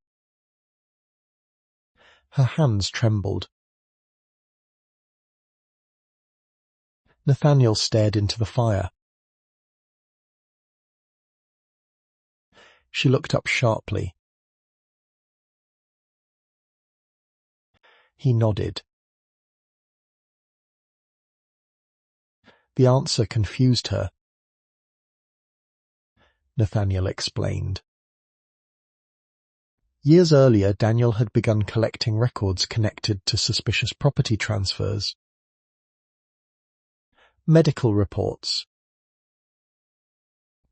Her hands trembled. Nathaniel stared into the fire. She looked up sharply. He nodded. The answer confused her. Nathaniel explained. Years earlier, Daniel had begun collecting records connected to suspicious property transfers. Medical reports.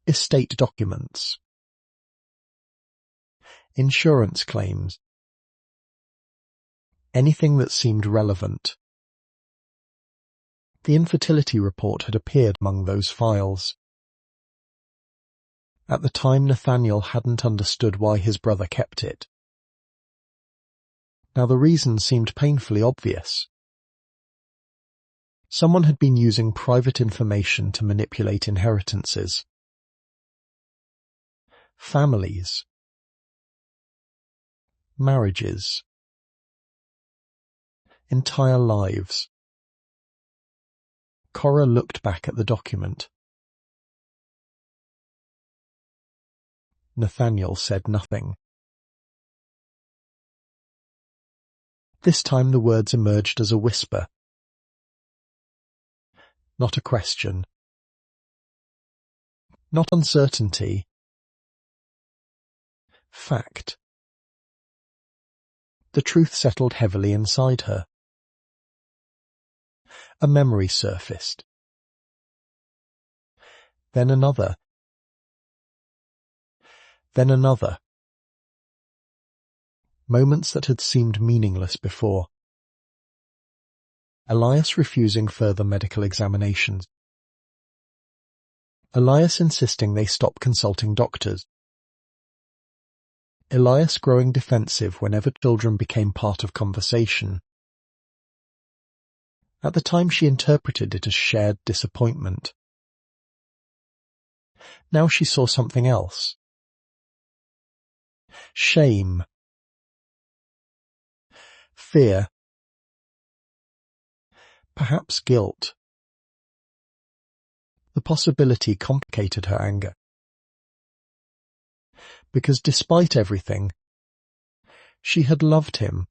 Estate documents. Insurance claims. Anything that seemed relevant. The infertility report had appeared among those files. At the time, Nathaniel hadn't understood why his brother kept it. Now the reason seemed painfully obvious. Someone had been using private information to manipulate inheritances. Families. Marriages. Entire lives. Cora looked back at the document. Nathaniel said nothing. This time the words emerged as a whisper. Not a question. Not uncertainty. Fact. The truth settled heavily inside her. A memory surfaced. Then another. Then another. Moments that had seemed meaningless before. Elias refusing further medical examinations. Elias insisting they stop consulting doctors. Elias growing defensive whenever children became part of conversation. At the time she interpreted it as shared disappointment. Now she saw something else. Shame. Fear. Perhaps guilt. The possibility complicated her anger. Because despite everything, she had loved him.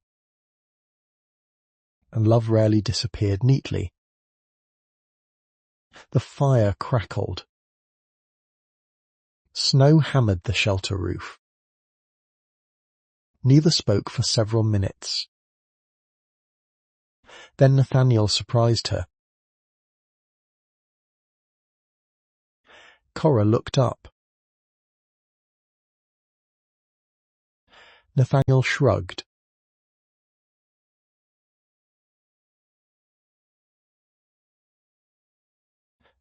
And love rarely disappeared neatly. The fire crackled. Snow hammered the shelter roof. Neither spoke for several minutes. Then Nathaniel surprised her. Cora looked up. Nathaniel shrugged.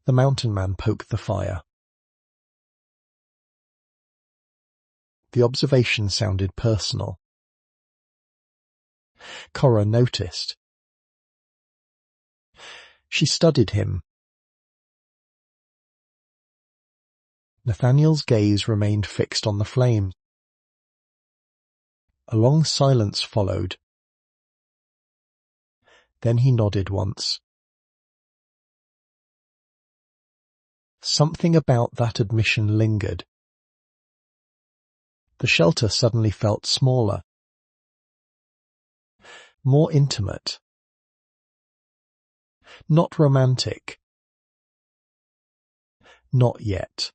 The mountain man poked the fire. The observation sounded personal. Cora noticed. She studied him. Nathaniel's gaze remained fixed on the flames. A long silence followed. Then he nodded once. Something about that admission lingered. The shelter suddenly felt smaller, more intimate, not romantic, not yet,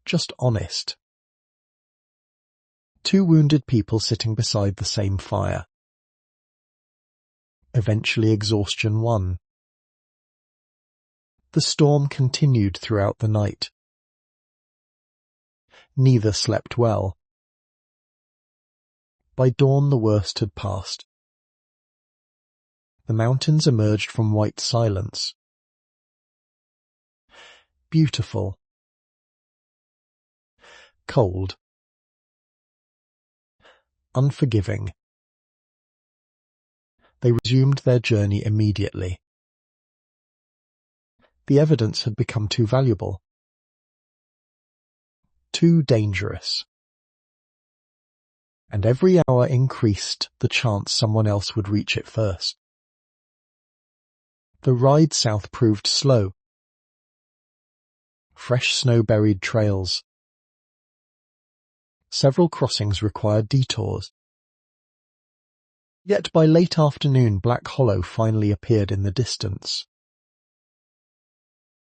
just honest. Two wounded people sitting beside the same fire. Eventually exhaustion won. The storm continued throughout the night. Neither slept well. By dawn the worst had passed. The mountains emerged from white silence. Beautiful. Cold. Unforgiving. They resumed their journey immediately. The evidence had become too valuable. Too dangerous. And every hour increased the chance someone else would reach it first. The ride south proved slow. Fresh snow-buried trails. Several crossings required detours. Yet by late afternoon Black Hollow finally appeared in the distance.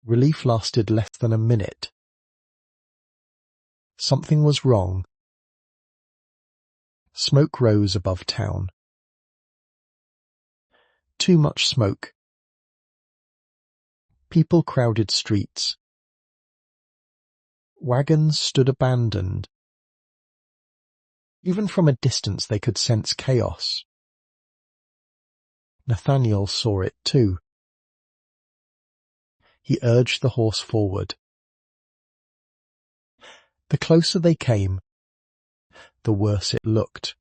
Relief lasted less than a minute. Something was wrong. Smoke rose above town. Too much smoke. People crowded streets. Wagons stood abandoned. Even from a distance they could sense chaos. Nathaniel saw it too. He urged the horse forward. The closer they came, the worse it looked.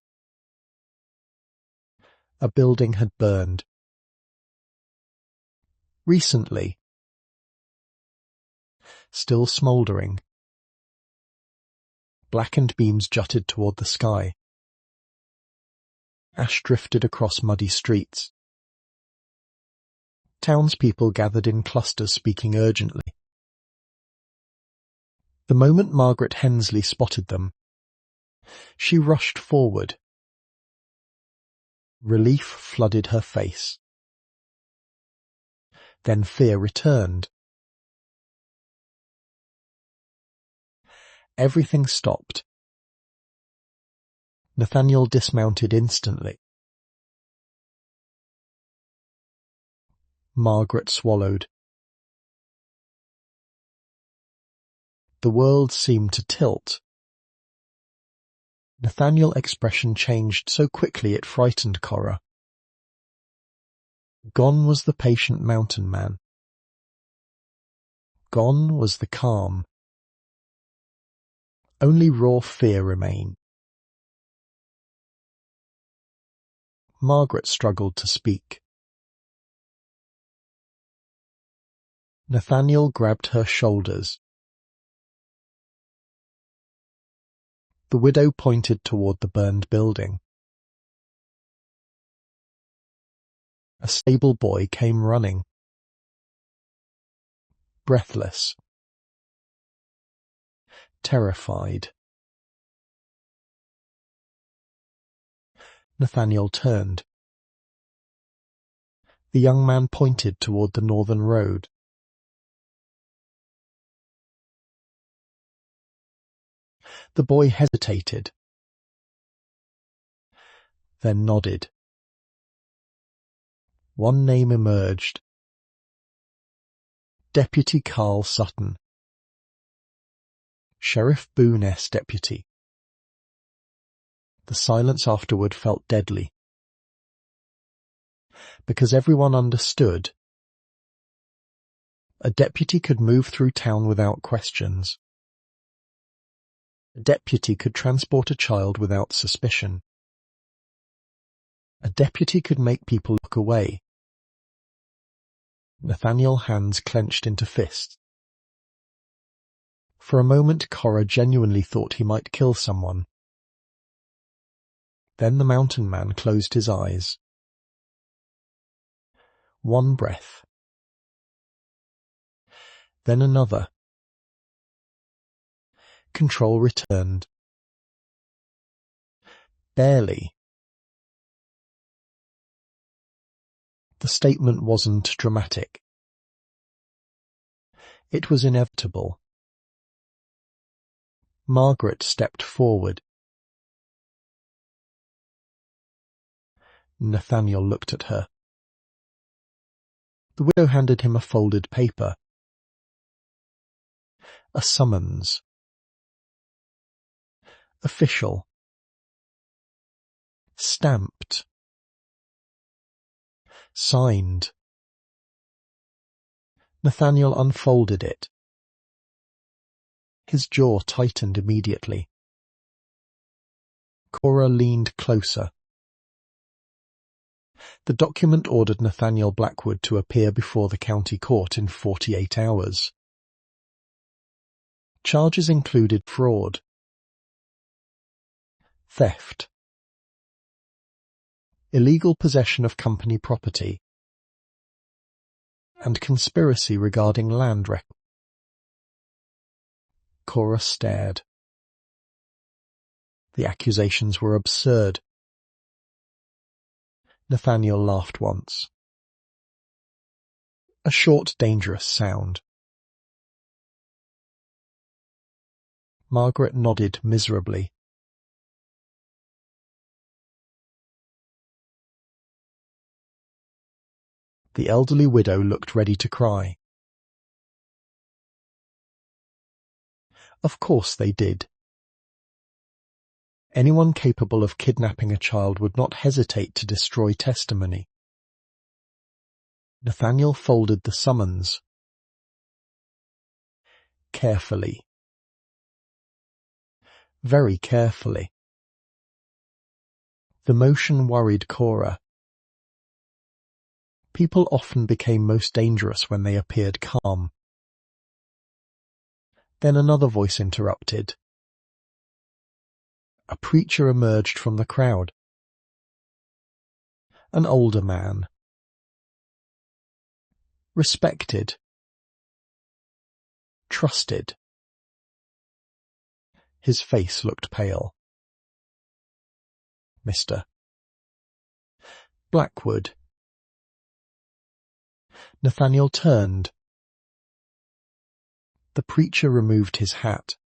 A building had burned. Recently. Still smouldering. Blackened beams jutted toward the sky. Ash drifted across muddy streets. Townspeople gathered in clusters speaking urgently. The moment Margaret Hensley spotted them, she rushed forward. Relief flooded her face. Then fear returned. Everything stopped. Nathaniel dismounted instantly. Margaret swallowed. The world seemed to tilt. Nathaniel's expression changed so quickly it frightened Cora. Gone was the patient mountain man. Gone was the calm. Only raw fear remained. Margaret struggled to speak. Nathaniel grabbed her shoulders. The widow pointed toward the burned building. A stable boy came running. Breathless. Terrified. Nathaniel turned. The young man pointed toward the northern road. The boy hesitated, then nodded. One name emerged. Deputy Carl Sutton. Sheriff Boone-S deputy. The silence afterward felt deadly. Because everyone understood. A deputy could move through town without questions. A deputy could transport a child without suspicion. A deputy could make people look away. Nathaniel's hands clenched into fists. For a moment Cora genuinely thought he might kill someone. Then the mountain man closed his eyes. One breath. Then another. Control returned. Barely. The statement wasn't dramatic. It was inevitable. Margaret stepped forward. Nathaniel looked at her. The widow handed him a folded paper. A summons. Official. Stamped. Signed. Nathaniel unfolded it. His jaw tightened immediately. Cora leaned closer. The document ordered Nathaniel Blackwood to appear before the county court in 48 hours. Charges included fraud, theft, illegal possession of company property, and conspiracy regarding land records. Cora stared. The accusations were absurd. Nathaniel laughed once. A short, dangerous sound. Margaret nodded miserably. The elderly widow looked ready to cry. Of course they did. Anyone capable of kidnapping a child would not hesitate to destroy testimony. Nathaniel folded the summons. Carefully. Very carefully. The motion worried Cora. People often became most dangerous when they appeared calm. Then another voice interrupted. A preacher emerged from the crowd. An older man. Respected. Trusted. His face looked pale. Mr. Blackwood. Nathaniel turned. The preacher removed his hat.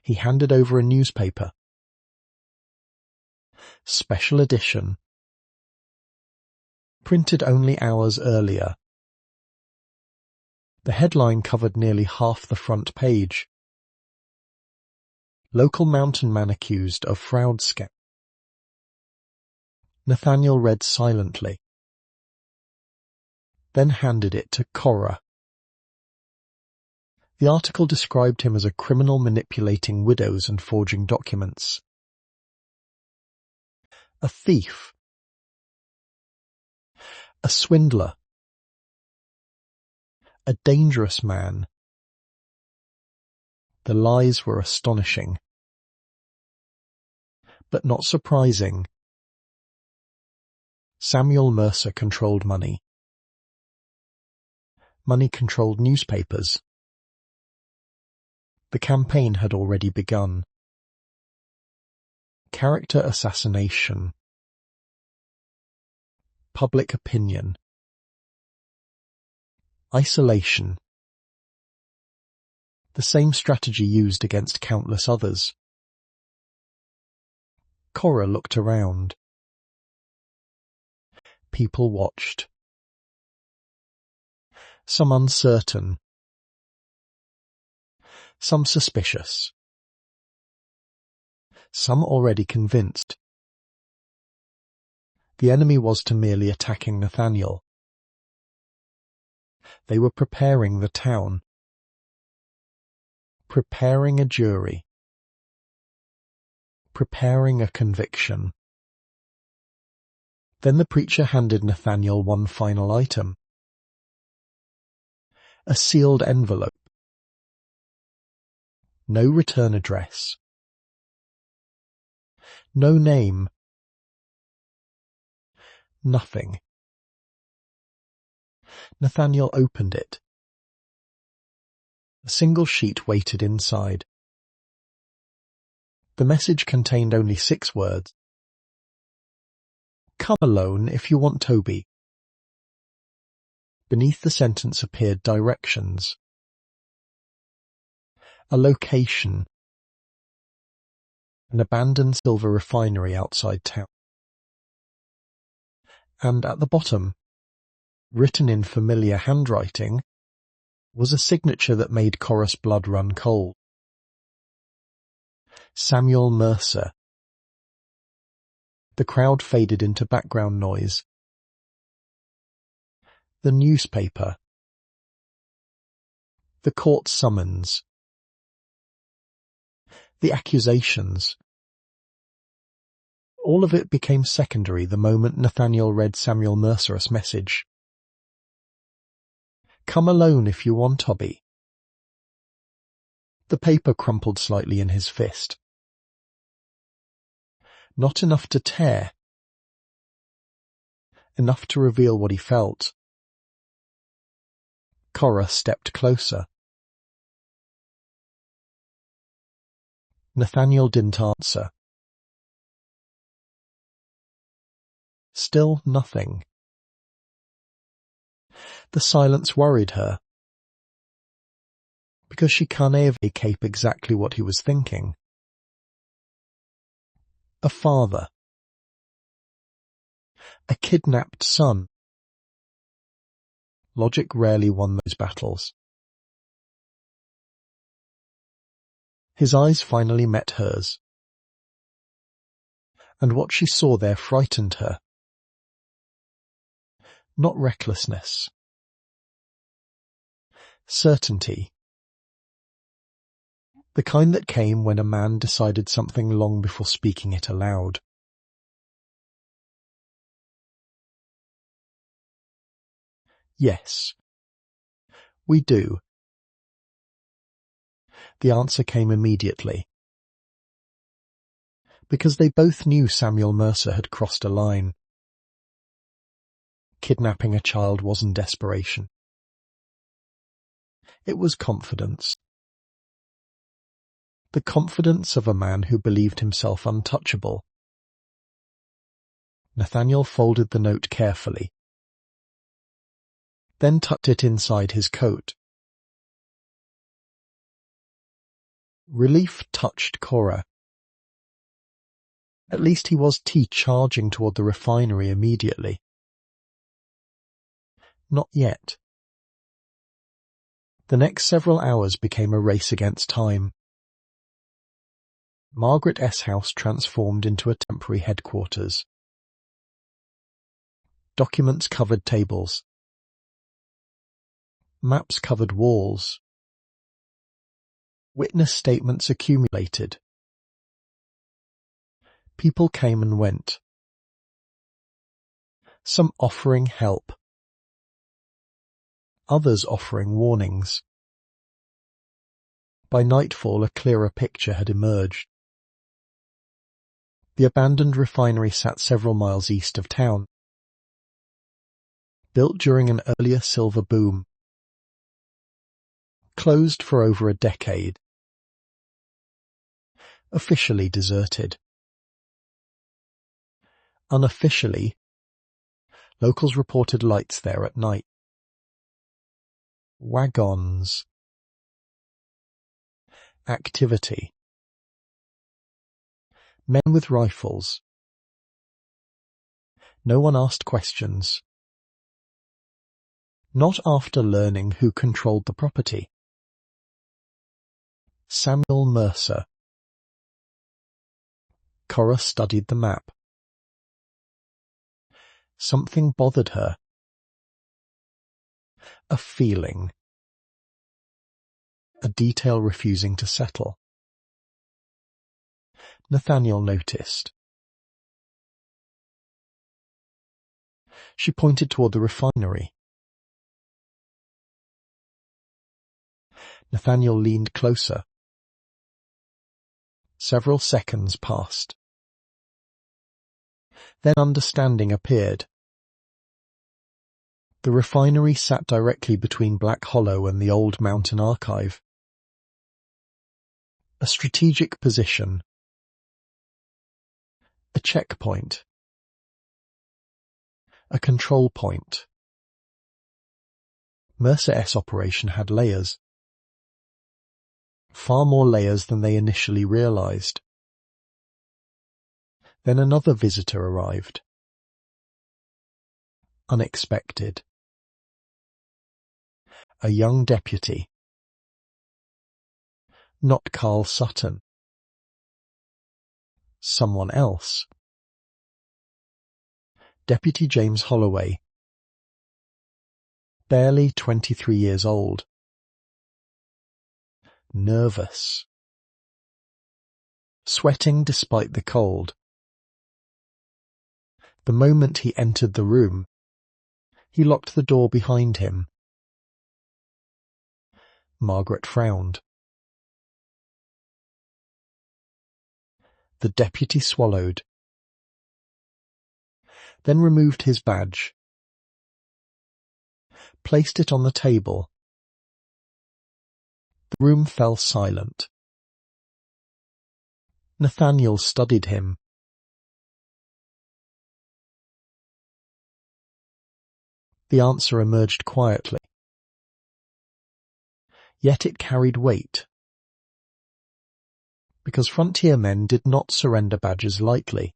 He handed over a newspaper. Special edition. Printed only hours earlier. The headline covered nearly half the front page. Local mountain man accused of fraud scam. Nathaniel read silently, then handed it to Cora. The article described him as a criminal manipulating widows and forging documents. A thief. A swindler. A dangerous man. The lies were astonishing, but not surprising. Samuel Mercer controlled money. Money controlled newspapers. The campaign had already begun. Character assassination. Public opinion. Isolation. The same strategy used against countless others. Cora looked around. People watched. Some uncertain. Some suspicious. Some already convinced. The enemy was to merely attacking Nathaniel. They were preparing the town. Preparing a jury. Preparing a conviction. Then the preacher handed Nathaniel one final item. A sealed envelope. No return address. No name. Nothing. Nathaniel opened it. A single sheet waited inside. The message contained only 6 words. Come alone if you want Toby. Beneath the sentence appeared directions. A location. An abandoned silver refinery outside town. And at the bottom, written in familiar handwriting, was a signature that made Cora's blood run cold. Samuel Mercer. The crowd faded into background noise. The newspaper. The court summons. The accusations. All of it became secondary the moment Nathaniel read Samuel Mercer's message. Come alone if you want Toby. The paper crumpled slightly in his fist. Not enough to tear. Enough to reveal what he felt. Cora stepped closer. Nathaniel didn't answer. Still nothing. The silence worried her, because she can't escape exactly what he was thinking. A father. A kidnapped son. Logic rarely won those battles. His eyes finally met hers, and what she saw there frightened her. Not recklessness. Certainty. The kind that came when a man decided something long before speaking it aloud. Yes. We do. The answer came immediately. Because they both knew Samuel Mercer had crossed a line. Kidnapping a child wasn't desperation. It was confidence. The confidence of a man who believed himself untouchable. Nathaniel folded the note carefully, then tucked it inside his coat. Relief touched Cora. At least he was charging toward the refinery immediately. Not yet. The next several hours became a race against time. Margaret S. House transformed into a temporary headquarters. Documents covered tables. Maps covered walls. Witness statements accumulated. People came and went, some offering help, others offering warnings. By nightfall, a clearer picture had emerged. The abandoned refinery sat several miles east of town. Built during an earlier silver boom. Closed for over a decade. Officially deserted. Unofficially, locals reported lights there at night. Wagons. Activity. Men with rifles. No one asked questions. Not after learning who controlled the property. Samuel Mercer. Cora studied the map. Something bothered her. A feeling. A detail refusing to settle. Nathaniel noticed. She pointed toward the refinery. Nathaniel leaned closer. Several seconds passed. Then understanding appeared. The refinery sat directly between Black Hollow and the old mountain archive. A strategic position. A checkpoint. A control point. Mercer S. operation had layers. Far more layers than they initially realized. Then another visitor arrived. Unexpected. A young deputy. Not Carl Sutton. Someone else. Deputy James Holloway. Barely 23 years old. Nervous. Sweating despite the cold. The moment he entered the room, he locked the door behind him. Margaret frowned. The deputy swallowed. Then removed his badge. Placed it on the table. The room fell silent. Nathaniel studied him. The answer emerged quietly. Yet it carried weight. Because frontier men did not surrender badges lightly.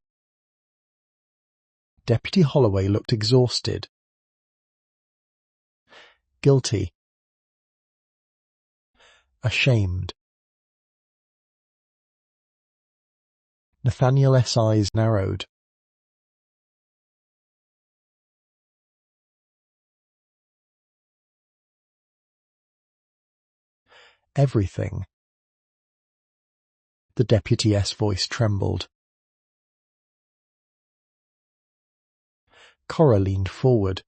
Deputy Holloway looked exhausted. Guilty. Ashamed. Nathaniel's eyes narrowed. Everything. The deputy's voice trembled. Cora leaned forward.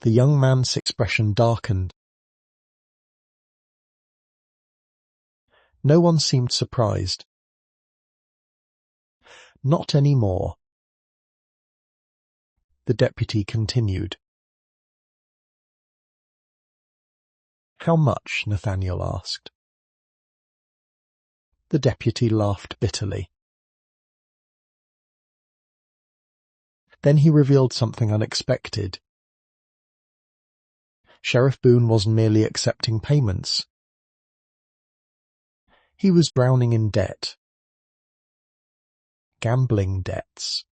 The young man's expression darkened. No one seemed surprised. Not anymore. The deputy continued. How much? Nathaniel asked. The deputy laughed bitterly. Then he revealed something unexpected. Sheriff Boone wasn't merely accepting payments. He was drowning in debt. Gambling debts.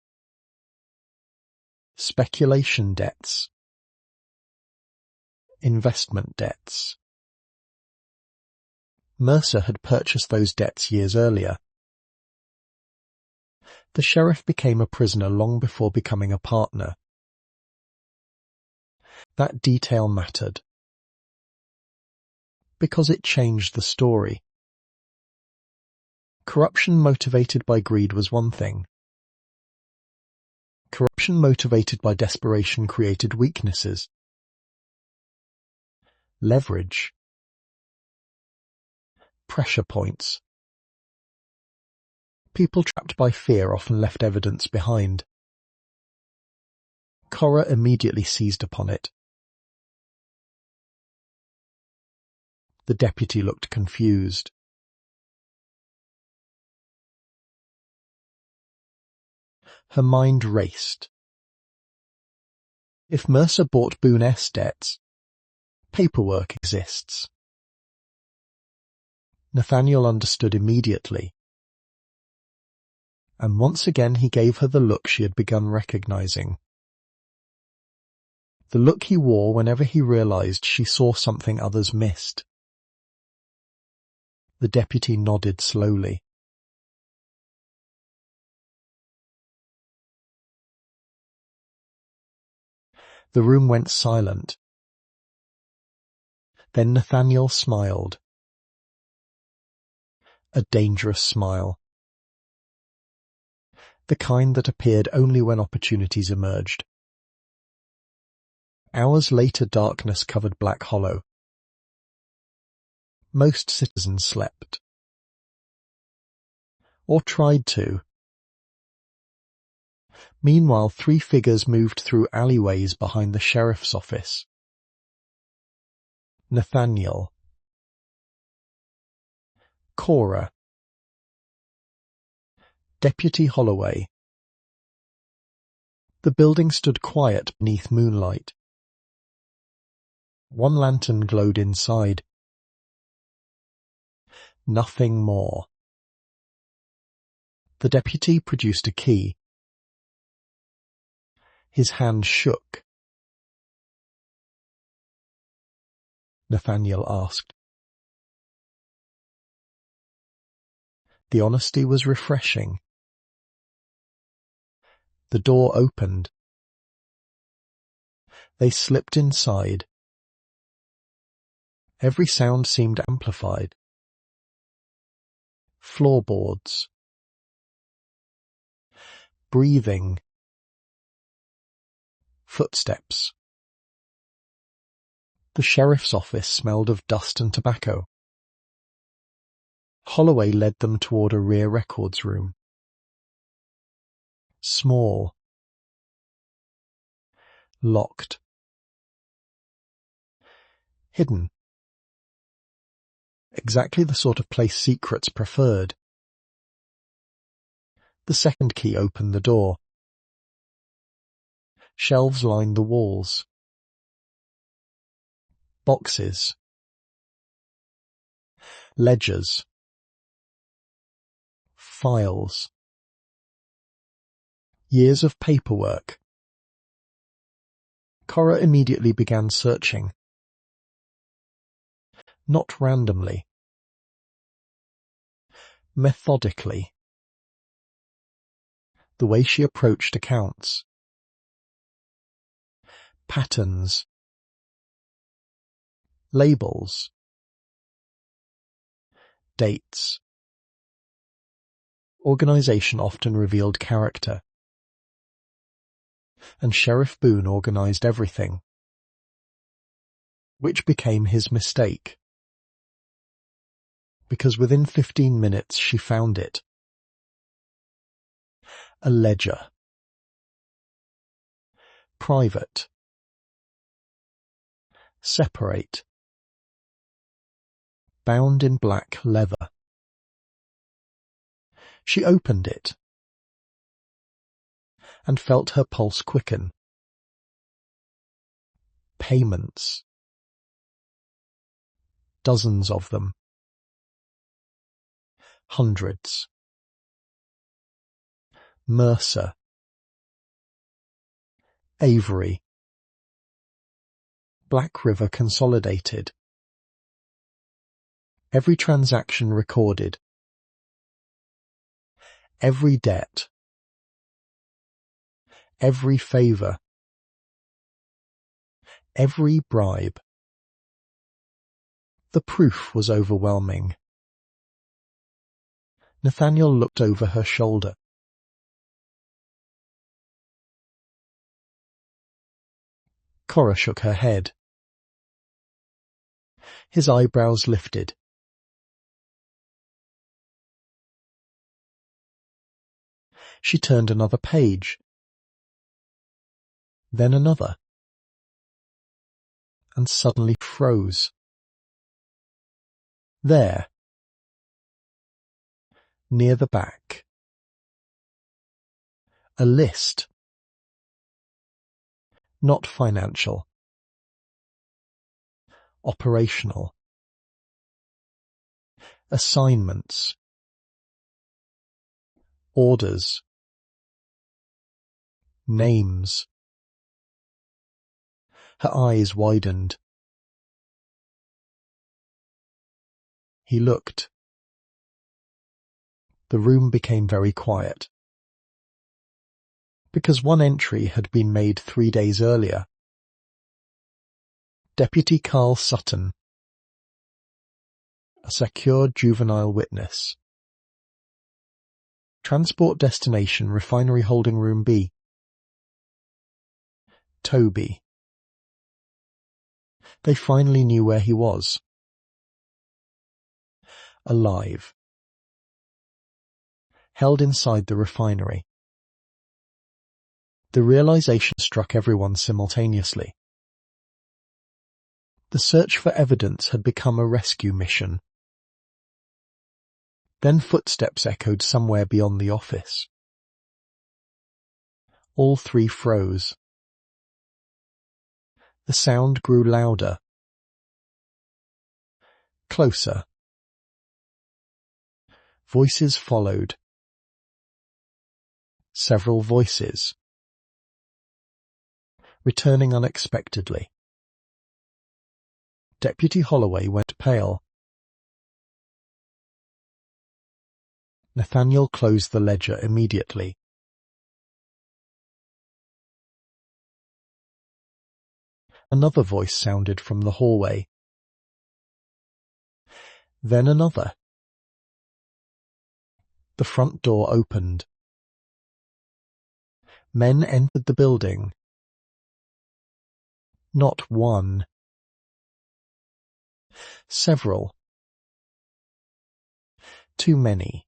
Speculation debts. Investment debts. Mercer had purchased those debts years earlier. The sheriff became a prisoner long before becoming a partner. That detail mattered, because it changed the story. Corruption motivated by greed was one thing. Corruption motivated by desperation created weaknesses. Leverage. Pressure points. People trapped by fear often left evidence behind. Cora immediately seized upon it. The deputy looked confused. Her mind raced. If Mercer bought Boone S debts, paperwork exists. Nathaniel understood immediately. And once again he gave her the look she had begun recognizing. The look he wore whenever he realized she saw something others missed. The deputy nodded slowly. The room went silent. Then Nathaniel smiled. A dangerous smile. The kind that appeared only when opportunities emerged. Hours later, darkness covered Black Hollow. Most citizens slept. Or tried to. Meanwhile, 3 figures moved through alleyways behind the sheriff's office. Nathaniel. Cora. Deputy Holloway. The building stood quiet beneath moonlight. One lantern glowed inside. Nothing more. The deputy produced a key. His hand shook. Nathaniel asked. The honesty was refreshing. The door opened. They slipped inside. Every sound seemed amplified. Floorboards. Breathing. Footsteps. The sheriff's office smelled of dust and tobacco. Holloway led them toward a rear records room. Small. Locked. Hidden. Exactly the sort of place secrets preferred. The second key opened the door. Shelves lined the walls. Boxes. Ledgers. Files. Years of paperwork. Cora immediately began searching. Not randomly. Methodically. The way she approached accounts. Patterns. Labels. Dates. Organization often revealed character. And Sheriff Boone organized everything. Which became his mistake. Because within 15 minutes she found it. A ledger. Private. Separate. Bound in black leather. She opened it and felt her pulse quicken. Payments. Dozens of them. Hundreds. Mercer. Avery. Black River Consolidated. Every transaction recorded. Every debt. Every favor. Every bribe. The proof was overwhelming. Nathaniel looked over her shoulder. Cora shook her head. His eyebrows lifted. She turned another page, then another, and suddenly froze. There, near the back, a list. Not financial. Operational. Assignments. Orders. Names. Her eyes widened. He looked. The room became very quiet. Because one entry had been made 3 days earlier. Deputy Carl Sutton. A secured juvenile witness. Transport destination Refinery Holding Room B. Toby. They finally knew where he was. Alive. Held inside the refinery. The realization struck everyone simultaneously. The search for evidence had become a rescue mission. Then footsteps echoed somewhere beyond the office. All three froze. The sound grew louder. Closer. Voices followed. Several voices. Returning unexpectedly. Deputy Holloway went pale. Nathaniel closed the ledger immediately. Another voice sounded from the hallway. Then another. The front door opened. Men entered the building. Not one. Several. Too many.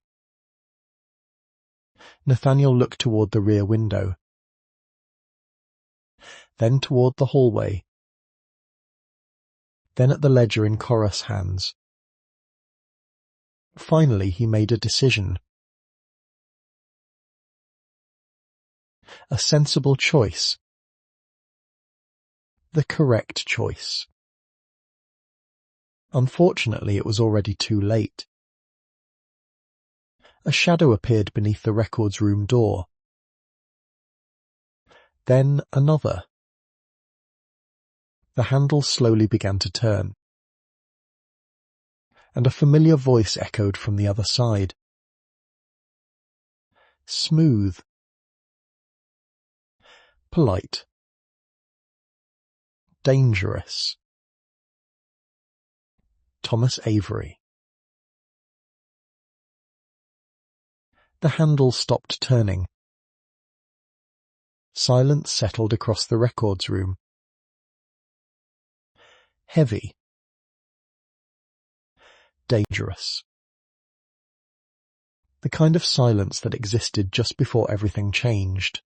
Nathaniel looked toward the rear window. Then toward the hallway. Then at the ledger in Cora's hands. Finally he made a decision. A sensible choice. The correct choice. Unfortunately, it was already too late. A shadow appeared beneath the records room door. Then another. The handle slowly began to turn. And a familiar voice echoed from the other side. Smooth. Polite. Dangerous. Thomas Avery. The handle stopped turning. Silence settled across the records room. Heavy. Dangerous. The kind of silence that existed just before everything changed.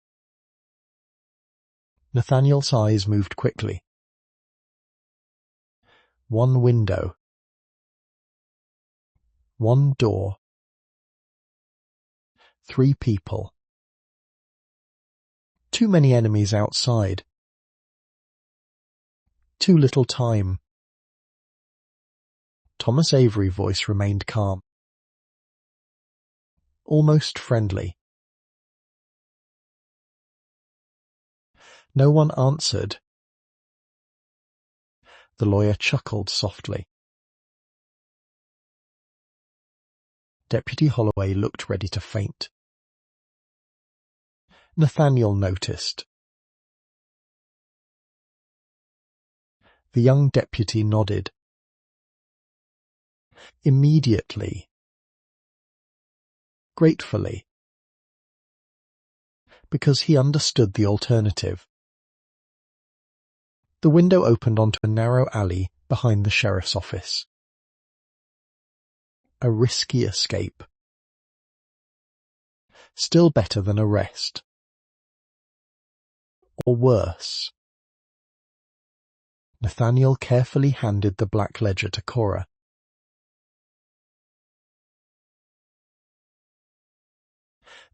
Nathaniel's eyes moved quickly. One window. One door. 3 people. Too many enemies outside. Too little time. Thomas Avery's voice remained calm. Almost friendly. No one answered. The lawyer chuckled softly. Deputy Holloway looked ready to faint. Nathaniel noticed. The young deputy nodded. Immediately. Gratefully. Because he understood the alternative. The window opened onto a narrow alley behind the sheriff's office. A risky escape. Still better than arrest. Or worse. Nathaniel carefully handed the black ledger to Cora.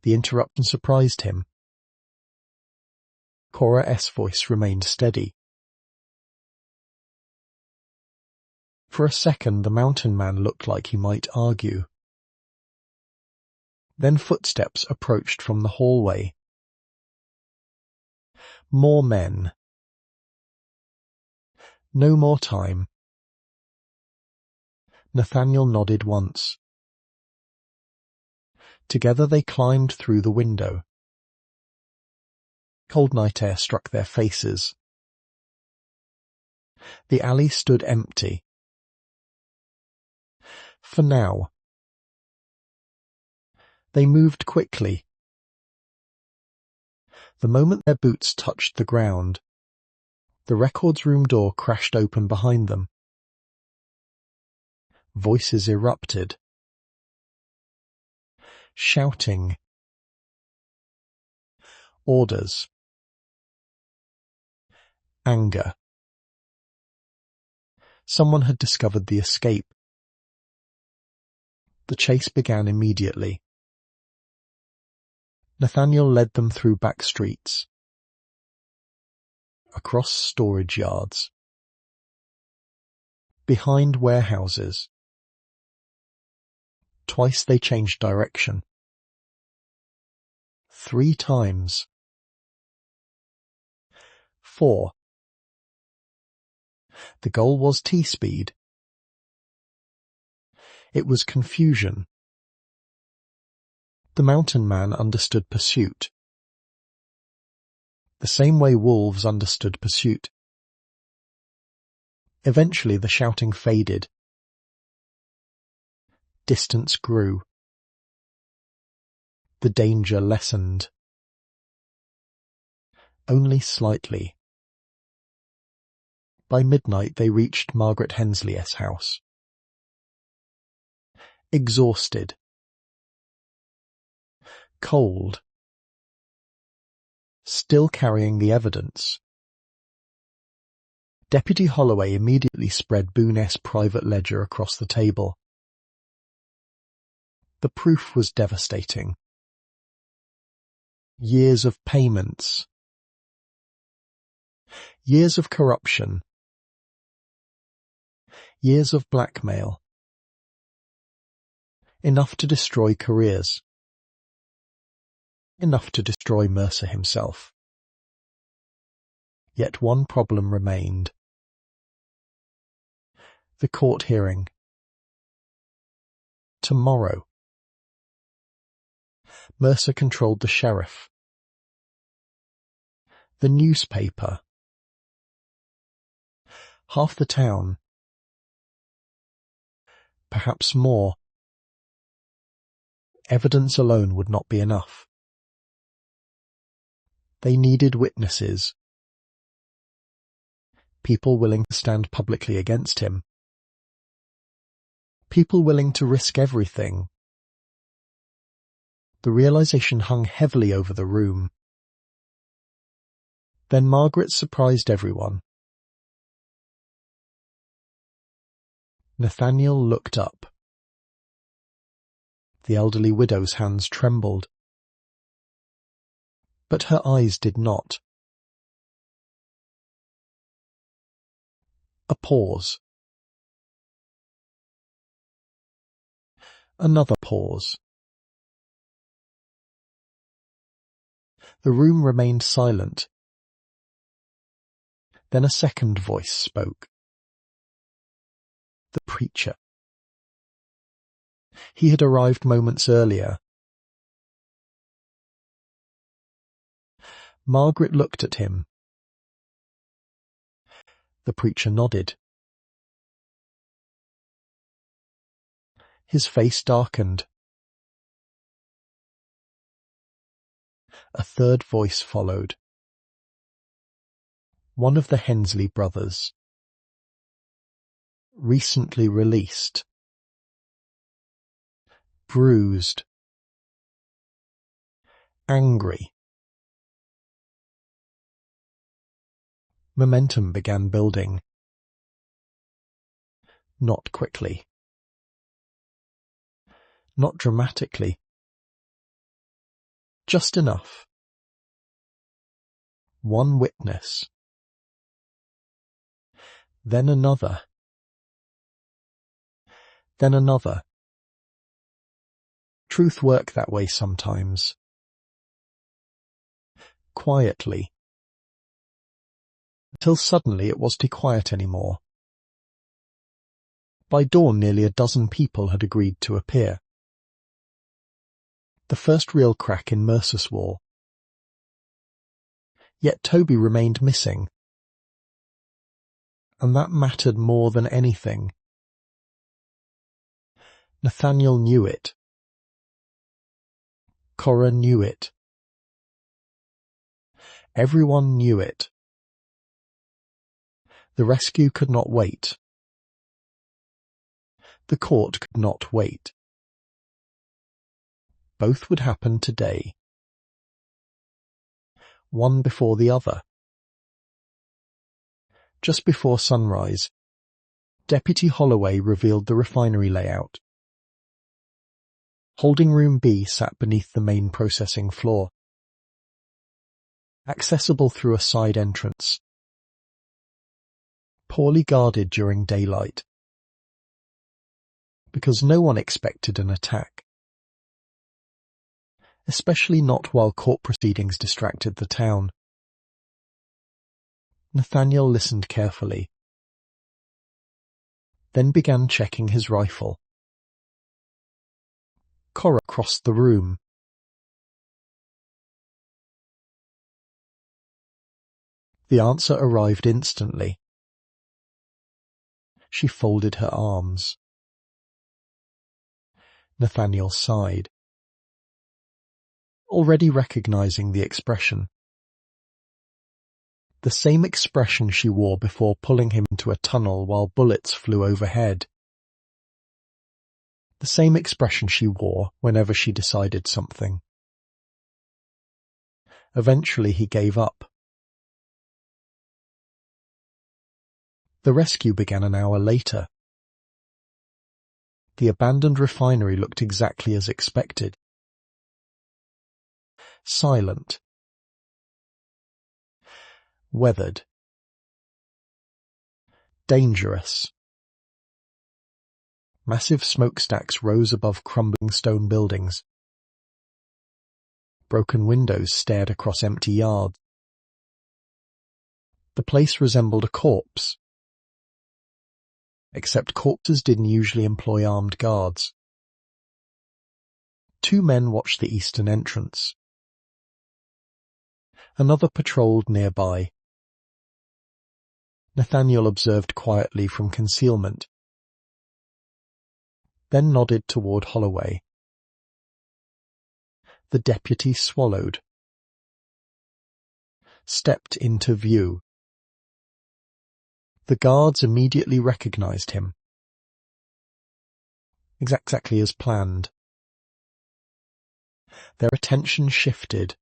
The interruption surprised him. Cora's voice remained steady. For a second the mountain man looked like he might argue. Then footsteps approached from the hallway. More men. No more time. Nathaniel nodded once. Together they climbed through the window. Cold night air struck their faces. The alley stood empty. For now. They moved quickly. The moment their boots touched the ground, the records room door crashed open behind them. Voices erupted. Shouting. Orders. Anger. Someone had discovered the escape. The chase began immediately. Nathaniel led them through back streets, across storage yards, behind warehouses. Twice they changed direction. 3 times. 4. The goal was T-speed. It was confusion. The mountain man understood pursuit. The same way wolves understood pursuit. Eventually the shouting faded. Distance grew. The danger lessened. Only slightly. By midnight they reached Margaret Hensley's house. Exhausted. Cold. Still carrying the evidence. Deputy Holloway immediately spread Boone's private ledger across the table. The proof was devastating. Years of payments. Years of corruption. Years of blackmail. Enough to destroy careers. Enough to destroy Mercer himself. Yet one problem remained. The court hearing. Tomorrow. Mercer controlled the sheriff. The newspaper. Half the town. Perhaps more. Evidence alone would not be enough. They needed witnesses. People willing to stand publicly against him. People willing to risk everything. The realization hung heavily over the room. Then Margaret surprised everyone. Nathaniel looked up. The elderly widow's hands trembled. But her eyes did not. A pause. Another pause. The room remained silent. Then a second voice spoke. The preacher. He had arrived moments earlier. Margaret looked at him. The preacher nodded. His face darkened. A third voice followed. One of the Hensley brothers. Recently released. Bruised. Angry. Momentum began building. Not quickly. Not dramatically. Just enough. One witness. Then another. Then another. Truth worked that way sometimes. Quietly. Until suddenly it was too quiet anymore. By dawn nearly a dozen people had agreed to appear. The first real crack in Mercer's wall. Yet Toby remained missing. And that mattered more than anything. Nathaniel knew it. Cora knew it. Everyone knew it. The rescue could not wait. The court could not wait. Both would happen today. One before the other. Just before sunrise, Deputy Holloway revealed the refinery layout. Holding Room B sat beneath the main processing floor. Accessible through a side entrance. Poorly guarded during daylight. Because no one expected an attack. Especially not while court proceedings distracted the town. Nathaniel listened carefully. Then began checking his rifle. Cora crossed the room. The answer arrived instantly. She folded her arms. Nathaniel sighed. Already recognizing the expression. The same expression she wore before pulling him into a tunnel while bullets flew overhead. The same expression she wore whenever she decided something. Eventually he gave up. The rescue began an hour later. The abandoned refinery looked exactly as expected. Silent. Weathered. Dangerous. Massive smokestacks rose above crumbling stone buildings. Broken windows stared across empty yards. The place resembled a corpse. Except corpses didn't usually employ armed guards. 2 men watched the eastern entrance. Another patrolled nearby. Nathaniel observed quietly from concealment. Then nodded toward Holloway. The deputy swallowed. Stepped into view. The guards immediately recognized him. Exactly as planned. Their attention shifted.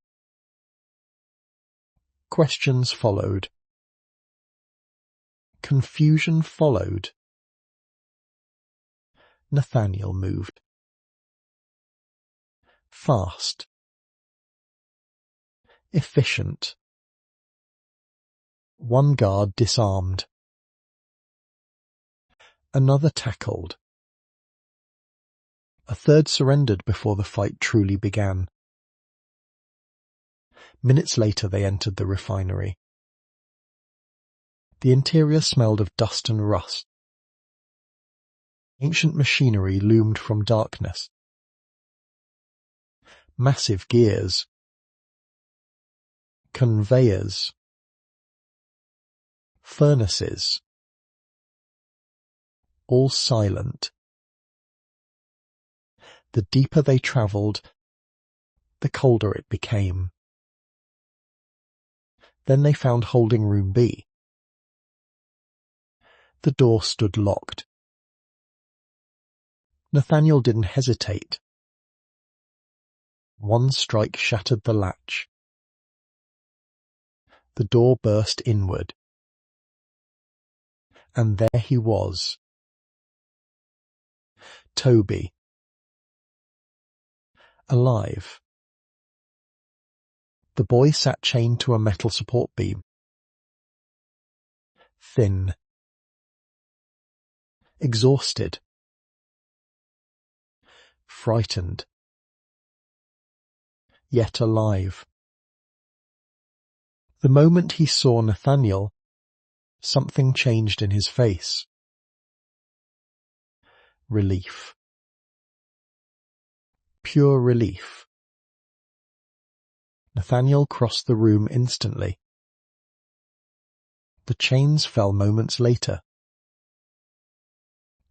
Questions followed. Confusion followed. Nathaniel moved. Fast. Efficient. One guard disarmed. Another tackled. A third surrendered before the fight truly began. Minutes later they entered the refinery. The interior smelled of dust and rust. Ancient machinery loomed from darkness. Massive gears. Conveyors. Furnaces. All silent. The deeper they travelled, the colder it became. Then they found holding room B. The door stood locked. Nathaniel didn't hesitate. One strike shattered the latch. The door burst inward. And there he was. Toby. Alive. The boy sat chained to a metal support beam. Thin. Exhausted. Frightened. Yet alive. The moment he saw Nathaniel, something changed in his face. Relief. Pure relief. Nathaniel crossed the room instantly. The chains fell moments later.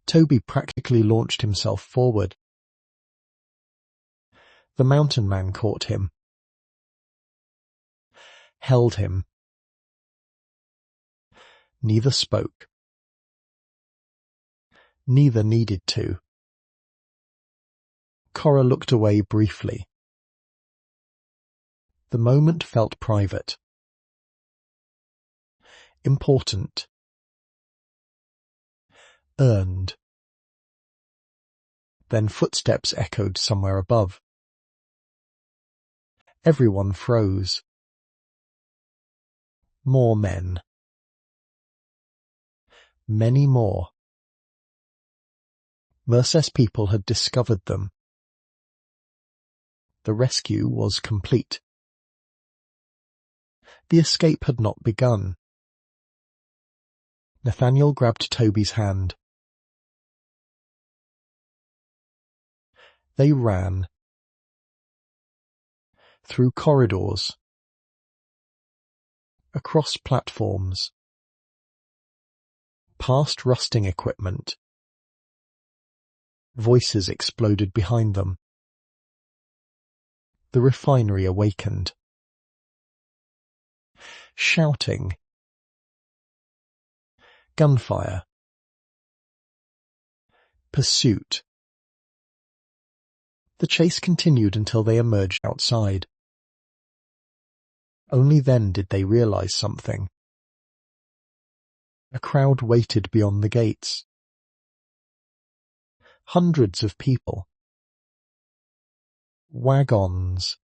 Toby practically launched himself forward. The mountain man caught him. Held him. Neither spoke. Neither needed to. Cora looked away briefly. The moment felt private. Important. Earned. Then footsteps echoed somewhere above. Everyone froze. More men. Many more. Mercer's people had discovered them. The rescue was complete. The escape had not begun. Nathaniel grabbed Toby's hand. They ran. Through corridors. Across platforms. Past rusting equipment. Voices exploded behind them. The refinery awakened. Shouting. Gunfire. Pursuit. The chase continued until they emerged outside. Only then did they realize something. A crowd waited beyond the gates. Hundreds of people. Wagons.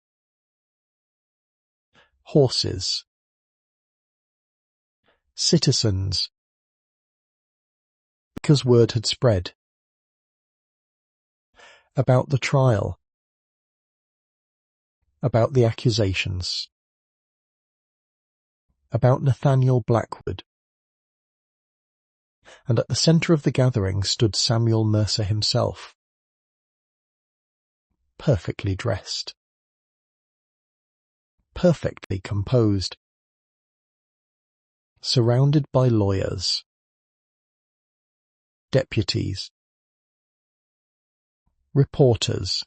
Horses. Citizens. Because word had spread. About the trial. About the accusations. About Nathaniel Blackwood. And at the centre of the gathering stood Samuel Mercer himself. Perfectly dressed. Perfectly composed. Surrounded by lawyers. Deputies. Reporters.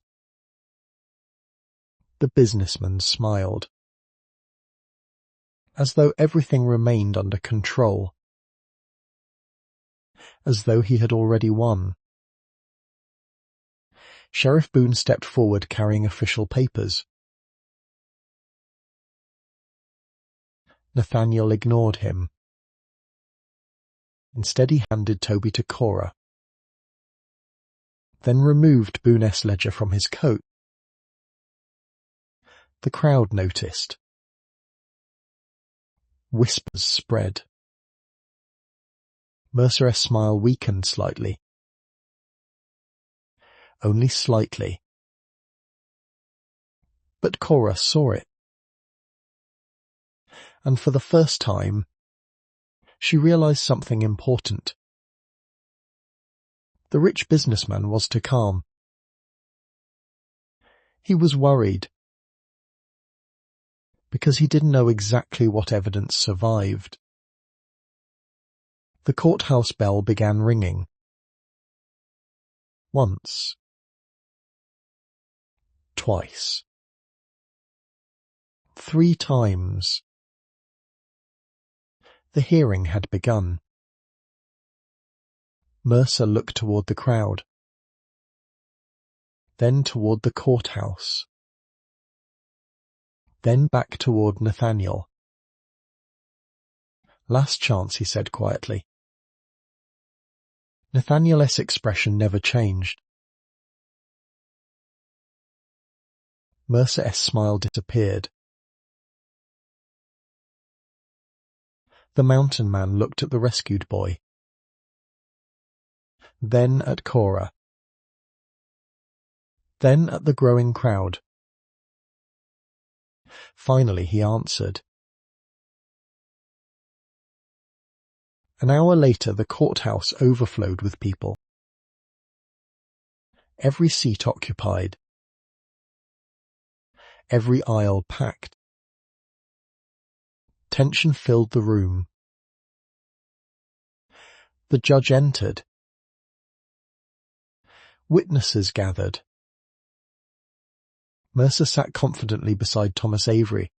The businessman smiled. As though everything remained under control. As though he had already won. Sheriff Boone stepped forward carrying official papers. Nathaniel ignored him. Instead he handed Toby to Cora. Then removed Boone's ledger from his coat. The crowd noticed. Whispers spread. Mercer's smile weakened slightly. Only slightly. But Cora saw it. And for the first time, she realized something important. The rich businessman was too calm. He was worried, because he didn't know exactly what evidence survived. The courthouse bell began ringing. Once. Twice. 3 times. The hearing had begun. Mercer looked toward the crowd, then toward the courthouse, then back toward Nathaniel. "Last chance," he said quietly. Nathaniel's expression never changed. Mercer's smile disappeared. The mountain man looked at the rescued boy, then at Cora, then at the growing crowd. Finally he answered. An hour later the courthouse overflowed with people. Every seat occupied. Every aisle packed. Tension filled the room. The judge entered. Witnesses gathered. Mercer sat confidently beside Thomas Avery.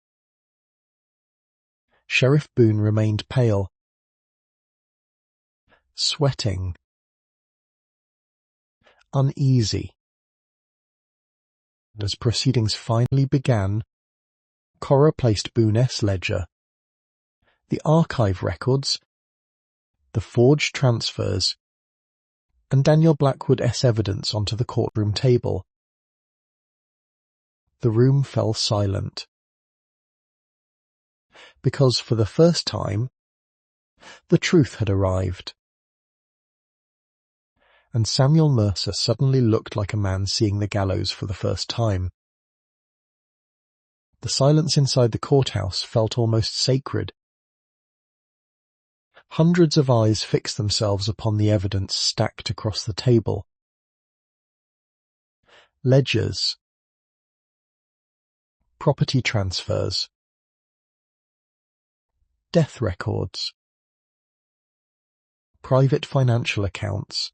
Sheriff Boone remained pale, sweating, uneasy. As proceedings finally began, Cora placed Boone's ledger, the archive records, the forged transfers, and Daniel Blackwood's evidence onto the courtroom table. The room fell silent. Because for the first time, the truth had arrived. And Samuel Mercer suddenly looked like a man seeing the gallows for the first time. The silence inside the courthouse felt almost sacred. Hundreds of eyes fixed themselves upon the evidence stacked across the table. Ledgers, property transfers, death records, private financial accounts,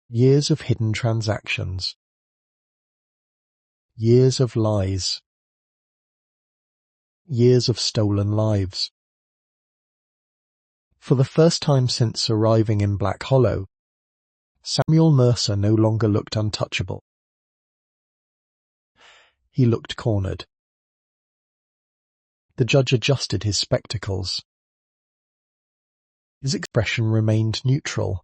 years of hidden transactions, years of lies, years of stolen lives. For the first time since arriving in Black Hollow, Samuel Mercer no longer looked untouchable. He looked cornered. The judge adjusted his spectacles. His expression remained neutral.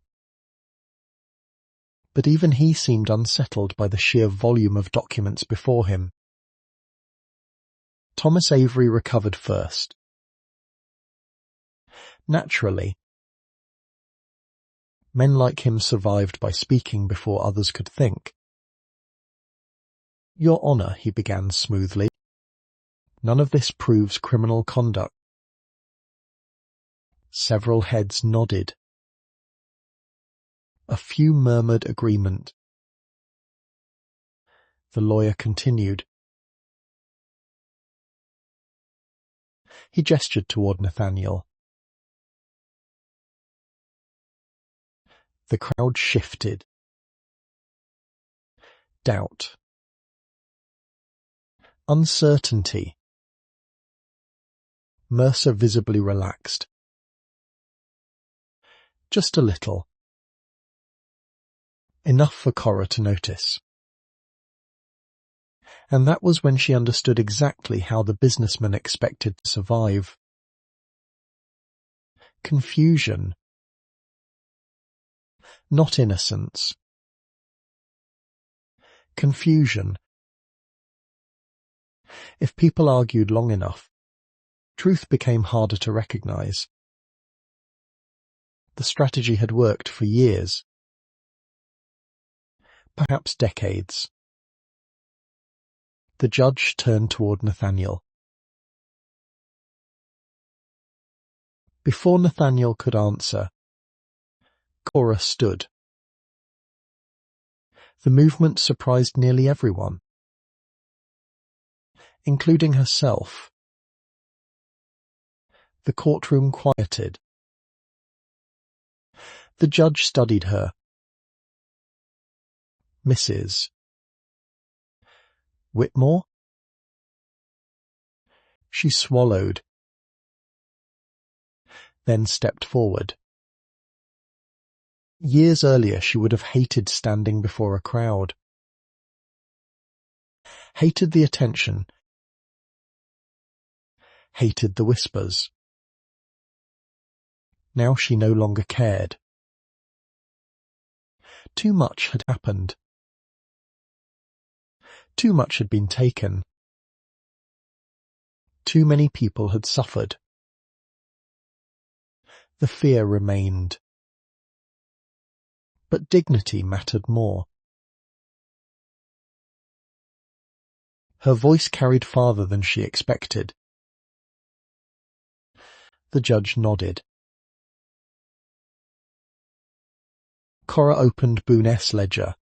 But even he seemed unsettled by the sheer volume of documents before him. Thomas Avery recovered first. Naturally, men like him survived by speaking before others could think. "Your Honour," he began smoothly, "none of this proves criminal conduct." Several heads nodded. A few murmured agreement. The lawyer continued. He gestured toward Nathaniel. The crowd shifted. Doubt. Uncertainty. Mercer visibly relaxed. Just a little. Enough for Cora to notice. And that was when she understood exactly how the businessman expected to survive. Confusion. Not innocence. Confusion. If people argued long enough, truth became harder to recognize. The strategy had worked for years. Perhaps decades. The judge turned toward Nathaniel. Before Nathaniel could answer, Cora stood. The movement surprised nearly everyone, including herself. The courtroom quieted. The judge studied her. Mrs. Whitmore? She swallowed, then stepped forward. Years earlier she would have hated standing before a crowd, hated the attention, hated the whispers. Now she no longer cared. Too much had happened. Too much had been taken. Too many people had suffered. The fear remained. But dignity mattered more. Her voice carried farther than she expected. The judge nodded. Cora opened Boone's ledger.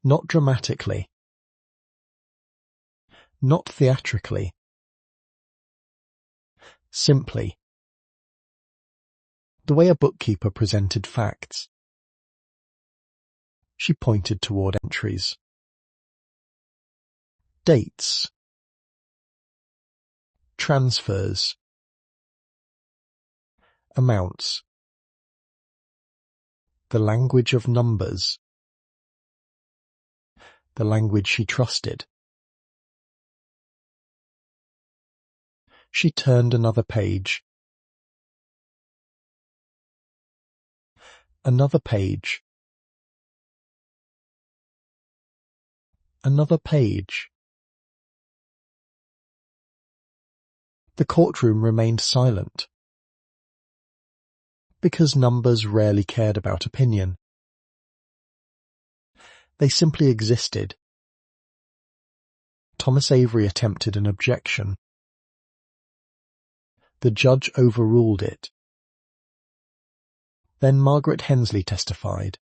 Not dramatically. Not theatrically. Simply. The way a bookkeeper presented facts. She pointed toward entries. Dates. Transfers. Amounts. The language of numbers. The language she trusted. She turned another page. Another page. Another page. The courtroom remained silent. Because numbers rarely cared about opinion. They simply existed. Thomas Avery attempted an objection. The judge overruled it. Then Margaret Hensley testified.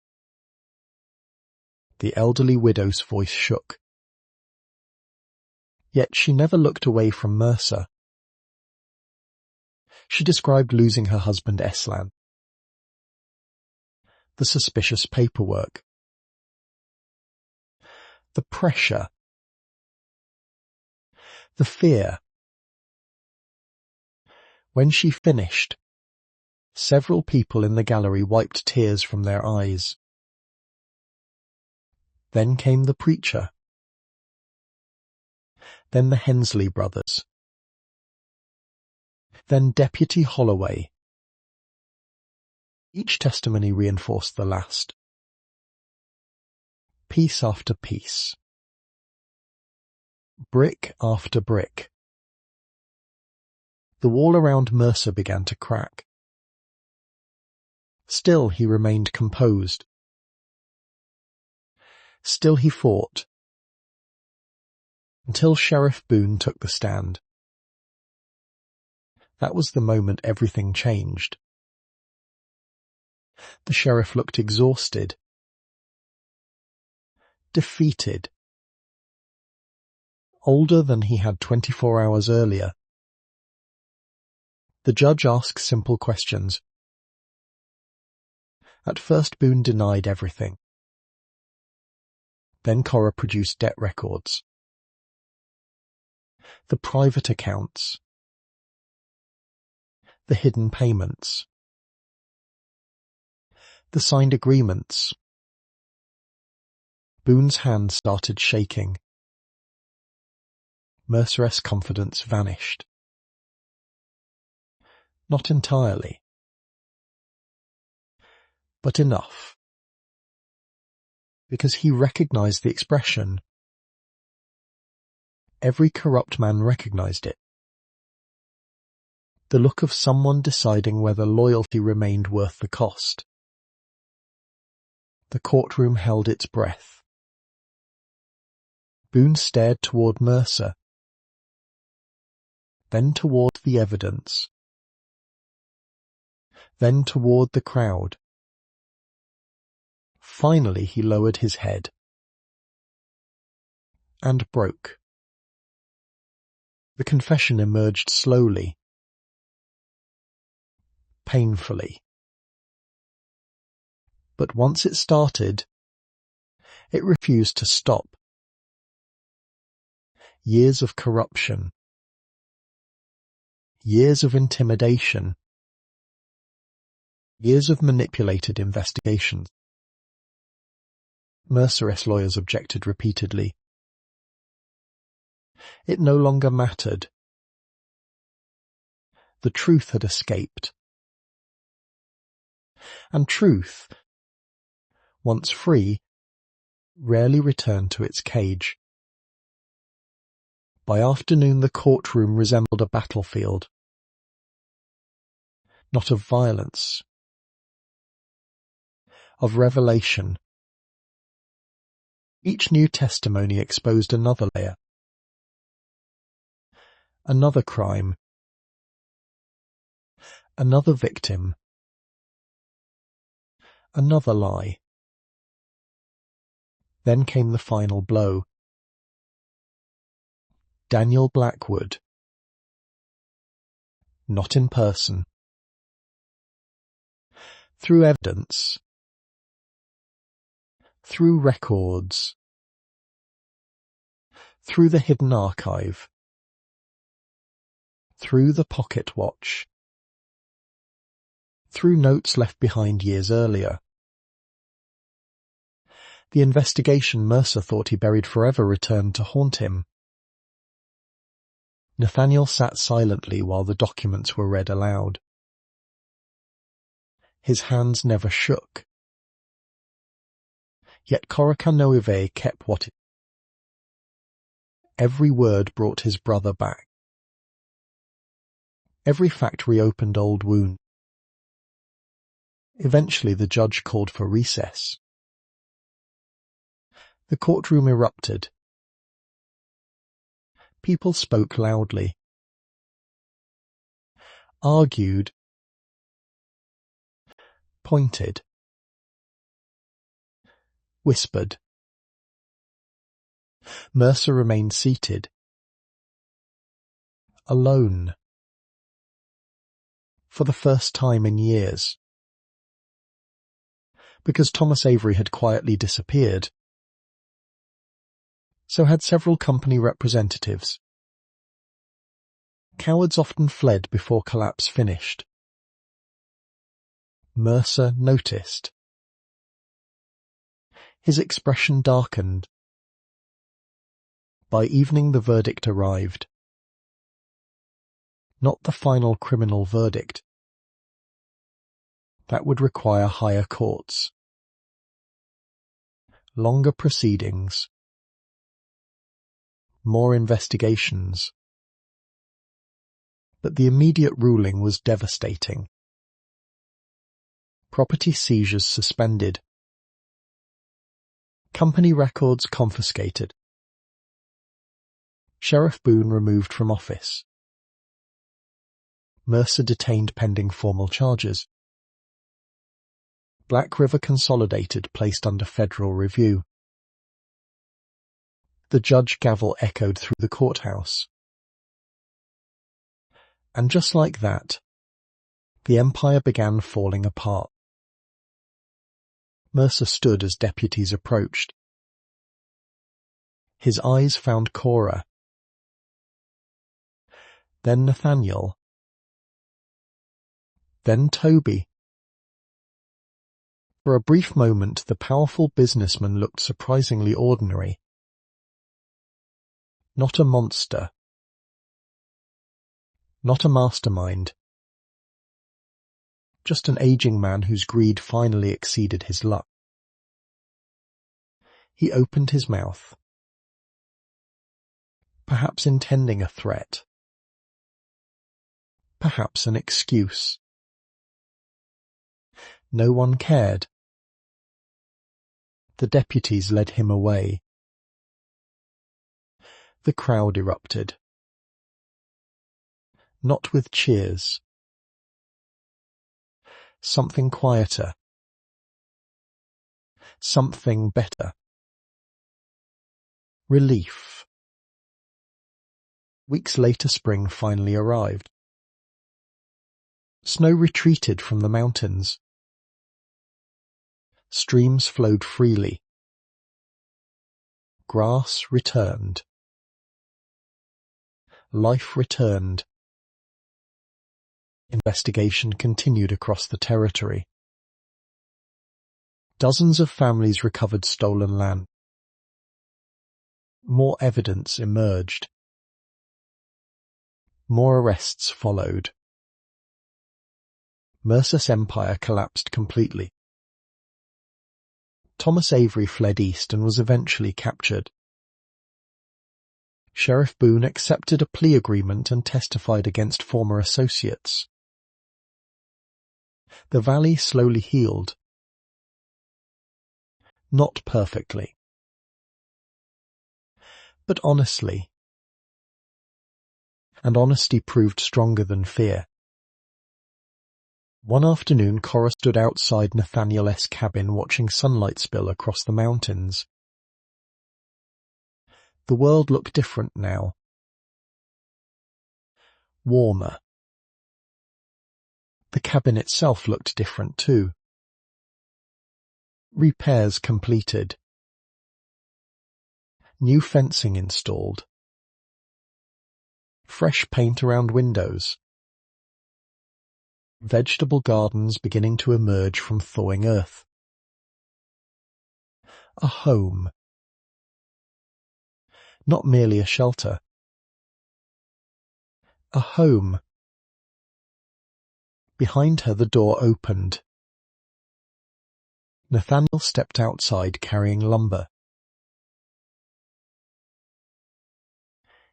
The elderly widow's voice shook. Yet she never looked away from Mercer. She described losing her husband Eslan. The suspicious paperwork. The pressure. The fear. When she finished, several people in the gallery wiped tears from their eyes. Then came the preacher. Then the Hensley brothers. Then Deputy Holloway. Each testimony reinforced the last. Piece after piece. Brick after brick. The wall around Mercer began to crack. Still he remained composed. Still he fought. Until Sheriff Boone took the stand. That was the moment everything changed. The sheriff looked exhausted. Defeated. Older than he had 24 hours earlier. The judge asked simple questions. At first Boone denied everything. Then Cora produced debt records. The private accounts. The hidden payments. The signed agreements. Boone's hand started shaking. Mercer's confidence vanished. Not entirely. But enough. Because he recognized the expression. Every corrupt man recognized it. The look of someone deciding whether loyalty remained worth the cost. The courtroom held its breath. Boone stared toward Mercer. Then toward the evidence. then toward the crowd. Finally he lowered his head and broke. The confession emerged slowly, painfully. But once it started, it refused to stop. Years of corruption, years of intimidation, years of manipulated investigations. Merciless lawyers objected repeatedly. It no longer mattered. The truth had escaped. And truth, once free, rarely returned to its cage. By afternoon the courtroom resembled a battlefield. Not of violence, of revelation. Each new testimony exposed another layer, another crime, another victim, another lie. Then came the final blow. Daniel Blackwood. Not in person. Through evidence, through records, through the hidden archive, through the pocket watch, through notes left behind years earlier. The investigation Mercer thought he buried forever returned to haunt him. Nathaniel sat silently while the documents were read aloud. His hands never shook. Yet Korokanoive kept what it. Every word brought his brother back. Every fact reopened old wounds. Eventually the judge called for recess. The courtroom erupted. People spoke loudly, argued, pointed, whispered. Mercer remained seated, alone, for the first time in years. Because Thomas Avery had quietly disappeared, so had several company representatives. Cowards often fled before collapse finished. Mercer noticed. His expression darkened. By evening the verdict arrived. Not the final criminal verdict. That would require higher courts. Longer proceedings. More investigations. But the immediate ruling was devastating. Property seizures suspended. Company records confiscated. Sheriff Boone removed from office. Mercer detained pending formal charges. Black River Consolidated placed under federal review. The judge gavel echoed through the courthouse. And just like that, the empire began falling apart. Mercer stood as deputies approached. His eyes found Cora. Then Nathaniel. Then Toby. For a brief moment the powerful businessman looked surprisingly ordinary. Not a monster. Not a mastermind. Just an aging man whose greed finally exceeded his luck. He opened his mouth. Perhaps intending a threat. Perhaps an excuse. No one cared. The deputies led him away. The crowd erupted. Not with cheers. Something quieter. Something better. Relief. Weeks later, spring finally arrived. Snow retreated from the mountains. Streams flowed freely. Grass returned. Life returned. Investigation continued across the territory. Dozens of families recovered stolen land. More evidence emerged. More arrests followed. Mercer's empire collapsed completely. Thomas Avery fled east and was eventually captured. Sheriff Boone accepted a plea agreement and testified against former associates. The valley slowly healed. Not perfectly. But honestly. And honesty proved stronger than fear. One afternoon, Cora stood outside Nathaniel S. cabin watching sunlight spill across the mountains. The world looked different now. Warmer. The cabin itself looked different too. Repairs completed. New fencing installed. Fresh paint around windows. Vegetable gardens beginning to emerge from thawing earth. A home. Not merely a shelter. A home. Behind her the door opened. Nathaniel stepped outside carrying lumber.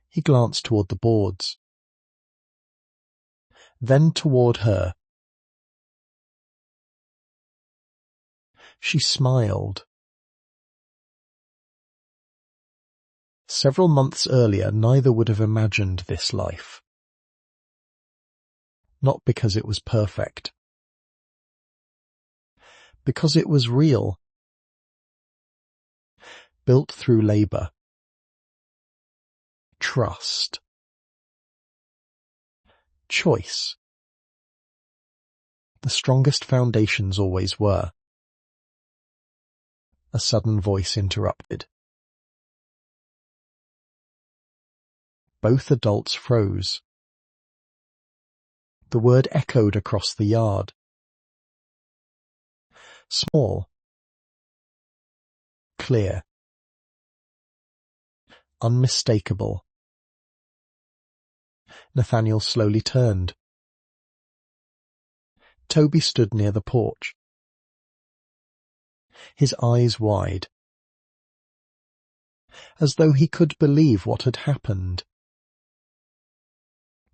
He glanced toward the boards. Then toward her. She smiled. Several months earlier, neither would have imagined this life. Not because it was perfect. Because it was real. Built through labor. Trust. Choice. The strongest foundations always were. A sudden voice interrupted. Both adults froze. The word echoed across the yard. Small. Clear. Unmistakable. Nathaniel slowly turned. Toby stood near the porch. His eyes wide. As though he could believe what had happened.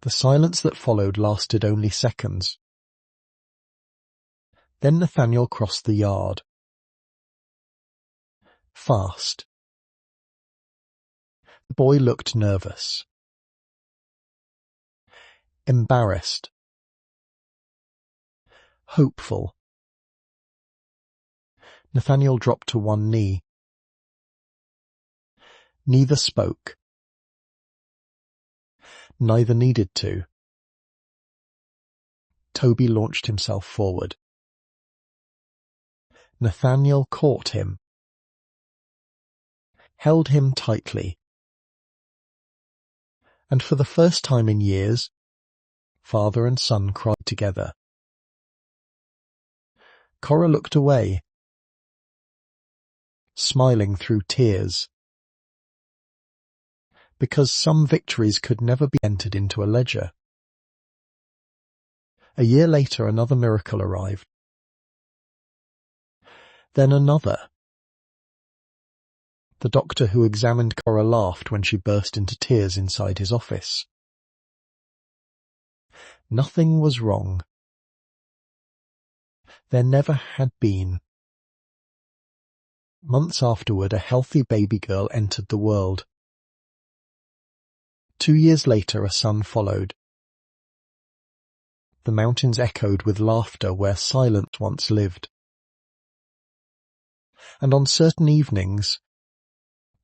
The silence that followed lasted only seconds. Then Nathaniel crossed the yard. Fast. The boy looked nervous. Embarrassed. Hopeful. Nathaniel dropped to one knee. Neither spoke. Neither needed to. Toby launched himself forward. Nathaniel caught him. Held him tightly. And for the first time in years, father and son cried together. Cora looked away, smiling through tears. Because some victories could never be entered into a ledger. A year later, another miracle arrived. Then another. The doctor who examined Cora laughed when she burst into tears inside his office. Nothing was wrong. There never had been. Months afterward, a healthy baby girl entered the world. 2 years later, a son followed. The mountains echoed with laughter where silence once lived. And on certain evenings,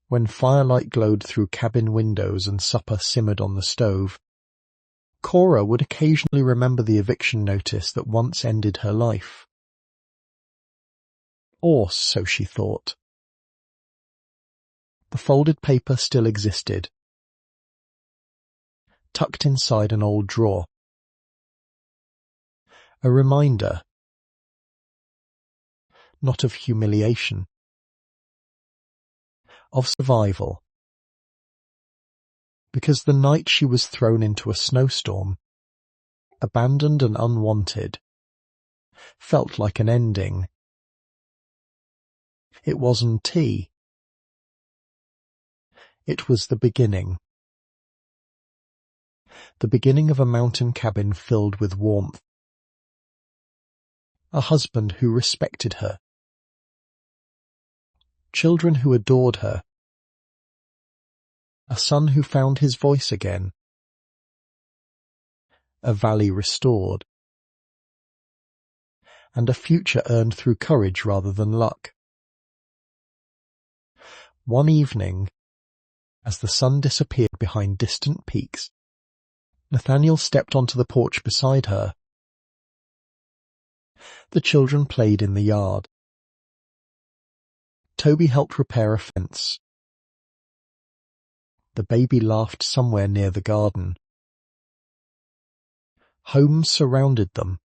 when firelight glowed through cabin windows and supper simmered on the stove, Cora would occasionally remember the eviction notice that once ended her life. Or so she thought. The folded paper still existed, tucked inside an old drawer. A reminder, not of humiliation, of survival. Because the night she was thrown into a snowstorm, abandoned and unwanted, felt like an ending. It wasn't tea. It was the beginning. The beginning of a mountain cabin filled with warmth. A husband who respected her. Children who adored her. A son who found his voice again. A valley restored. And a future earned through courage rather than luck. One evening, as the sun disappeared behind distant peaks, Nathaniel stepped onto the porch beside her. The children played in the yard. Toby helped repair a fence. The baby laughed somewhere near the garden. Homes surrounded them.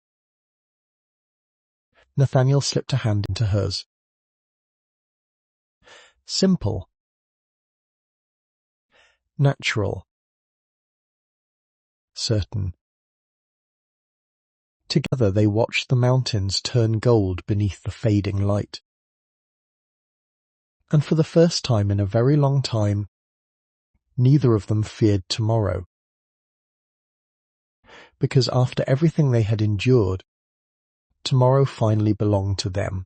Nathaniel slipped a hand into hers. Simple. Natural. Certain. Together they watched the mountains turn gold beneath the fading light. And for the first time in a very long time, neither of them feared tomorrow. Because after everything they had endured, tomorrow finally belonged to them.